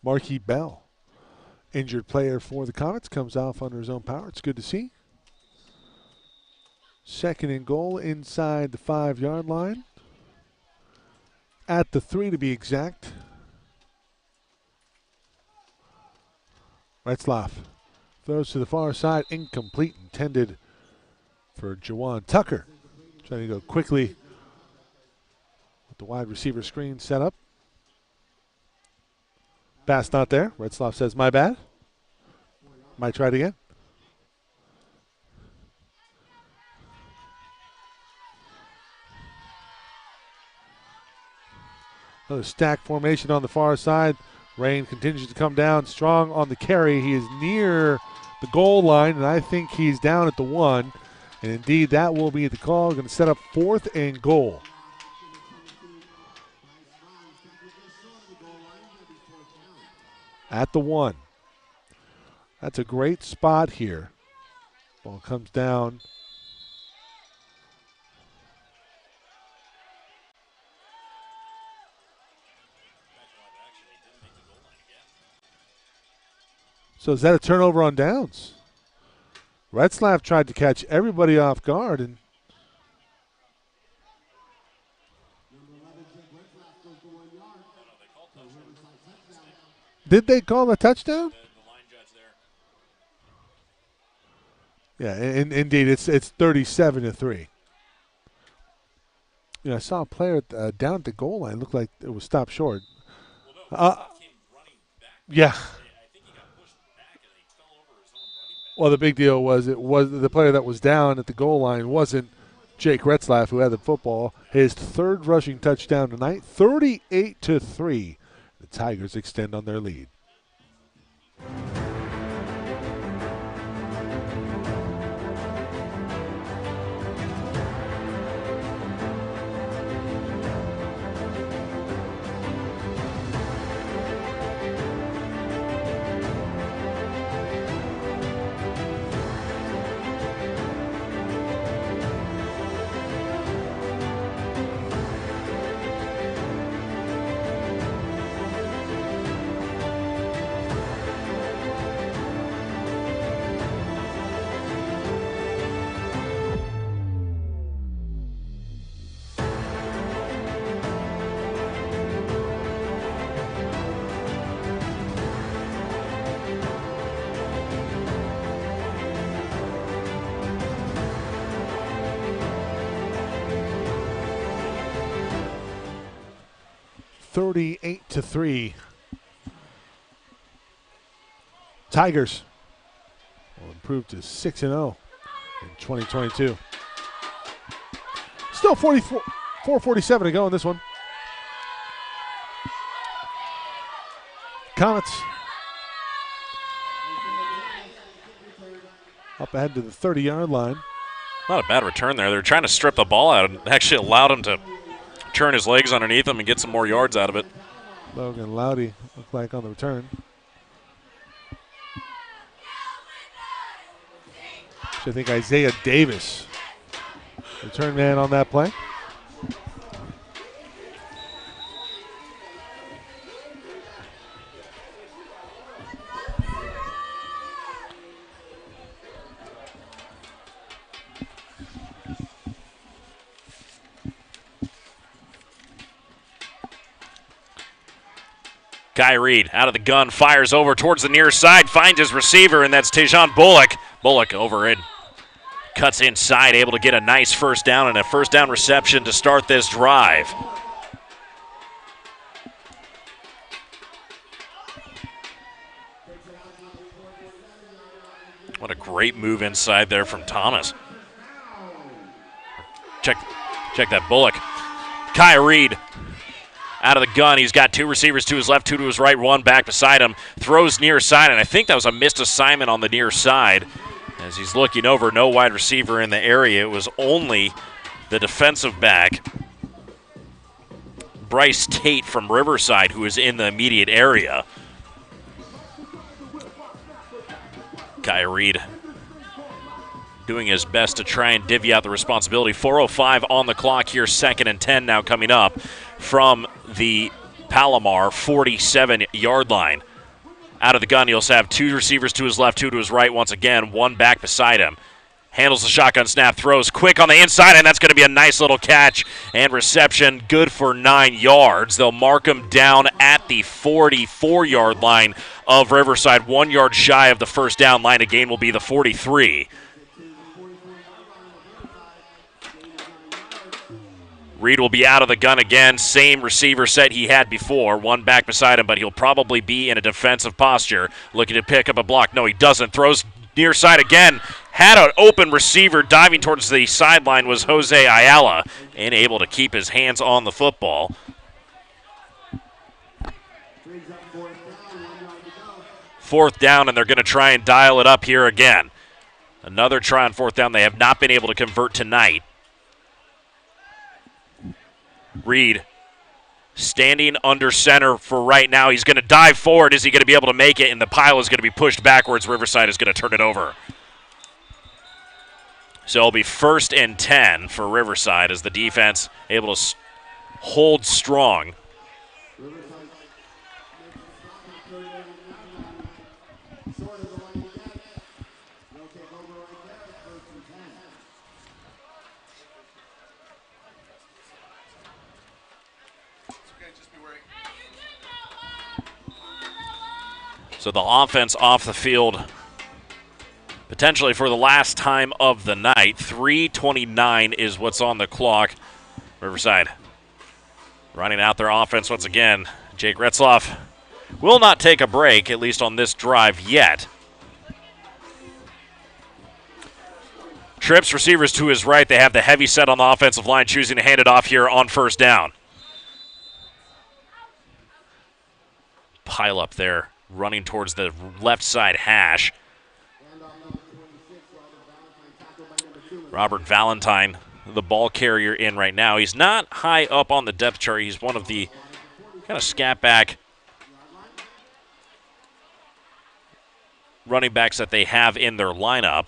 Marquis Bell, injured player for the Comets, comes off under his own power. It's good to see. 2nd and goal inside the 5-yard line. At the 3 to be exact. Retzlaff throws to the far side, incomplete, intended for Jawan Tucker. Trying to go quickly with the wide receiver screen set up. Pass not there. Retzlaff says, my bad. Might try it again. Another stack formation on the far side. Rain continues to come down strong on the carry. He is near the goal line, and I think he's down at the 1. And indeed, that will be the call. Going to set up 4th and goal. At the 1. That's a great spot here. Ball comes down. So is that a turnover on downs? Retzlaff tried to catch everybody off guard, and did they call a touchdown? Yeah, indeed, it's 37-3. You know, I saw a player down at the goal line. Looked like it was stopped short. Yeah. Well, the big deal was it was the player that was down at the goal line wasn't Jake Retzlaff, who had the football. His 3rd rushing touchdown tonight, 38-3. The Tigers extend on their lead. (38-3). Tigers will improve to 6-0 in 2022. Still 4:47 to go in this one. Comets up ahead to the 30-yard line. Not a bad return there. They're trying to strip the ball out and actually allowed him to turn his legs underneath him and get some more yards out of it. Logan Loudy looked like on the return. I think Isaiah Davis, return man on that play. Guy Reed out of the gun, fires over towards the near side, finds his receiver, and that's Tejon Bullock. Bullock over in Cuts inside, able to get a nice first down and a first down reception to start this drive. What a great move inside there from Thomas. Check that Bullock. Kai Reed out of the gun. He's got two receivers to his left, two to his right, one back beside him. Throws near side, and I think that was a missed assignment on the near side. As he's looking over, no wide receiver in the area. It was only the defensive back, Bryce Tate from Riverside, who is in the immediate area. Kai Reed doing his best to try and divvy out the responsibility. 4:05 on the clock here, 2nd and 10 now coming up from the Palomar 47-yard line. Out of the gun, he'll have two receivers to his left, two to his right once again, one back beside him. Handles the shotgun snap, throws quick on the inside, and that's going to be a nice little catch and reception, good for 9 yards. They'll mark him down at the 44-yard line of Riverside, 1 yard shy of the first down line. A gain will be the 43. Reed will be out of the gun again. Same receiver set he had before. One back beside him, but he'll probably be in a defensive posture. Looking to pick up a block. No, he doesn't. Throws near side again. Had an open receiver diving towards the sideline was Jose Ayala, and able to keep his hands on the football. Fourth down, and they're going to try and dial it up here again. Another try on fourth down. They have not been able to convert tonight. Reed standing under center for right now. He's going to dive forward. Is he going to be able to make it? And the pile is going to be pushed backwards. Riverside is going to turn it over. So it'll be 1st and 10 for Riverside as the defense able to hold strong. So the offense off the field potentially for the last time of the night. 3:29 is what's on the clock. Riverside running out their offense once again. Jake Retzloff will not take a break, at least on this drive yet. Trips receivers to his right. They have the heavy set on the offensive line, choosing to hand it off here on first down. Pile up there, running towards the left side hash. Robert Valentine, the ball carrier in right now. He's not high up on the depth chart. He's one of the kind of scat back running backs that they have in their lineup.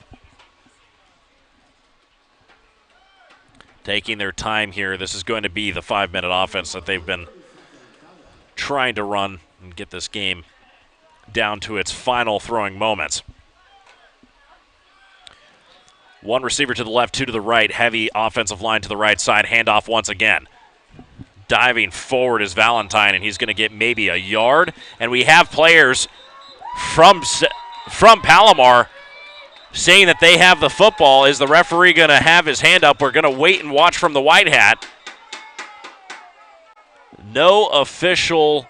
Taking their time here. This is going to be the 5-minute offense that they've been trying to run and get this game down to its final throwing moments. One receiver to the left, two to the right. Heavy offensive line to the right side. Handoff once again. Diving forward is Valentine, and he's going to get maybe a yard. And we have players from Palomar saying that they have the football. Is the referee going to have his hand up? We're going to wait and watch from the white hat. No official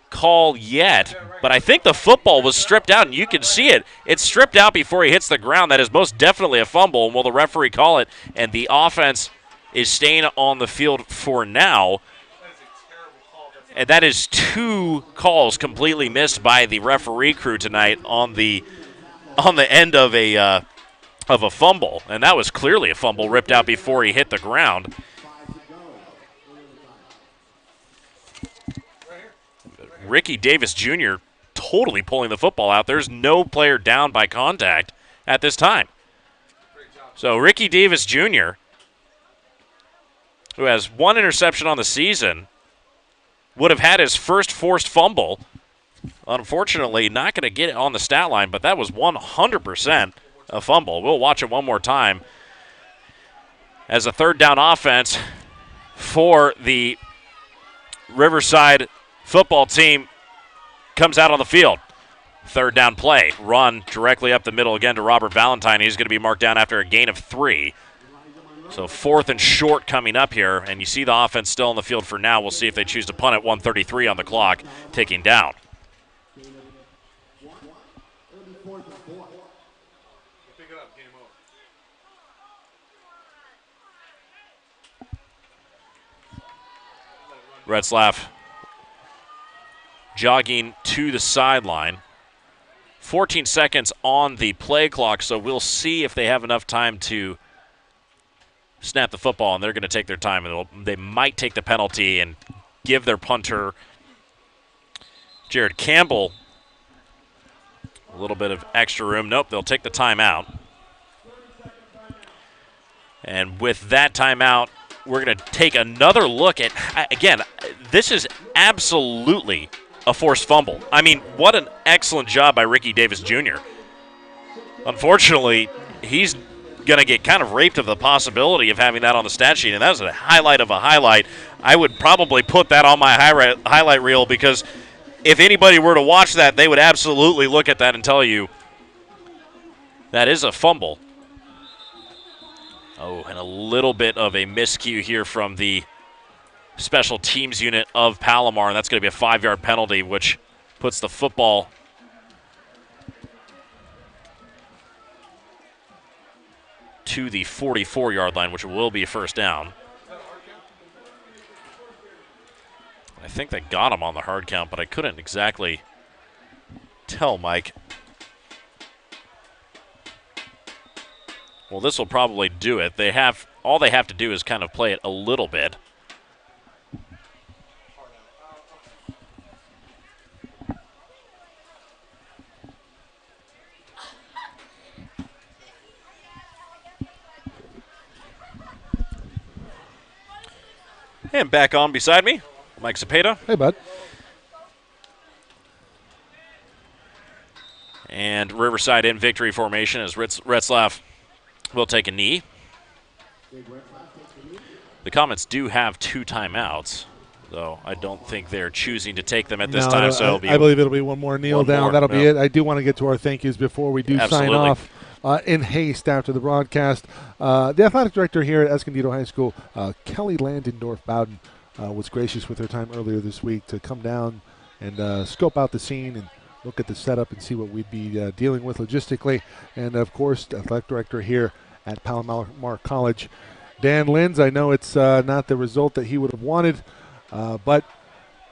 call yet, but I think the football was stripped out, and you can see it. It's stripped out before he hits the ground. That is most definitely a fumble, and will the referee call it? And the offense is staying on the field for now. And that is 2 calls completely missed by the referee crew tonight on the end of a fumble, and that was clearly a fumble ripped out before he hit the ground. Ricky Davis Jr. totally pulling the football out. There's no player down by contact at this time. So Ricky Davis Jr., who has 1 interception on the season, would have had his first forced fumble. Unfortunately, not going to get it on the stat line, but that was 100% a fumble. We'll watch it one more time as a 3rd down offense for the Riverside football team comes out on the field. Third down play. Run directly up the middle again to Robert Valentine. He's going to be marked down after a gain of 3. So 4th and short coming up here, and you see the offense still on the field for now. We'll see if they choose to punt at 1:33 on the clock, ticking down. Retzlaff jogging to the sideline. 14 seconds on the play clock, so we'll see if they have enough time to snap the football, and they're going to take their time. And they might take the penalty and give their punter, Jared Campbell, a little bit of extra room. Nope, they'll take the timeout. And with that timeout, we're going to take another look at, again, this is absolutely a forced fumble. I mean, what an excellent job by Ricky Davis Jr. Unfortunately, he's going to get kind of raped of the possibility of having that on the stat sheet, and that was a highlight of a highlight. I would probably put that on my highlight reel, because if anybody were to watch that, they would absolutely look at that and tell you that is a fumble. Oh, and a little bit of a miscue here from the special teams unit of Palomar, and that's going to be a 5-yard penalty, which puts the football to the 44-yard line, which will be a first down. I think they got him on the hard count, but I couldn't exactly tell, Mike. Well, this will probably do it. All they have to do is kind of play it a little bit. And back on beside me, Mike Cepeda. Hey, bud. And Riverside in victory formation as Retzlaff will take a knee. The Comets do have 2 timeouts, though I don't think they're choosing to take them at this time. So I believe it'll be one more kneel down. That'll be it. I do want to get to our thank yous before we do sign off in haste after the broadcast. The athletic director here at Escondido High School, Kelly Landendorf-Bowden, was gracious with her time earlier this week to come down and scope out the scene and look at the setup and see what we'd be dealing with logistically. And, of course, the athletic director here at Palomar College, Dan Linz. I know it's not the result that he would have wanted, but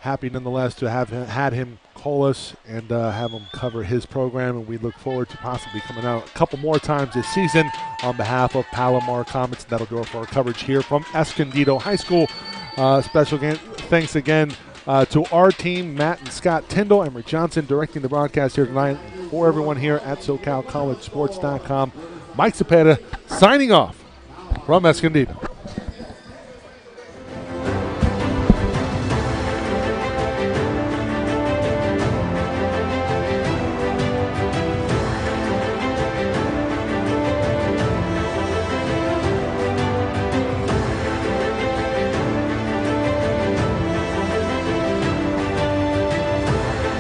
happy nonetheless to have had him call us and have him cover his program. And we look forward to possibly coming out a couple more times this season on behalf of Palomar Comets. That'll do it for our coverage here from Escondido High School. Special thanks again to our team, Matt and Scott Tyndall, and Rick Johnson directing the broadcast here tonight. For everyone here at SoCalCollegeSports.com, Mike Cepeda signing off from Escondido.